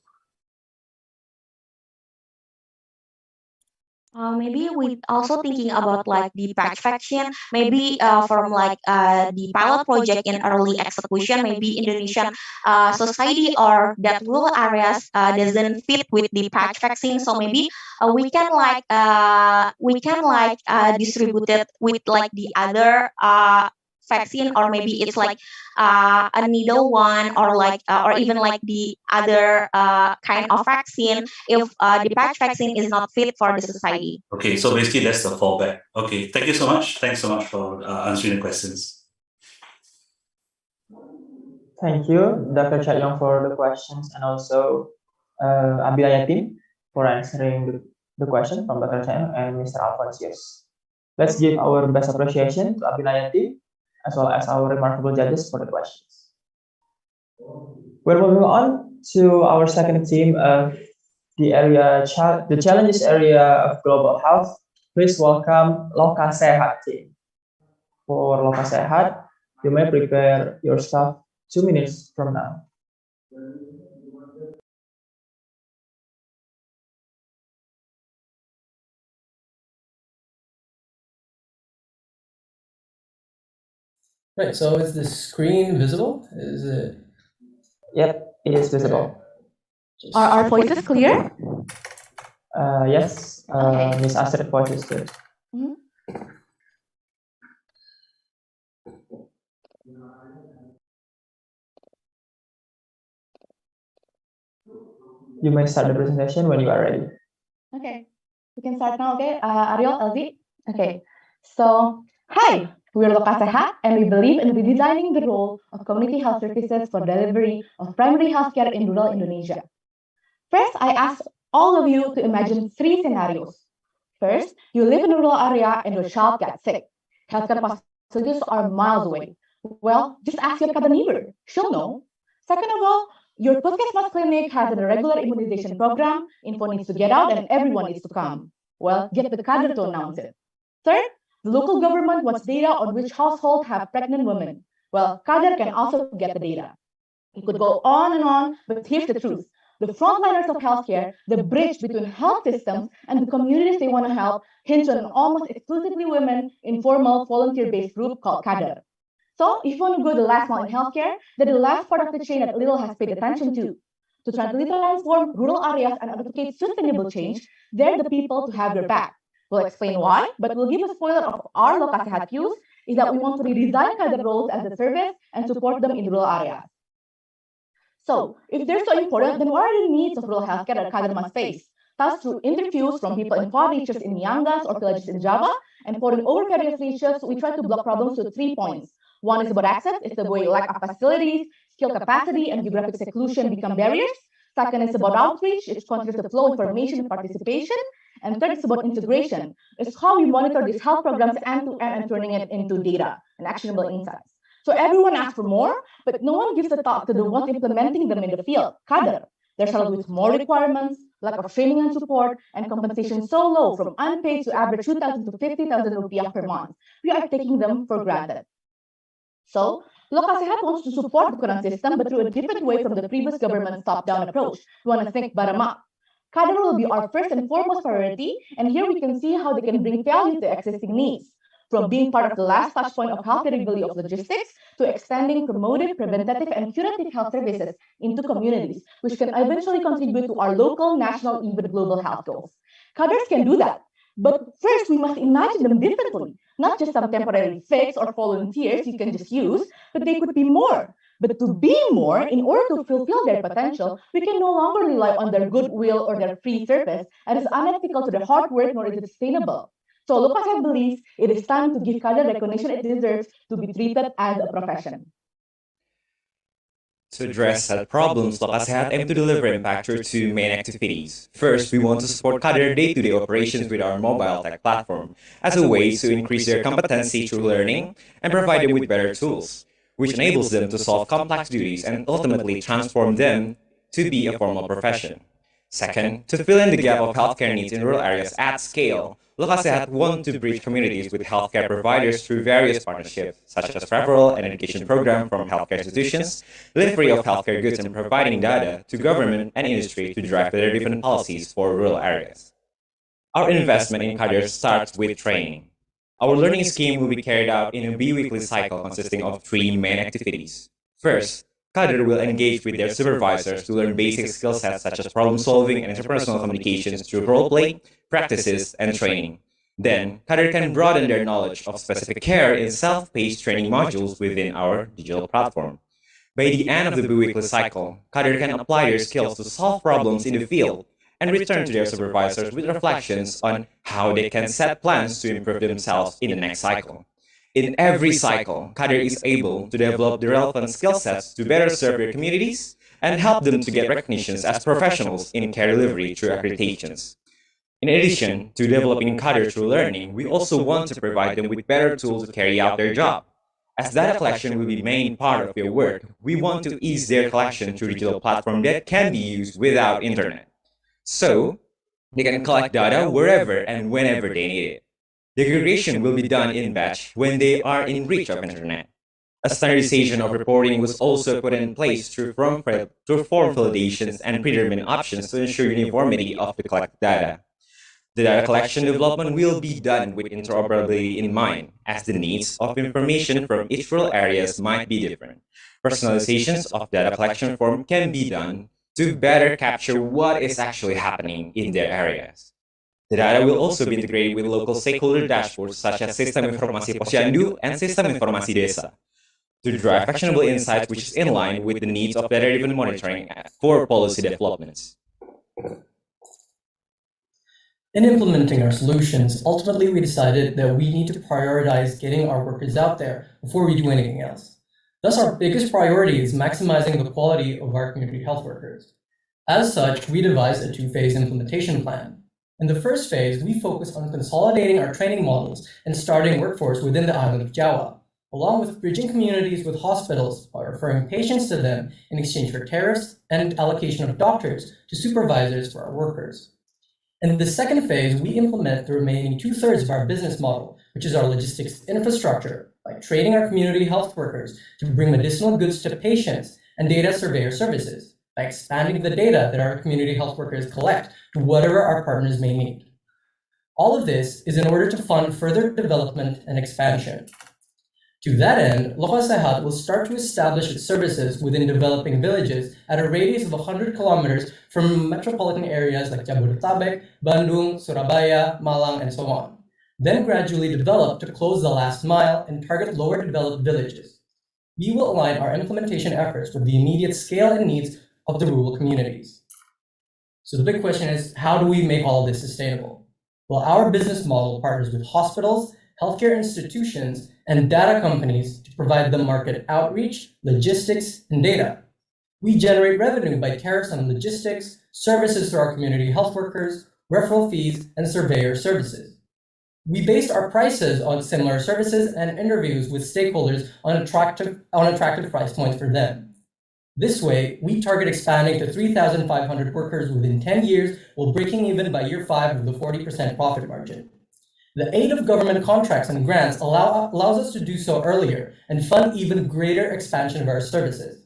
Maybe we also thinking about like the patch vaccine, maybe from like the pilot project in early execution, maybe Indonesian society or that rural areas doesn't fit with the patch vaccine. So maybe we can distribute it with like the other vaccine, or maybe it's like a needle one, or like or even like the other kind of vaccine if the patch vaccine is not fit for the society. Okay, so basically that's the fallback. Okay, thank you so much. Thanks so much for answering the questions. Thank you, Dr. Chatyong, for the questions, and also Abila Yatim for answering the question from Dr. Chatyong and Mr. Alphonsius. Let's give our best appreciation to Abila Yatim as well as our remarkable judges for the questions. We're moving on to our second team of the challenges area of global health. Please welcome Loka Sehat team. For Loka Sehat, you may prepare your stuff 2 minutes from now. Right, so is the screen visible? Is it? Yep, it is visible. Are our voices clear? Yes, Miss Astrid voice is good. You may start the presentation when you are ready. Okay, we can start now. Okay, Ariel, Elvi. Okay, so hi, we're Loka Sehat, and we believe in redesigning the role of community health services for delivery of primary healthcare in rural Indonesia. First, I ask all of you to imagine 3 scenarios. First, you live in a rural area and your child gets sick. Healthcare facilities are miles away. Well, just ask your Kada neighbor. She'll know. Second of all, your Puskesmas clinic has a regular immunization program. Info needs to get out and everyone needs to come. Well, get the cadre to announce it. Third, the local government wants data on which households have pregnant women. Well, cadre can also get the data. It could go on and on, but here's the truth. The frontliners of healthcare, the bridge between health systems and the communities they want to help, hinge on an almost exclusively women, informal, volunteer-based group called cadre. So if you want to go the last mile in healthcare, then the last part of the chain that little has paid attention to. to transform rural areas and advocate sustainable change, they're the people to have your back. We'll explain why, but we'll give a spoiler of our Lokasehat views is that we want to redesign cadre roles as a service and support them in rural areas. So, if they're so important, then what are the needs of rural healthcare that cadre must face? Thus, through interviews from people in far reaches in Miangas or villages in Java, and for over various reaches, we try to block problems to 3 points. One is about access, it's the way lack of facilities, skill capacity, and geographic seclusion become barriers. Second is about outreach, it considers the flow of information and participation. And third is about integration, it's how we monitor these health programs end-to-end and turning it into data and actionable insights. So everyone asks for more, but no one gives a thought to the ones implementing them in the field, cadre. They're saddled with more requirements, lack of training and support, and compensation so low from unpaid to average 2,000 to 50,000 rupiah per month. We are taking them for granted. So, Lokasehat wants to support the current system, but through a different way from the previous government's top-down approach. We want to think bottom-up. Cadre will be our first and foremost priority, and here we can see how they can bring value to existing needs. From being part of the last touchpoint of health delivery of logistics to extending promotive, preventative, and curative health services into communities, which can eventually contribute to our local, national, even global health goals. Cadres can do that, but first we must imagine them differently, not just some temporary fix or volunteers you can just use, but they could be more. But to be more, in order to fulfill their potential, we can no longer rely on their goodwill or their free service, and it's unethical to their hard work nor is it sustainable. So Lokasehat believes it is time to give cadre recognition it deserves to be treated as a profession. To address health problems, Lokasehat aim to deliver impact through 2 main activities. First, we want to support cadre day-to-day operations with our mobile tech platform as a way to increase their competency through learning and provide them with better tools, which enables them to solve complex duties and ultimately transform them to be a formal profession. Second, to fill in the gap of healthcare needs in rural areas at scale, Lokasehat want to bridge communities with healthcare providers through various partnerships, such as referral and education program from healthcare institutions, delivery of healthcare goods, and providing data to government and industry to drive their different policies for rural areas. Our investment in cadre starts with training. Our learning scheme will be carried out in a bi-weekly cycle consisting of 3 main activities. First, cadre will engage with their supervisors to learn basic skill sets such as problem solving and interpersonal communications through role play, practices, and training. Then, cadre can broaden their knowledge of specific care in self-paced training modules within our digital platform. By the end of the bi-weekly cycle, cadre can apply their skills to solve problems in the field and return to their supervisors with reflections on how they can set plans to improve themselves in the next cycle. In every cycle, cadre is able to develop the relevant skill sets to better serve their communities and help them to get recognitions as professionals in care delivery through accreditations. In addition to developing cadre through learning, we also want to provide them with better tools to carry out their job. As data collection will be the main part of their work, we want to ease their collection through digital platform that can be used without internet. So, they can collect data wherever and whenever they need it. The aggregation will be done in batch when they are in reach of internet. A standardization of reporting was also put in place through form validations and predetermined options to ensure uniformity of the collected data. The data collection development will be done with interoperability in mind, as the needs of information from each rural areas might be different. Personalizations of data collection form can be done to better capture what is actually happening in their areas. The data will also be integrated with local stakeholder dashboards such as Sistem Informasi Posyandu and Sistem Informasi Desa to drive actionable insights which is in line with the needs of data-driven monitoring for policy developments. In implementing our solutions, ultimately we decided that we need to prioritize getting our workers out there before we do anything else. Thus, our biggest priority is maximizing the quality of our community health workers. As such, we devised a 2-phase implementation plan. In the first phase, we focus on consolidating our training models and starting workforce within the island of Java, along with bridging communities with hospitals by referring patients to them in exchange for tariffs and allocation of doctors to supervisors for our workers. In the second phase, we implement the remaining 2/3 of our business model, which is our logistics infrastructure, by training our community health workers to bring medicinal goods to patients and data surveyor services, by expanding the data that our community health workers collect to whatever our partners may need. All of this is in order to fund further development and expansion. To that end, Lokasehat will start to establish its services within developing villages at a radius of 100 kilometers from metropolitan areas like Jabodetabek, Bandung, Surabaya, Malang, and so on. Then gradually develop to close the last mile and target lower developed villages. We will align our implementation efforts with the immediate scale and needs of the rural communities. So the big question is, how do we make all of this sustainable? Well, our business model partners with hospitals, healthcare institutions, and data companies to provide them market outreach, logistics, and data. We generate revenue by tariffs on logistics, services to our community health workers, referral fees, and surveyor services. We based our prices on similar services and interviews with stakeholders on attractive price points for them. This way, we target expanding to 3,500 workers within 10 years while breaking even by year 5 with a 40% profit margin. The aid of government contracts and grants allows us to do so earlier and fund even greater expansion of our services.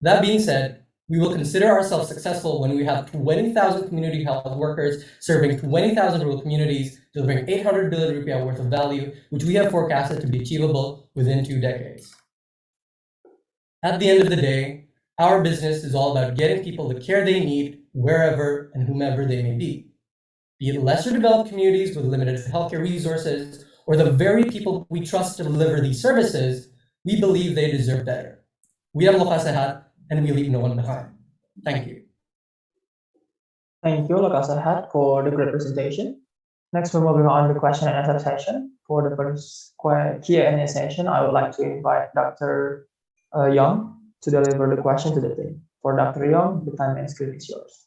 That being said, we will consider ourselves successful when we have 20,000 community health workers serving 20,000 rural communities, delivering 800 billion rupiah worth of value, which we have forecasted to be achievable within 2 decades. At the end of the day, our business is all about getting people the care they need wherever and whomever they may be it lesser developed communities with limited healthcare resources, or the very people we trust to deliver these services. We believe they deserve better. We are Lokasehat, and we leave no one behind. Thank you. Thank you, Lokasehat, for the great presentation. Next, we're moving on to the question and answer session. For the first Q&A session, I would like to invite Dr. Young to deliver the question to the team. For Dr. Young, the time and screen is yours.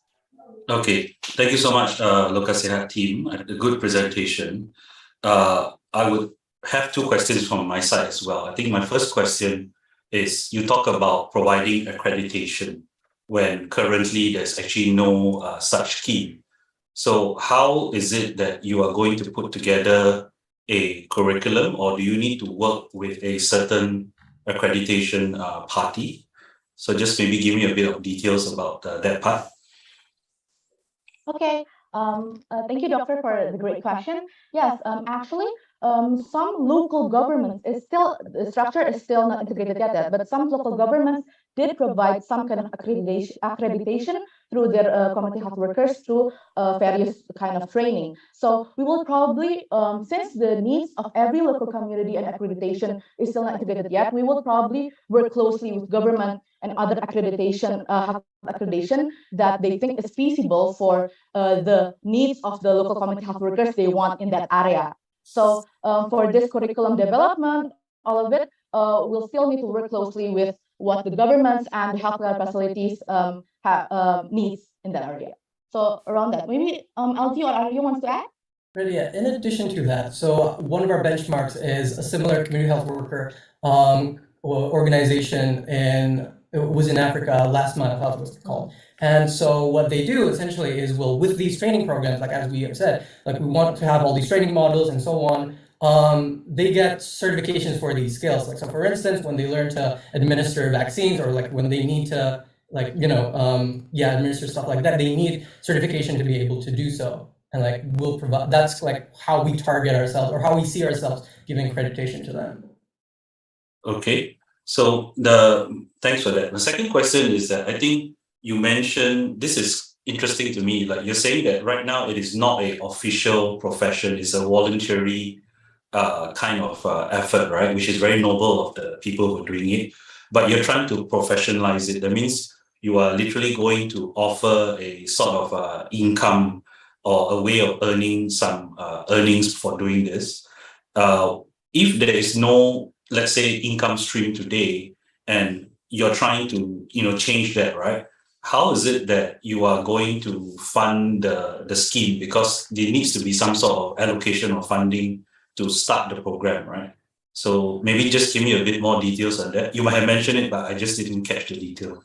Okay, thank you so much, Lokasehat team. A good presentation. I would have 2 questions from my side as well. I think my first question is, you talk about providing accreditation when currently there's actually no such scheme. So how is it that you are going to put together a curriculum, or do you need to work with a certain accreditation party? So just maybe give me a bit of details about that part. Okay. Thank you, Doctor, for the great question. Yes, actually, some local governments the structure is still not integrated yet, but some local governments did provide some kind of accreditation through their community health workers through various kind of training. So we will probably, since the needs of every local community and accreditation is still not integrated yet, we will probably work closely with government and other accreditation that they think is feasible for the needs of the local community health workers they want in that area. So for this curriculum development, all of it, we'll still need to work closely with what the governments and the healthcare facilities needs in that area. So around that, maybe LG or Aryo wants to add? Really, yeah. In addition to that, so one of our benchmarks is a similar community health worker organization it was in Africa, Last Mile Health was called. And so what they do essentially is, well, with these training programs, like as we have said, like we want to have all these training models and so on, they get certifications for these skills. Like, so for instance, when they learn to administer vaccines, or like when they need to, like, administer stuff like that, they need certification to be able to do so. And like, we'll provide, that's like how we target ourselves, or how we see ourselves giving accreditation to them. Okay. So thanks for that. The second question is that I think you mentioned, this is interesting to me, like you're saying that right now it is not an official profession, it's a voluntary kind of effort, right? Which is very noble of the people who are doing it, but you're trying to professionalize it. That means you are literally going to offer a sort of income or a way of earning some earnings for doing this. If there is no, let's say, income stream today, and you're trying to, change that, right? How is it that you are going to fund the scheme? Because there needs to be some sort of allocation of funding to start the program, right? So maybe just give me a bit more details on that. You might have mentioned it, but I just didn't catch the detail.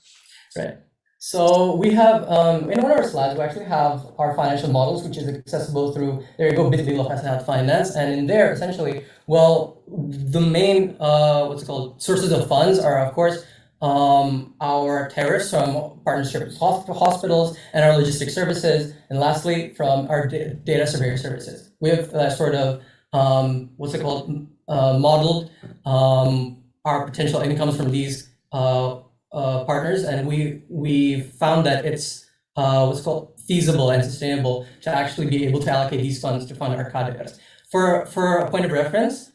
Right. So we have, in one of our slides, we actually have our financial models, which is accessible through, there you go, bit.ly Lokasehat Finance. And in there, essentially, well, the main, sources of funds are, of course, our tariffs from partnerships with hospitals and our logistic services. And lastly, from our data surveyor services. We have modeled our potential incomes from these partners, and we found that it's what's called feasible and sustainable to actually be able to allocate these funds to fund our cadres. For a point of reference,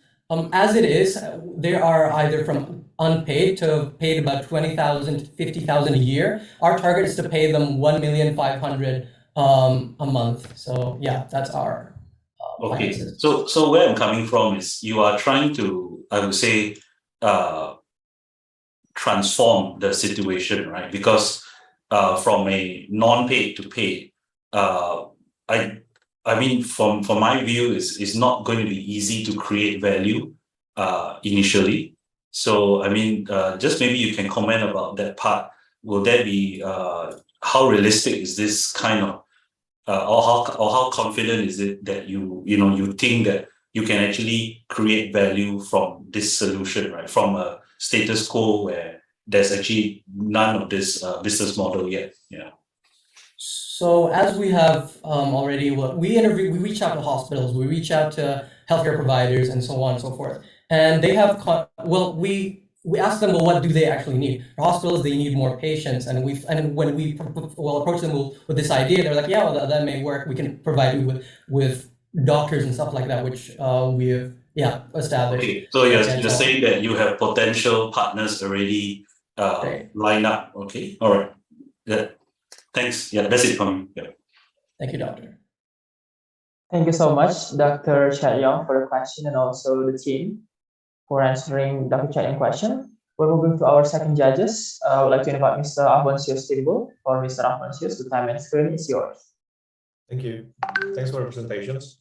as it is, they are either from unpaid to paid about 20,000 to 50,000 a year. Our target is to pay them 1,500,000 a month. So yeah, that's our Okay, finances. so where I'm coming from is you are trying to, I would say, transform the situation, right? Because from a non-paid to paid, I mean, from my view, it's not going to be easy to create value initially. So I mean, just maybe you can comment about that part. Will there be how realistic is this kind of or how confident is it that you think that you can actually create value from this solution, right? From a status quo where there's actually none of this business model yet. Yeah. So as we have already, we reach out to hospitals, we reach out to healthcare providers, and so on and so forth. And they have, we ask them, well, what do they actually need? For hospitals, they need more patients, and when we approach them with this idea, they're like, yeah, well, that may work. We can provide you with doctors and stuff like that, which we have established. Okay, so you're saying that you have potential partners already lined up. Okay, all right. Yeah. Thanks. Yeah, that's it from me. Yeah. Thank you, Doctor. Thank you so much, Dr. Chat Yong, for the question, and also the team for answering Dr. Chat Yong's question. We're moving to our second judges. I would like to invite Mr. Alfonsius Timbul, or Mr. Alfonsius. The time and screen is yours. Thank you. Thanks for the presentations.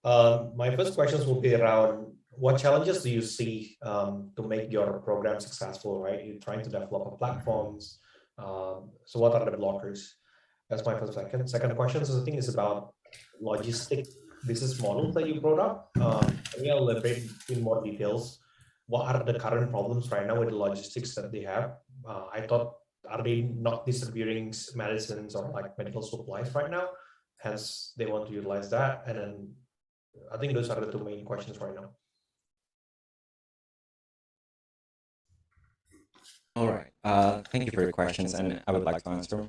My first questions will be around what challenges do you see to make your program successful, right? You're trying to develop platforms. So what are the blockers? That's my first question. Second question is, I think, is about logistic business model that you brought up. Can you elaborate in more details? What are the current problems right now with the logistics that they have? I thought, are they not distributing medicines or like medical supplies right now? Hence, they want to utilize that. And then I think those are the two main questions right now. All right. Thank you for your questions, and I would like to answer.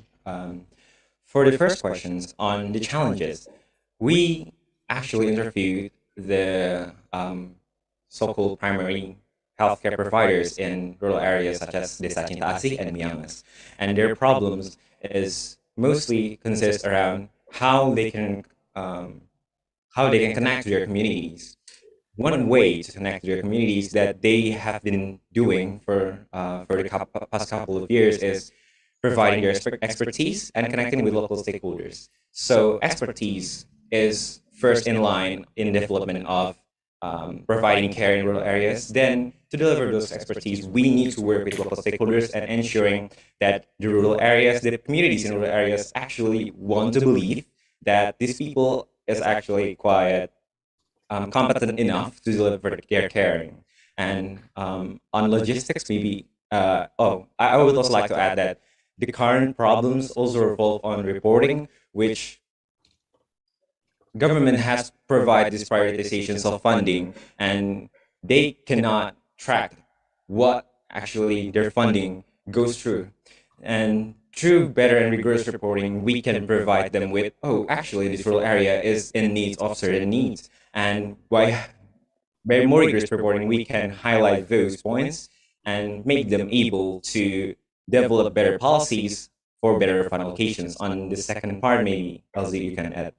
For the first questions on the challenges, we actually interviewed the so-called primary healthcare providers in rural areas such as Desa Cinta Asih and Miangas, and their problems is mostly consist around how they can connect to their communities. One way to connect to their communities that they have been doing for the past couple of years is providing their expertise and connecting with local stakeholders. So expertise is first in line in development of providing care in rural areas. Then to deliver those expertise, we need to work with local stakeholders and ensuring that the rural areas, the communities in rural areas actually want to believe that these people is actually quite competent enough to deliver their caring. And on logistics, maybe, I would also like to add that the current problems also revolve on reporting, which government has provided these prioritizations of funding, and they cannot track what actually their funding goes through. And through better and rigorous reporting, we can provide them with, actually, this rural area is in need of certain needs. And by more rigorous reporting, we can highlight those points and make them able to develop better policies for better fund allocations. On the second part, maybe, LZ, you can add.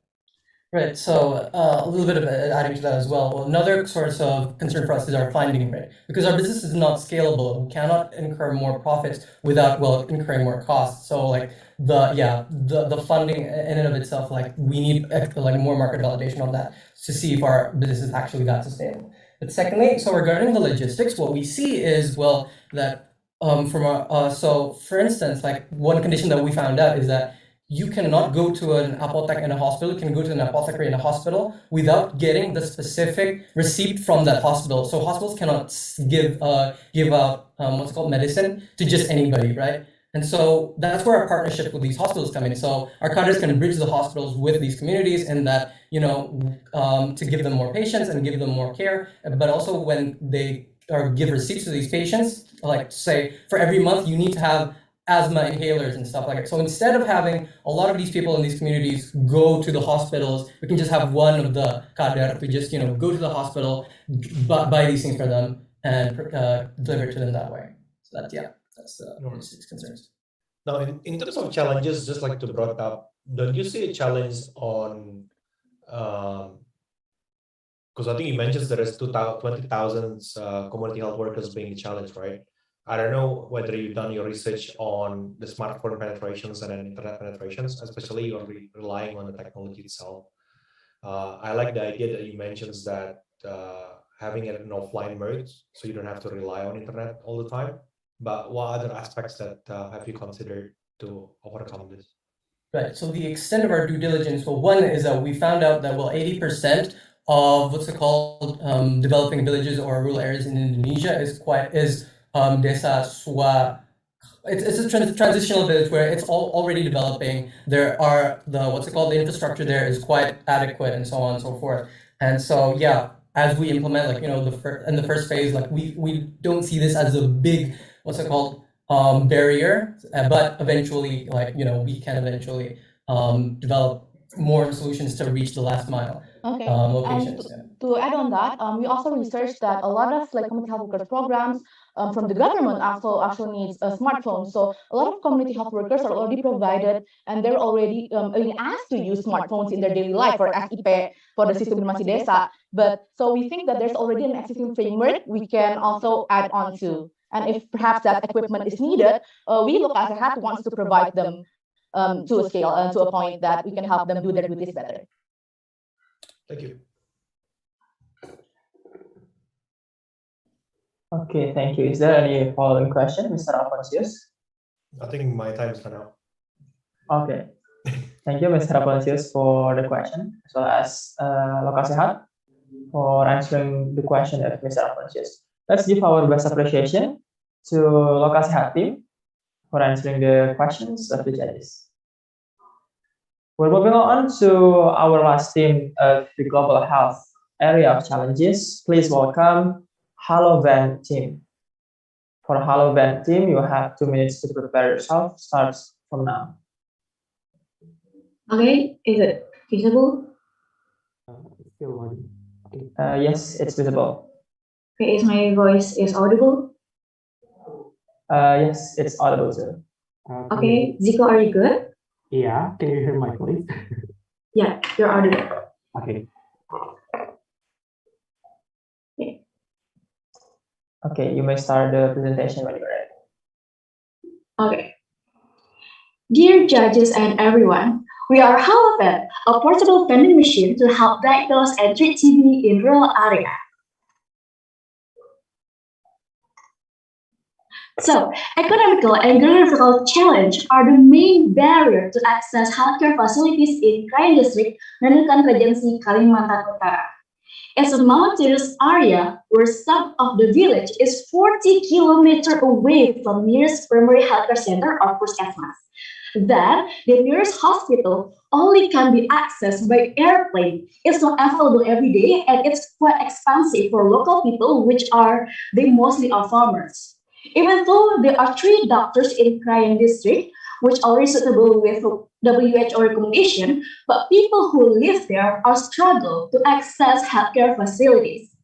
Right, so a little bit of adding to that as well. Another source of concern for us is our funding rate, because our business is not scalable. We cannot incur more profits without incurring more costs. So like the funding in and of itself, like we need more market validation on that to see if our business is actually that sustainable. But secondly, so regarding the logistics, what we see is that so for instance, like one condition that we found out is that you cannot go to an apothec in a hospital, you can go to an apothecary in a hospital without getting the specific receipt from that hospital. So hospitals cannot give out what's called medicine to just anybody, right? And so that's where our partnership with these hospitals come in. So our cadres can bridge the hospitals with these communities, and that, to give them more patients and give them more care, but also when they give receipts to these patients, like say for every month you need to have asthma inhalers and stuff like that. So instead of having a lot of these people in these communities go to the hospitals, we can just have one of the cadre to just go to the hospital, buy these things for them, and deliver it to them that way. So that's the concerns. Now, in terms of challenges, just like to brought up, don't you see a challenge on? Because I think you mentioned there is 20,000 community health workers being challenged, right? I don't know whether you've done your research on the smartphone penetrations and then internet penetrations, especially you're relying on the technology itself. I like the idea that you mentioned that having it in offline mode, so you don't have to rely on internet all the time. But what other aspects that have you considered to overcome this? Right. So the extent of our due diligence, well, one is that we found out that 80% of what's it called developing villages or rural areas in Indonesia is desa swa. It's a transitional village where it's already developing. There are the infrastructure there is quite adequate and so on and so forth. And so as we implement in the first phase, we don't see this as a big barrier, but eventually we can eventually develop more solutions to reach the last mile locations. To add on that, we also researched that a lot of community health workers programs from the government actually needs a smartphone. So a lot of community health workers are already provided, and they're already being asked to use smartphones in their daily life for SIP, for the Sistem Informasi Desa. But so we think that there's already an existing framework we can also add on to. And if perhaps that equipment is needed, we look as a hat wants to provide them to a scale and to a point that we can help them do their duties better. Thank you. Okay, thank you. Is there any following question, Mr. Alfonsius? I think my time is run out. Okay. Thank you, Mr. Alfonsius, for the question, as well as Lokasehat for answering the question of Mr. Alfonsius. Let's give our best appreciation to Lokasehat team for answering the questions of the judges. We're moving on to our last team of the global health area of challenges. Please welcome HaloVan team. For HaloVan team, you have 2 minutes to prepare yourself. Starts from now. Okay, is it visible? Yes, it's visible. Okay, is my voice audible? Yes, it's audible too. Okay, Zico, are you good? Yeah, can you hear my voice? Yeah, you're audible. Okay. Okay, you may start the presentation when you're ready. Okay. Dear judges and everyone, we are HaloVan, a portable vending machine to help diagnose and treat TB in rural area. So, economical and geographical challenge are the main barrier to access healthcare facilities in Krayan District, Nunukan Regency, Kalimantan Utara. It's a mountainous area where some of the village is 40 kilometers away from nearest primary healthcare center or puskesmas. Then, the nearest hospital only can be accessed by airplane. It's not available every day, and it's quite expensive for local people, which they mostly are farmers. Even though there are 3 doctors in Krayan District, which are suitable with WHO recommendation, but people who live there are struggle to access healthcare facilities.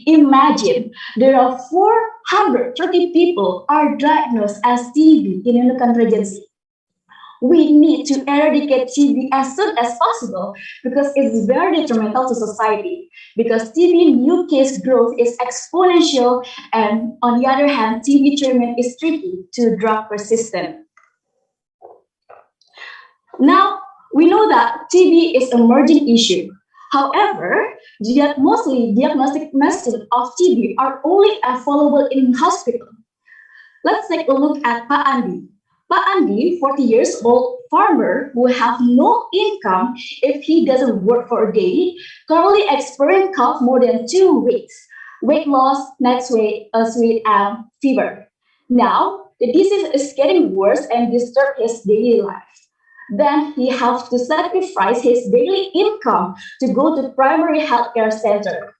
Imagine there are 430 people are diagnosed as TB in Nunukan Regency. We need to eradicate TB as soon as possible because it's very detrimental to society. Because TB new case growth is exponential, and on the other hand, TB treatment is tricky to drug resistant. Now, we know that TB is an emerging issue. However, mostly diagnostic methods of TB are only available in hospital. Let's take a look at Pak Andi. Pak Andi, 40 years old farmer who have no income if he doesn't work for a day, currently experiencing cough more than 2 weeks, weight loss, neck sweat, and fever. Now, the disease is getting worse and disturb his daily life. Then he has to sacrifice his daily income to go to primary healthcare center.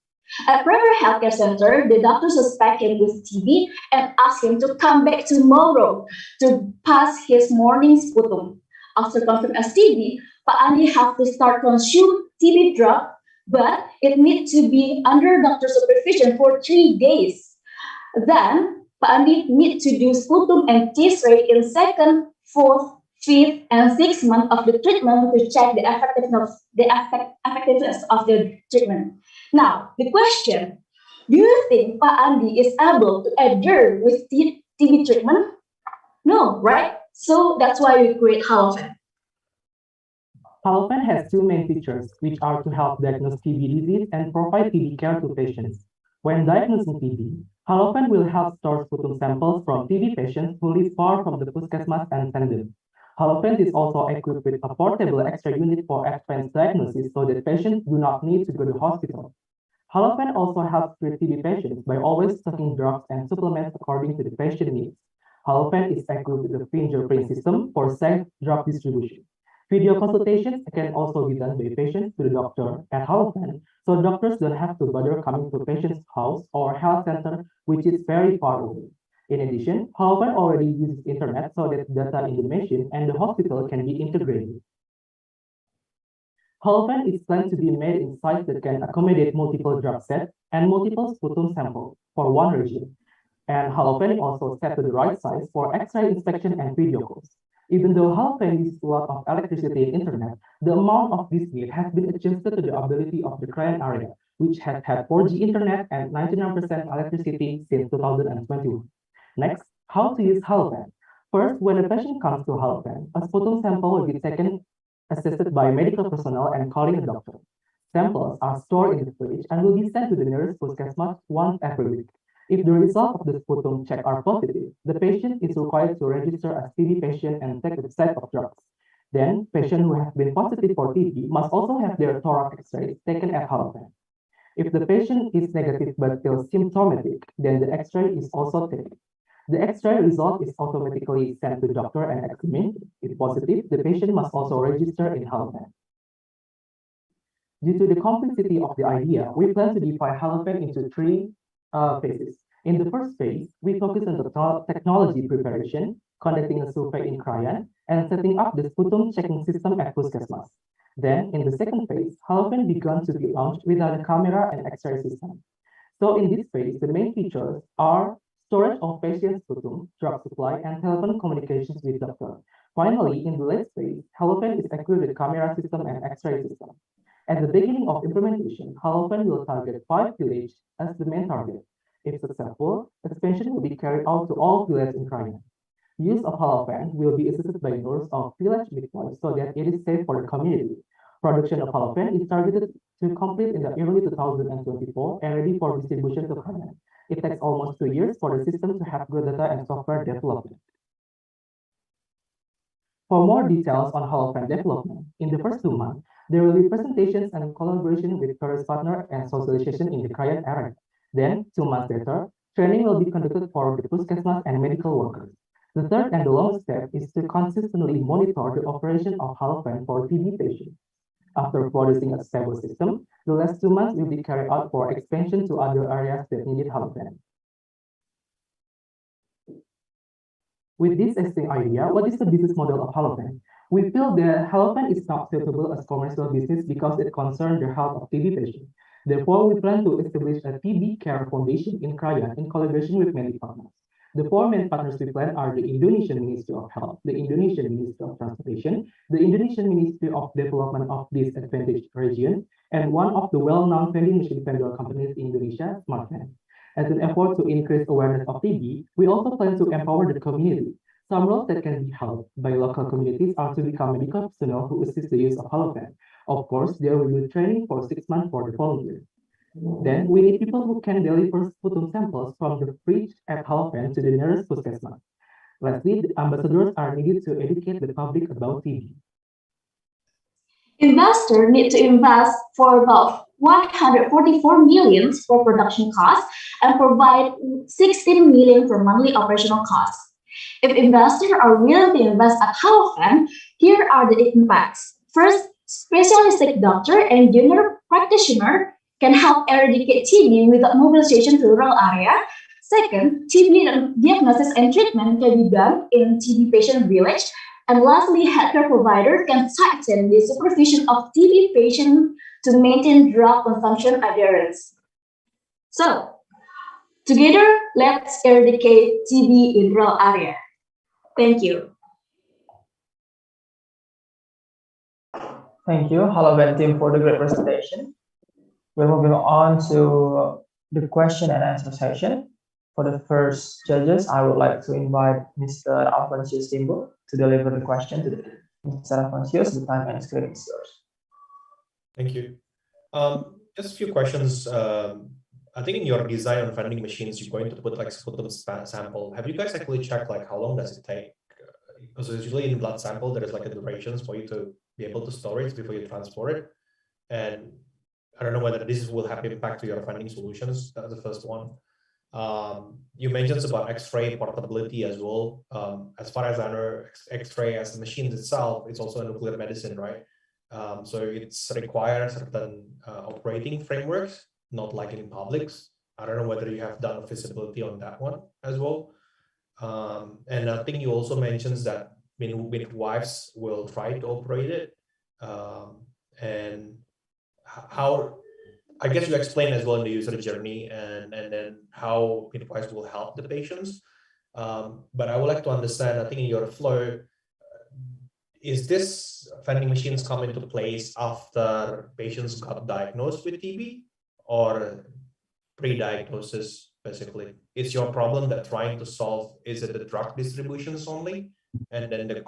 At primary healthcare center, the doctor suspect him with TB and ask him to come back tomorrow to pass his morning sputum. After confirmed as TB, Pak Andi have to start consume TB drug, but it needs to be under doctor supervision for 3 days. Then Pak Andi need to do sputum and T-ray in 2nd, 4th, 5th, and 6th month of the treatment to check the effectiveness of the treatment. Now, the question, do you think Pak Andi is able to adhere with TB treatment? No, right? So that's why we create Halofen. Halofen has two main features, which are to help diagnose TB disease and provide TB care to patients. When diagnosing TB, Halofen will help store sputum samples from TB patients who live far from the puskesmas and send them. Halofen is also equipped with a portable X-ray unit for advanced diagnosis so that patients do not need to go to the hospital. Halofen also helps treat TB patients by always stocking drugs and supplements according to the patient needs. Halofen is equipped with a fingerprint system for safe drug distribution. Video consultations can also be done by patients to the doctor at Halofen, so doctors don't have to bother coming to patient's house or health center, which is very far away. In addition, Halofen already uses internet so that data in the machine and the hospital can be integrated. Halofen is planned to be made in size that can accommodate multiple drug sets and multiple sputum samples for one region. And Halofen is also set to the right size for X-ray inspection and video calls. Even though Halofen uses a lot of electricity and internet, the amount of this need has been adjusted to the ability of the Krayan area, which has had 4G internet and 99% electricity since 2021. Next, how to use Halofen. First, when a patient comes to Halofen, a sputum sample will be taken, assisted by medical personnel and calling a doctor. Samples are stored in the fridge and will be sent to the nearest puskesmas once every week. If the results of the sputum check are positive, the patient is required to register as TB patient and take a set of drugs. Then, patients who have been positive for TB must also have their thorax X-rays taken at Halofen. If the patient is negative but still symptomatic, then the X-ray is also taken. The X-ray result is automatically sent to the doctor and examined. If positive, the patient must also register in Halofen. Due to the complexity of the idea, we plan to divide Halofen into 3 phases. In the first phase, we focus on the technology preparation, conducting a survey in Krayan, and setting up the sputum checking system at Puskesmas. Then, in the second phase, Halofen began to be launched without a camera and X-ray system. So in this phase, the main features are storage of patient sputum, drug supply, and telephone communications with doctor. Finally, in the last phase, Halofen is equipped with camera system and X-ray system. At the beginning of implementation, Halofen will target 5 villages as the main target. If successful, expansion will be carried out to all villages in Krayan. Use of Halofen will be assisted by nurse of village midwives so that it is safe for the community. Production of Halofen is targeted to complete in the early 2024 and ready for distribution to Krayan. It takes almost 2 years for the system to have good data and software development. For more details on Halofen development, in the first 2 months, there will be presentations and collaboration with various partners and socialization in the Krayan area. Then, 2 months later, training will be conducted for the Puskesmas and medical workers. The third and the longest step is to consistently monitor the operation of Halofen for TB patients. After producing a stable system, the last 2 months will be carried out for expansion to other areas that needed Halofen. With this existing idea, what is the business model of Halofen? We feel that Halofen is not suitable as commercial business because it concerns the health of TB patients. Therefore, we plan to establish a TB Care Foundation in Krayan in collaboration with many partners. The 4 main partners we plan are the Indonesian Ministry of Health, the Indonesian Ministry of Transportation, the Indonesian Ministry of Development of Disadvantaged Regions, and one of the well-known vending machine vendor companies in Indonesia, Smartfan. As an effort to increase awareness of TB, we also plan to empower the community. Some roles that can be held by local communities are to become medical personnel who assist the use of Halofen. Of course, there will be training for 6 months for the volunteers. Then, we need people who can deliver sputum samples from the fridge at Halofen to the nearest Puskesmas. Lastly, the ambassadors are needed to educate the public about TB. Investors need to invest for about 144 million for production costs and provide 16 million for monthly operational costs. If investors are willing to invest at Halofen, here are the impacts. First, specialistic doctor and junior practitioner can help eradicate TB without mobilization to rural area. Second, TB diagnosis and treatment can be done in TB patient village. And lastly, healthcare provider can tighten the supervision of TB patients to maintain drug consumption adherence. So, together, let's eradicate TB in rural area. Thank you. Thank you, Halofen team, for the great presentation. We're moving on to the question and answer session. For the first judges, I would like to invite Mr. Alfonsius Timbul to deliver the question to the team. Mr. Alfonsius, the time and screen is yours. Thank you. Just a few questions. I think in your design on vending machines, you're going to put like sputum sample. Have you guys actually checked like how long does it take? Because usually in blood sample, there is like a duration for you to be able to store it before you transport it. And I don't know whether this will have impact to your funding solutions. That's the first one. You mentioned about X-ray portability as well. As far as I know, X-ray as the machine itself, it's also a nuclear medicine, right? So it's requires certain operating frameworks, not like in publics. I don't know whether you have done a feasibility on that one as well. And I think you also mentioned that midwives will try to operate it. And how, I guess you explained as well in the user journey and then how midwives will help the patients. But I would like to understand, I think in your flow, is this vending machines come into place after patients got diagnosed with TB or pre-diagnosis, basically? Is your problem that trying to solve, is it the drug distributions only and then the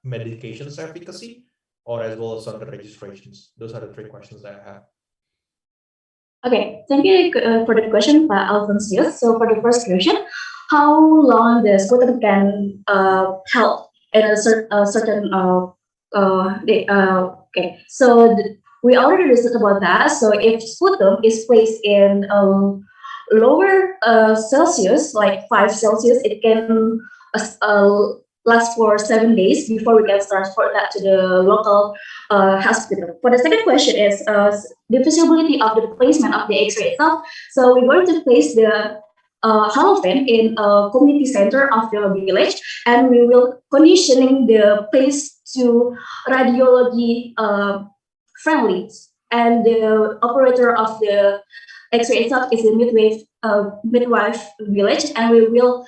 medications efficacy, or as well as on the registrations? Those are the three questions that I have. Okay, thank you for the question, Pak Alfonsius. So for the first question, how long the sputum can help in a certain okay, so we already discussed about that. So if sputum is placed in lower Celsius, like 5 Celsius, it can last for 7 days before we can transport that to the local hospital. For the second question is the feasibility of the placement of the X-ray itself. So we're going to place the Halofen in a community center of the village, and we will conditioning the place to radiology friendly. And the operator of the X-ray itself is the midwife village, and we will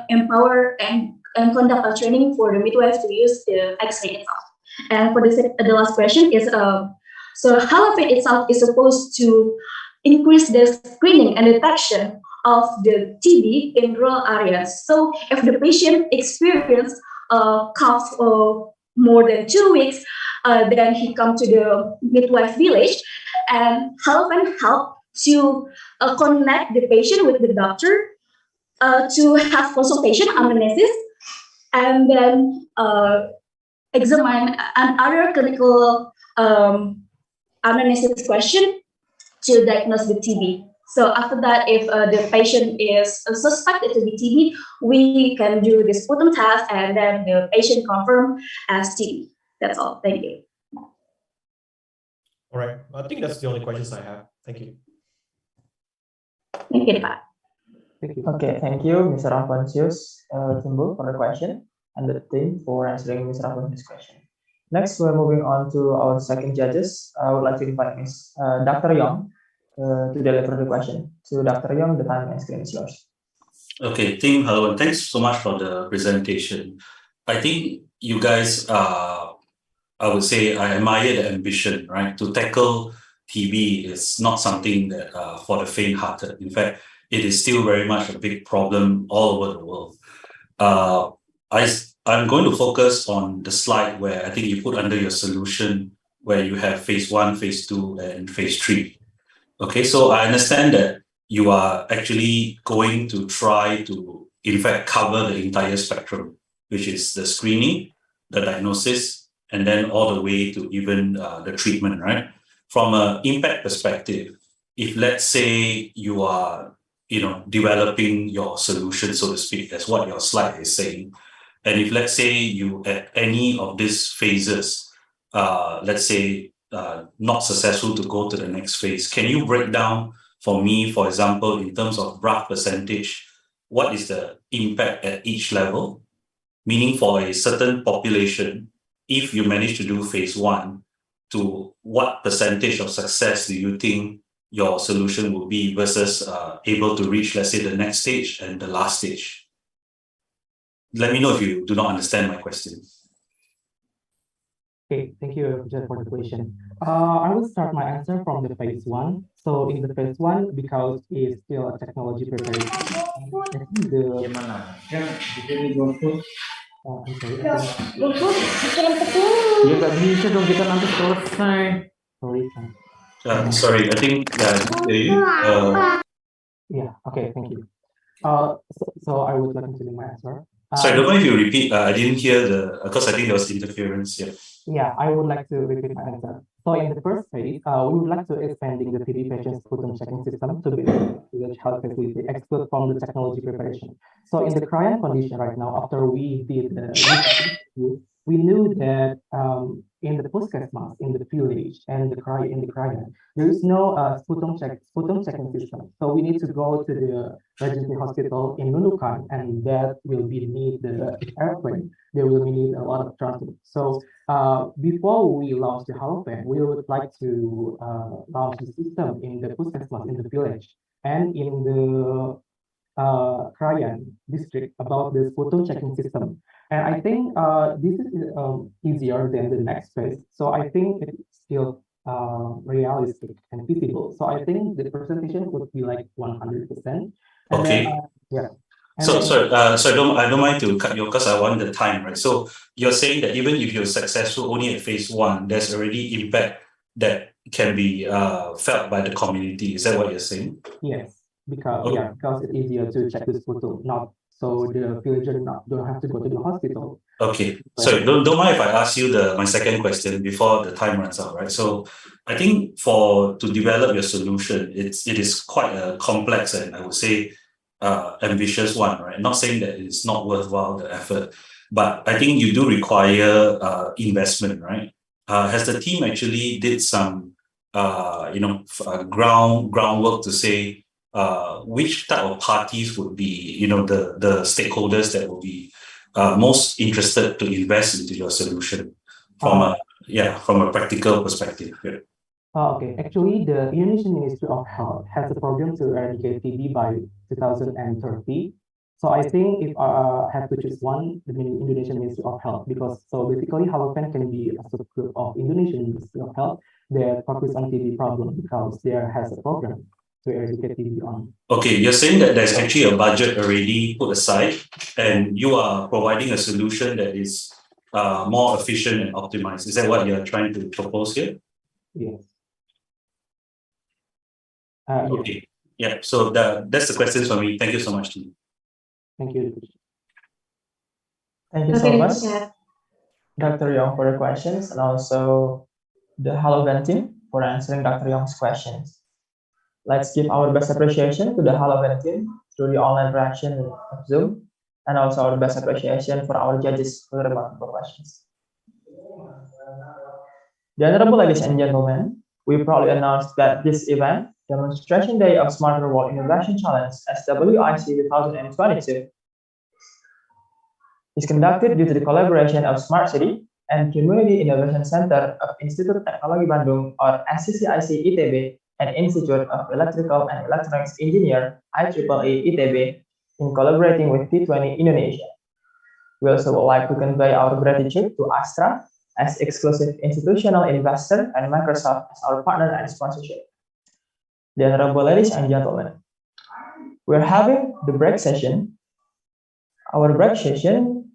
empower and conduct a training for the midwives to use the X-ray itself. And for the last question is, so Halofen itself is supposed to increase the screening and detection of the TB in rural areas. So if the patient experiences cough more than 2 weeks, then he comes to the midwife village, and Halofen help to connect the patient with the doctor to have consultation, analysis, and then examine another clinical analysis question to diagnose the TB. So after that, if the patient is suspected to be TB, we can do the sputum test, and then the patient confirm as TB. That's all. Thank you. All right. I think that's the only questions I have. Thank you. Thank you, Pak. Okay, thank you, Mr. Alfonsius Timbul, for the question, and the team for answering Mr. Alfonsius' question. Next, we're moving on to our second judges. I would like to invite Ms. Dr. Yong to deliver the question. So, Dr. Yong, the time and screen is yours. Okay, team, hello, and thanks so much for the presentation. I think you guys, I would say, I admire the ambition, right? To tackle TB is not something that for the faint-hearted. In fact, it is still very much a big problem all over the world. I'm going to focus on the slide where I think you put under your solution where you have phase 1, phase 2, and phase 3. Okay, so I understand that you are actually going to try to, in fact, cover the entire spectrum, which is the screening, the diagnosis, and then all the way to even the treatment, right? From an impact perspective, if let's say you are developing your solution, so to speak, as what your slide is saying. And if let's say you at any of these phases, let's say not successful to go to the next phase, can you break down for me, for example, in terms of rough percentage, what is the impact at each level? Meaning for a certain population, if you manage to do phase 1, to what percentage of success do you think your solution will be versus able to reach, let's say, the next stage and the last stage? Let me know if you do not understand my question. Okay, thank you Jeff, for the question. I will start my answer from the phase 1. So in the phase 1, because it's still a technology preparation, I think the I'm sorry, Ya nggak bisa dong, kita nanti selesai. sorry, I think yeah, okay, thank you. So I would like to continue my answer. Sorry, don't mind if you repeat. I didn't hear because I think there was interference. Yeah. Yeah, I would like to repeat my answer. So in the first phase, we would like to expanding the TB patient sputum checking system to be village health facility exclude from the technology preparation. So in the current condition right now, after we did we knew that in the Puskesmas, in the village, and in the Krayan, there is no sputum checking system. So we need to go to the Regency Hospital in Nunukan, and that will be need the airplane. There will be need a lot of transport. So before we launch the Halopen, we would like to launch the system in the Puskesmas, in the village, and in the Krayan district about the sputum checking system. And I think this is easier than the next phase. So I think it's still realistic and feasible. So I think the presentation would be like 100%. Okay. Yeah. So I don't mind to cut you because I want the time, right? So you're saying that even if you're successful only at phase 1, there's already impact that can be felt by the community. Is that what you're saying? Yes, because it's easier to check the sputum, not so the villager don't have to go to the hospital. Okay, sorry, don't mind if I ask you my second question before the time runs out, right? So I think to develop your solution, it is quite a complex and I would say ambitious one, right? Not saying that it's not worthwhile the effort, but I think you do require investment, right? Has the team actually did some groundwork to say which type of parties would be the stakeholders that will be most interested to invest into your solution from a practical perspective? Yeah. Okay, actually, the Indonesian Ministry of Health has a program to eradicate TB by 2030. So I think if I have to choose one, the Indonesian Ministry of Health, because so basically Halopen can be a subgroup of Indonesian Ministry of Health that focus on TB problem because there has a program to eradicate TB on. Okay, you're saying that there's actually a budget already put aside and you are providing a solution that is more efficient and optimized. Is that what you're trying to propose here? Yes. Okay. Yeah, so that's the questions for me. Thank you so much, team. Thank you. Thank you so much, Dr. Yong, for the questions, and also the Halopen team for answering Dr. Yong's questions. Let's give our best appreciation to the Halopen team through the online interaction of Zoom, and also our best appreciation for our judges for the remarkable questions. The honorable ladies and gentlemen, we proudly announce that this event, Demonstration Day of Smarter World Innovation Challenge SWIC 2022, is conducted due to the collaboration of Smart City and Community Innovation Center of Institut Teknologi Bandung or SCCIC ITB and Institute of Electrical and Electronics Engineer IEEE ITB in collaborating with T20 Indonesia. We also would like to convey our gratitude to Astra as exclusive institutional investor and Microsoft as our partner and sponsorship. The honorable ladies and gentlemen, we're having the break session. Our break session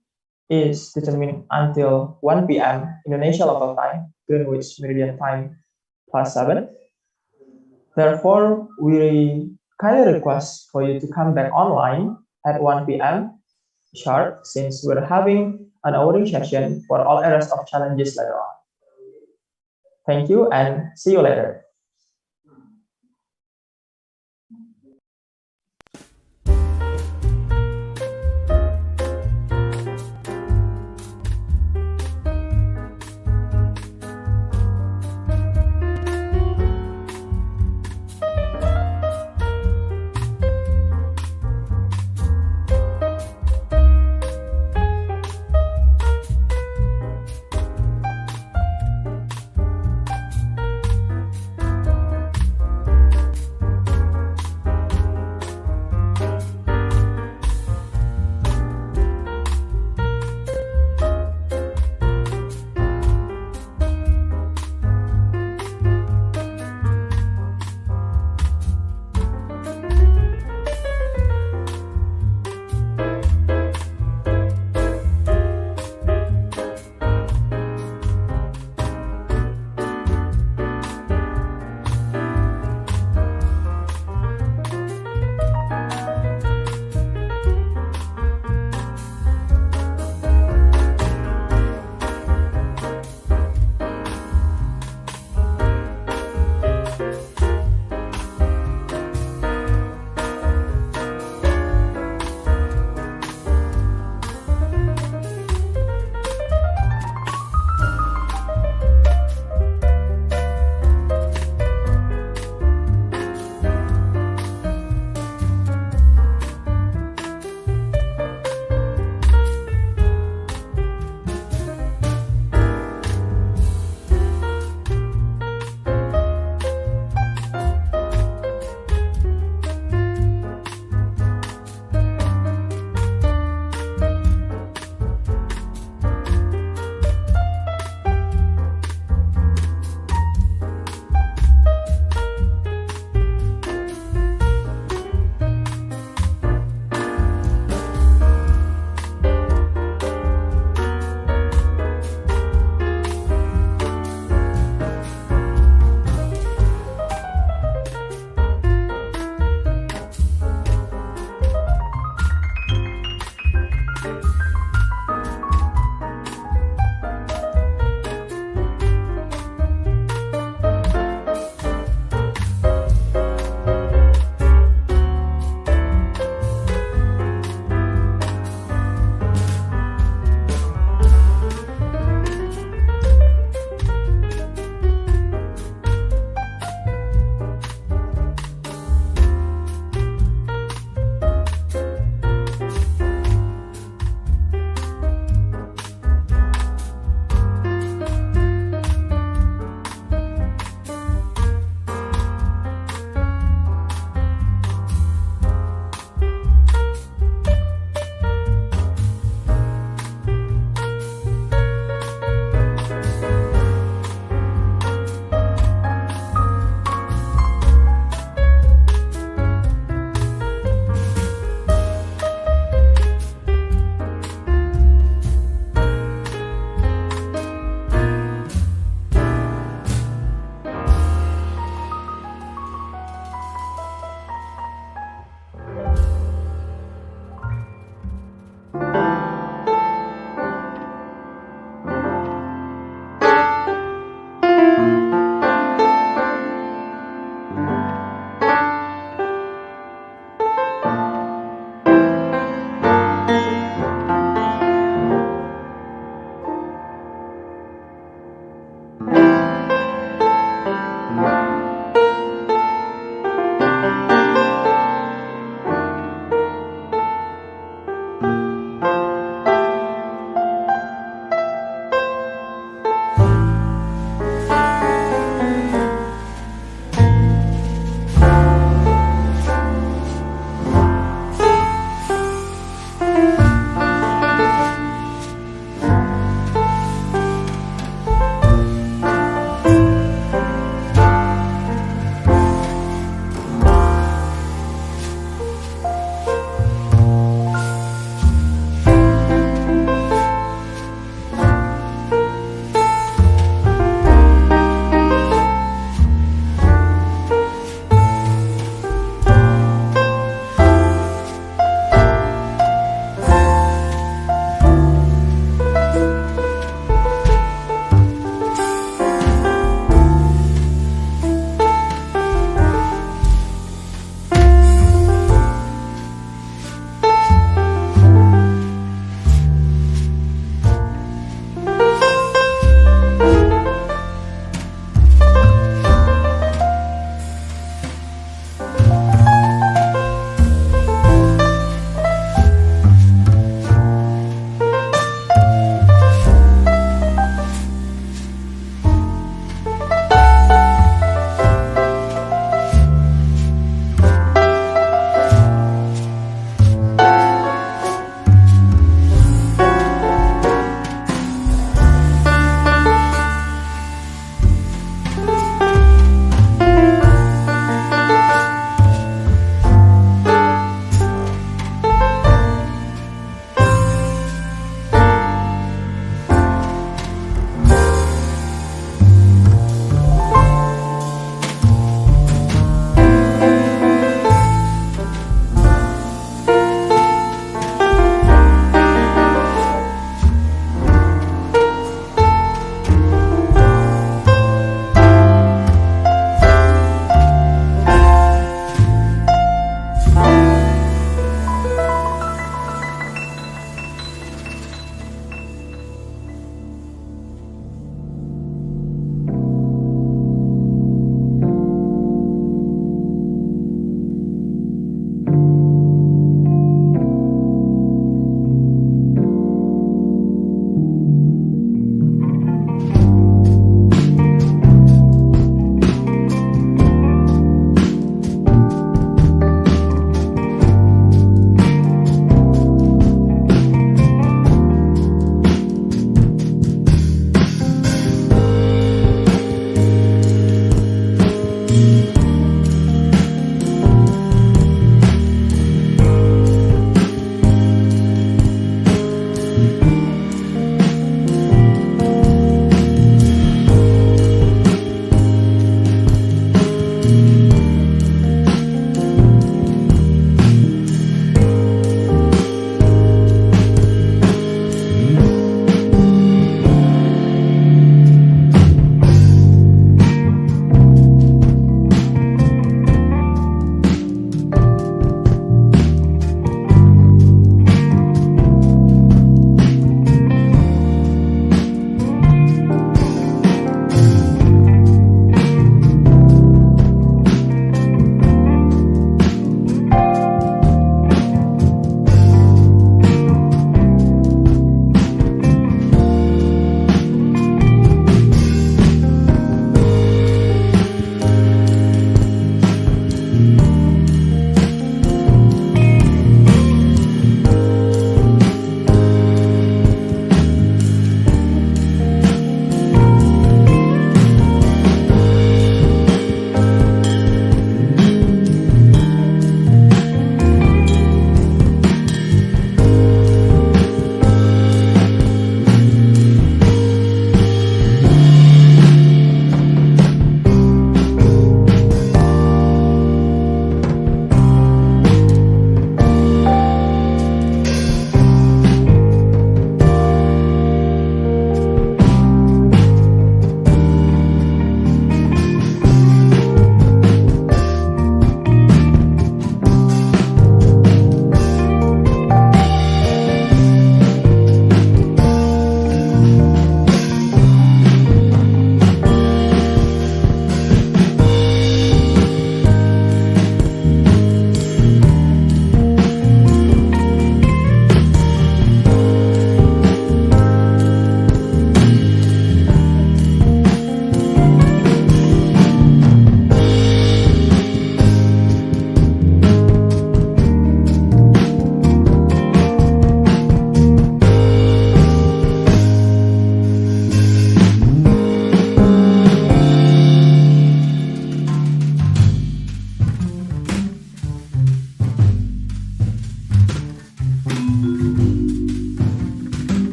is determined until 1 p.m. Indonesia local time, Greenwich Meridian Time +7. Therefore, we kindly request for you to come back online at 1 p.m. sharp, since we're having an hour session for all areas of challenges later on. Thank you and see you later.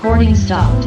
Recording stopped.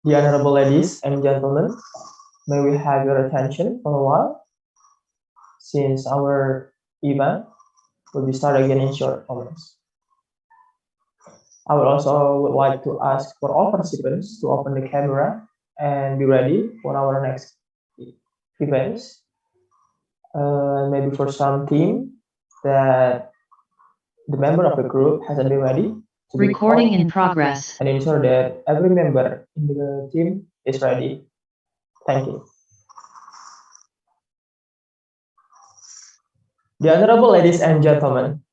The honorable ladies and gentlemen, may we have your attention for a while, since our event will be started again in short moments. I would like to ask for all participants to open the camera and be ready for our next events. Maybe for some team that the member of the group hasn't been ready to be Recording called, in progress. and ensure that every member in the team is ready. Thank you. The honorable ladies and gentlemen,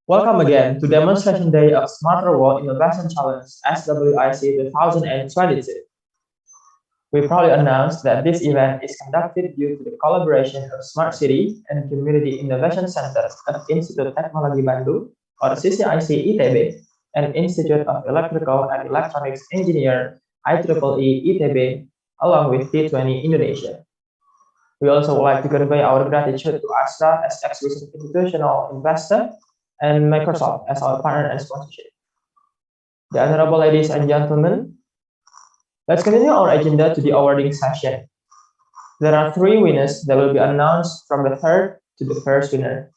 welcome again to Demonstration Day of Smarter World Innovation Challenge SWIC 2022. We proudly announce that this event is conducted due to the collaboration of Smart City and Community Innovation Center of Institut Teknologi Bandung, or CCIC ITB, and Institute of Electrical and Electronics Engineer IEEE ITB, along with T20 Indonesia. We also would like to convey our gratitude to Astra as exclusive institutional investor and Microsoft as our partner and sponsorship. The honorable ladies and gentlemen, let's continue our agenda to the awarding session. There are 3 winners that will be announced from the third to the first winner.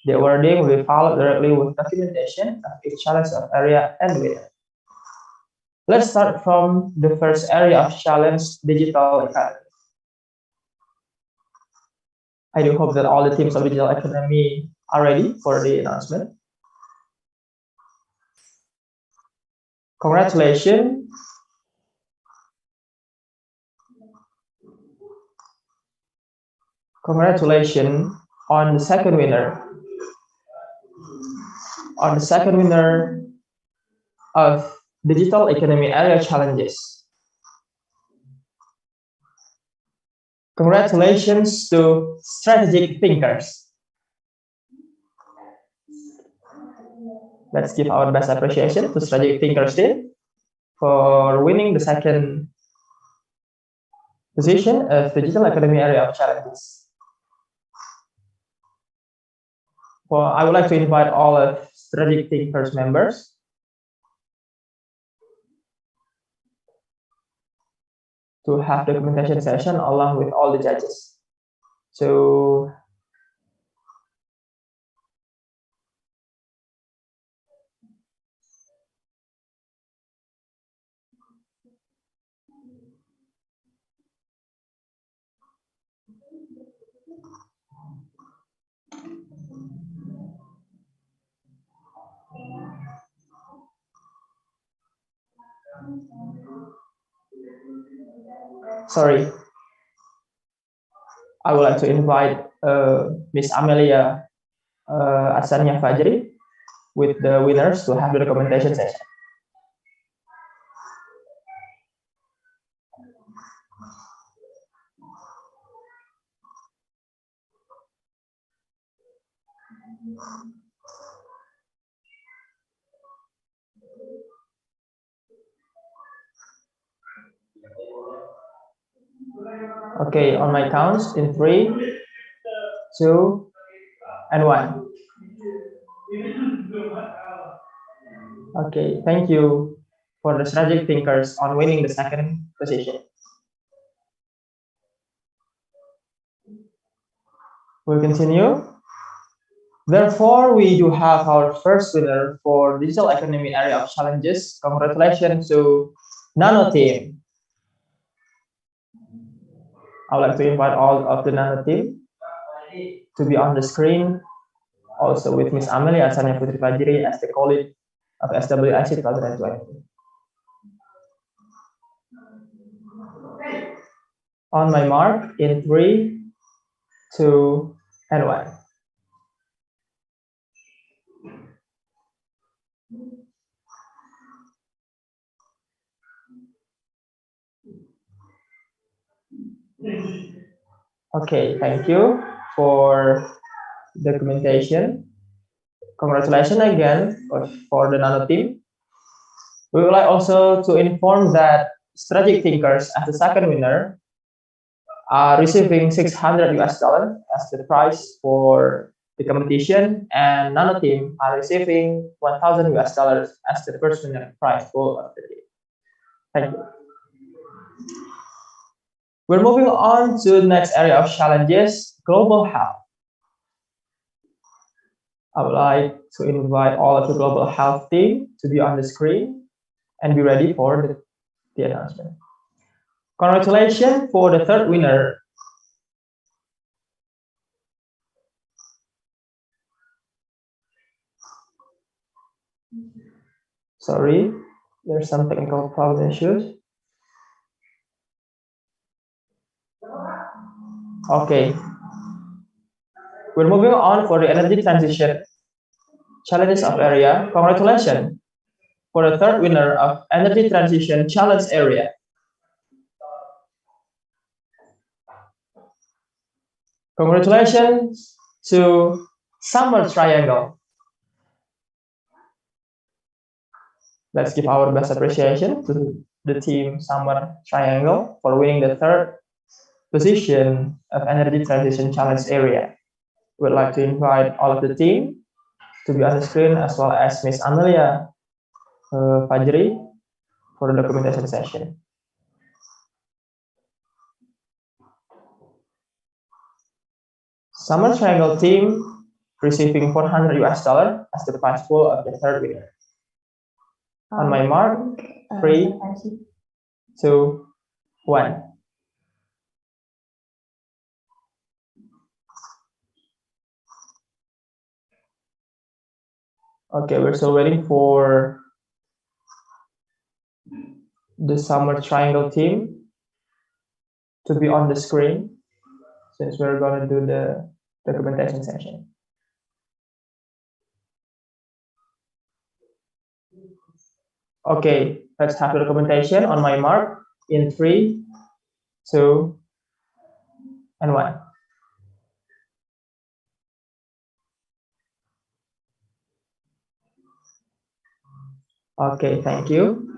The awarding will be followed directly with documentation of each challenge of area and winner. Let's start from the first area of challenge, digital economy. I do hope that all the teams of digital economy are ready for the announcement. Congratulations. Congratulations on the second winner. On the second winner of Digital Economy Area Challenges. Congratulations to Strategic Thinkers. Let's give our best appreciation to Strategic Thinkers team for winning the second position of Digital Economy Area of Challenges. Well, I would like to invite all of Strategic Thinkers members to have documentation session along with all the judges. So sorry, I would like to invite Miss Amelia Asania Fajri with the winners to have the documentation session. Okay, on my counts in 3, 2, and 1. Okay, thank you for the Strategic Thinkers on winning the second position. We'll continue. Therefore, we do have our first winner for Digital Economy Area of Challenges. Congratulations to Nano Team. I would like to invite all of the Nano Team to be on the screen, also with Miss Amelia Asania Putri Fajri as the colleague of SWIC 2020. On my mark, in 3, 2, and 1. Okay, thank you for documentation. Congratulations again for the Nano team. We would like also to inform that Strategic Thinkers as the second winner are receiving $600 as the prize for the competition, and Nano team are receiving $1,000 as the first winner prize for of the day. Thank you. We're moving on to the next area of challenges, global health. I would like to invite all of the global health team to be on the screen and be ready for the announcement. Congratulations for the third winner. Sorry, there's some technical problem issues. Okay. We're moving on for the energy transition challenges of area. Congratulations for the third winner of energy transition challenge area. Congratulations to Summer Triangle. Let's give our best appreciation to the team Summer Triangle for winning the third position of energy transition challenge area. We'd like to invite all of the team to be on the screen, as well as Miss Amelia Fajri for the documentation session. Summer Triangle team receiving $400 as the prize pool of the third winner. On my mark, 3, 2, 1. Okay, we're still waiting for the Summer Triangle team to be on the screen, since we're going to do the documentation session. Okay, let's have the documentation on my mark in 3, 2, and 1. Okay, thank you.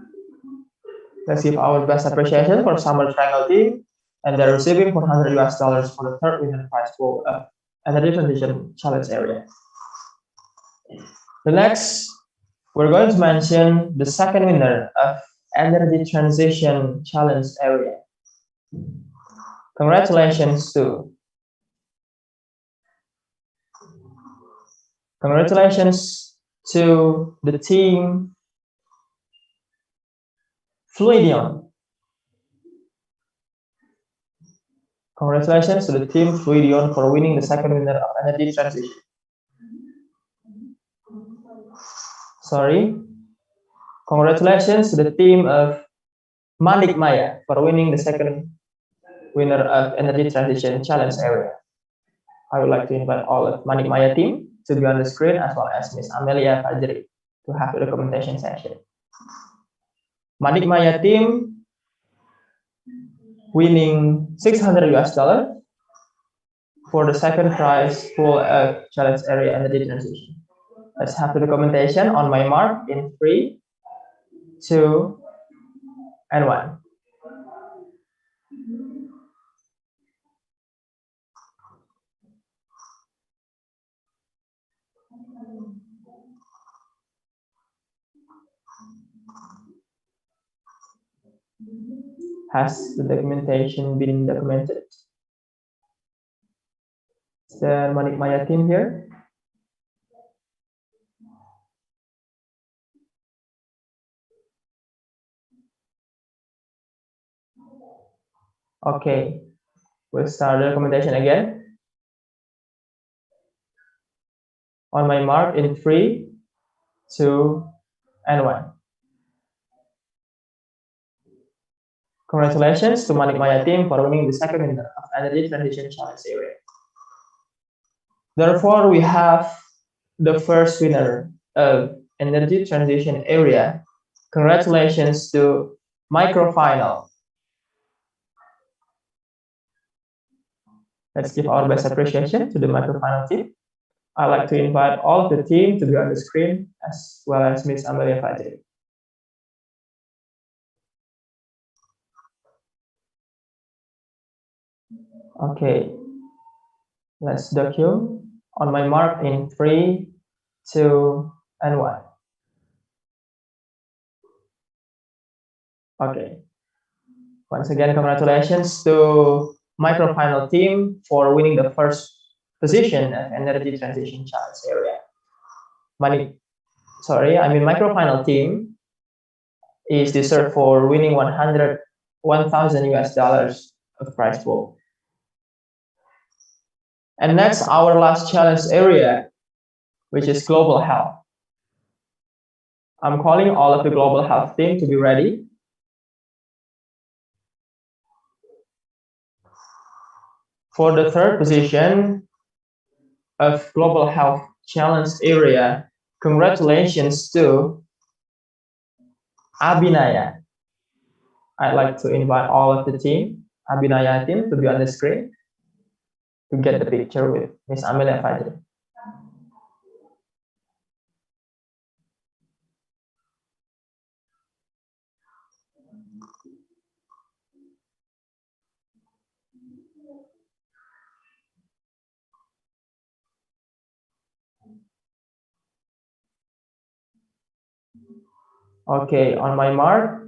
Let's give our best appreciation for Summer Triangle team, and they're receiving $400 for the third winner prize pool of Energy Transition Challenge area. The next, we're going to mention the second winner of Energy Transition Challenge area. Congratulations to the team Fluidion. Congratulations to the team Fluidion for winning the second winner of Energy Transition. Sorry. Congratulations to the team of Manik Maya for winning the second winner of Energy Transition Challenge area. I would like to invite all of Manik Maya team to be on the screen, as well as Miss Amelia Fajri to have the documentation session. Manik Maya team winning $600 for the second prize pool of challenge area Energy Transition. Let's have the documentation on my mark in 3, 2, and 1. Has the documentation been documented? Is the Manik Maya team here? Okay, we'll start the documentation again. On my mark in 3, 2, and 1. Congratulations to Manik Maya team for winning the second winner of Energy Transition Challenge area. Therefore, we have the first winner of Energy Transition area. Congratulations to Microfinal. Let's give our best appreciation to the Microfinal team. I'd like to invite all of the team to be on the screen, as well as Miss Amelia Fajri. Okay, let's document on my mark in 3, 2, and 1. Okay, Once again, congratulations to microfinal team for winning the first position of energy transition challenge area. Microfinal team is deserved for winning $1,000 of prize pool. And next, our last challenge area, which is global health. I'm calling all of the global health team to be ready. For the third position of global health challenge area, congratulations to Abhinaya. I'd like to invite all of the team, Abhinaya team, to be on the screen to get the picture with Miss Amelia Fajri. Okay, on my mark,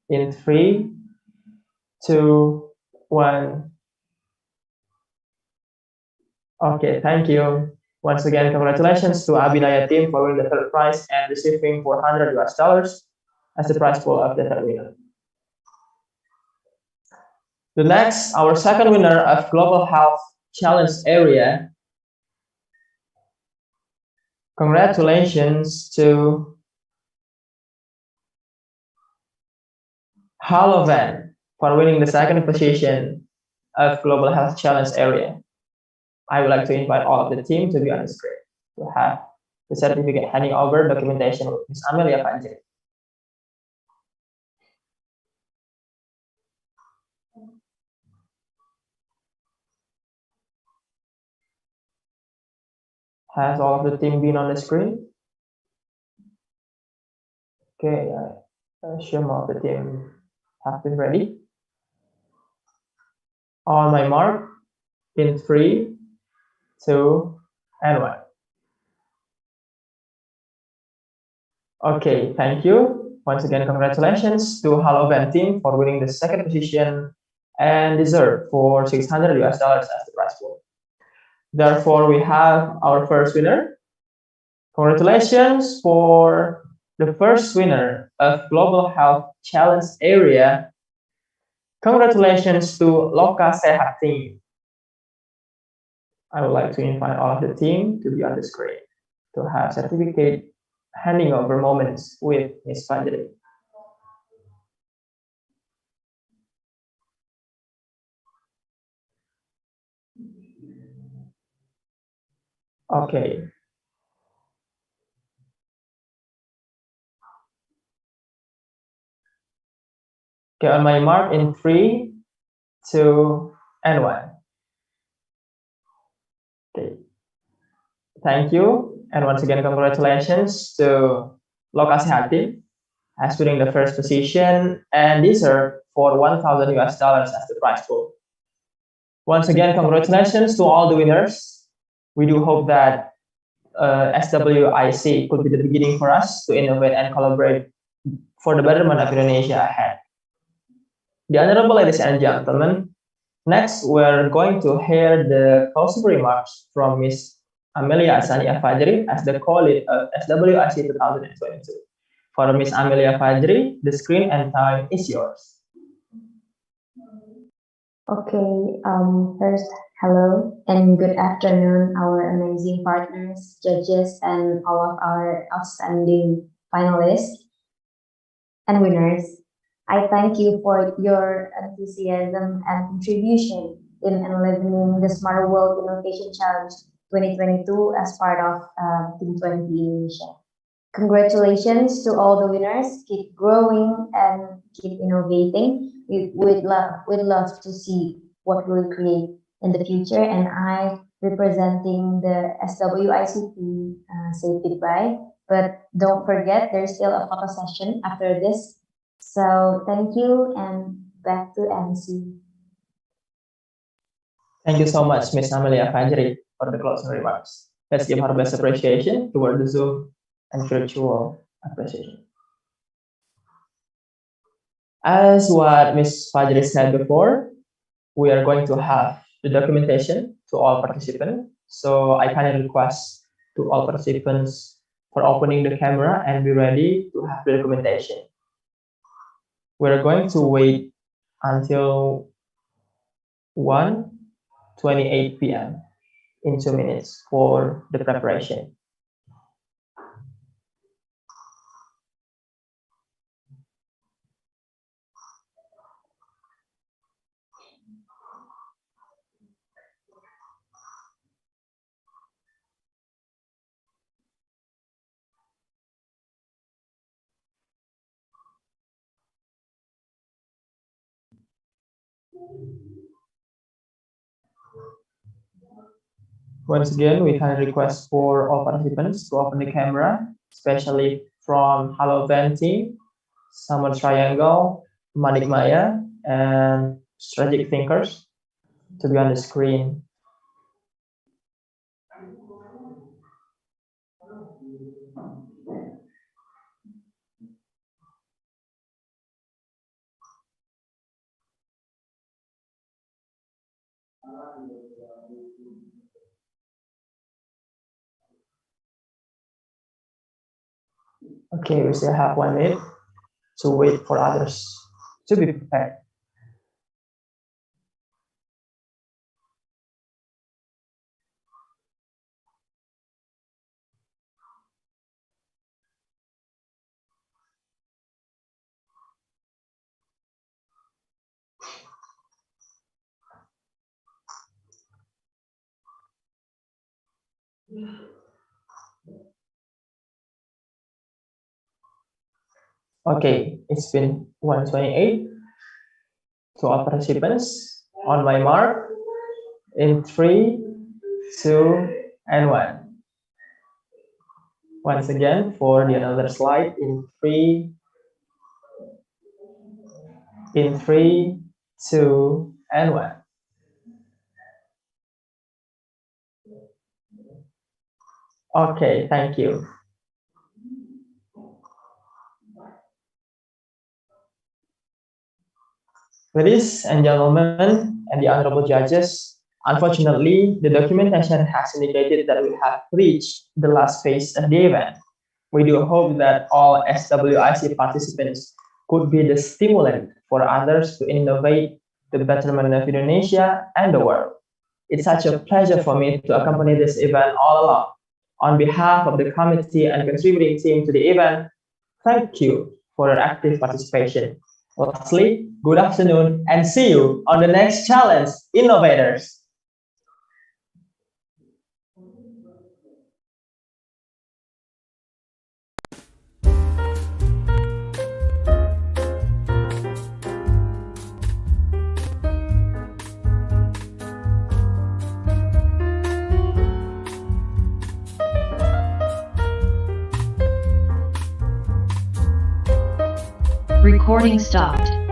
in 3, 2, 1. Okay, thank you. Once again, congratulations to Abhinaya team for winning the third prize and receiving $400 as the prize pool of the third winner. The next, our second winner of Global Health Challenge area. Congratulations to Halovan for winning the second position of Global Health Challenge area. I would like to invite all of the team to be on the screen to have the certificate handing over documentation with Ms. Amelia Fajri. Has all of the team been on the screen? Okay, I assume all of the team have been ready. On my mark, in 3, 2, and 1. Okay, thank you. Once again, congratulations to Halovan team for winning the second position and deserved for $600 as the prize pool. Therefore, we have our first winner. Congratulations for the first winner of Global Health Challenge area. Congratulations to Loka Sehat team. I would like to invite all of the team to be on the screen to have certificate handing over moments with Ms. Fajri. Okay. Okay, on my mark, in 3, 2, and 1. Okay. Thank you. And once again, congratulations to Loka Sehat team as winning the first position and deserved for $1,000 as the prize pool. Once again, congratulations to all the winners. We do hope that SWIC could be the beginning for us to innovate and collaborate for the betterment of Indonesia ahead. The honorable ladies and gentlemen, next we're going to hear the closing remarks from Ms. Amelia Asania Fajri as the co-lead of SWIC 2022. For Ms. Amelia Fajri, the screen and time is yours. Okay, first, hello and good afternoon, our amazing partners, judges, and all of our outstanding finalists and winners. I thank you for your enthusiasm and contribution in enlivening the Smart World Innovation Challenge 2022 as part of Team 20 Indonesia. Congratulations to all the winners. Keep growing and keep innovating. We'd love to see what we'll create in the future. And I, representing the SWIC team, say goodbye. But don't forget, there's still a photo session after this. So thank you, and back to MC. Thank you so much, Ms. Amelia Fajri, for the closing remarks. Let's give her best appreciation toward the Zoom and virtual appreciation. As what Ms. Fajri said before, we are going to have the documentation to all participants. So I kindly request to all participants for opening the camera and be ready to have the documentation. We're going to wait until 1:28 p.m. in 2 minutes for the preparation. Once again, we can request for all participants to open the camera, especially from HoloVan team, Summer Triangle, Manik Maya, and Strategic Thinkers to be on the screen. Okay, we still have 1 minute to wait for others to be prepared. Okay, it's been 1:28. To all participants, on my mark, in 3, 2, and 1. Once again, for the another slide, in 3, 2, and 1. Okay, thank you. Ladies and gentlemen, and the honorable judges, unfortunately, the documentation has indicated that we have reached the last phase of the event. We do hope that all SWIC participants could be the stimulant for others to innovate the betterment of Indonesia and the world. It's such a pleasure for me to accompany this event all along. On behalf of the committee and contributing team to the event, thank you for your active participation. Lastly, good afternoon and see you on the next challenge, innovators. Recording stopped.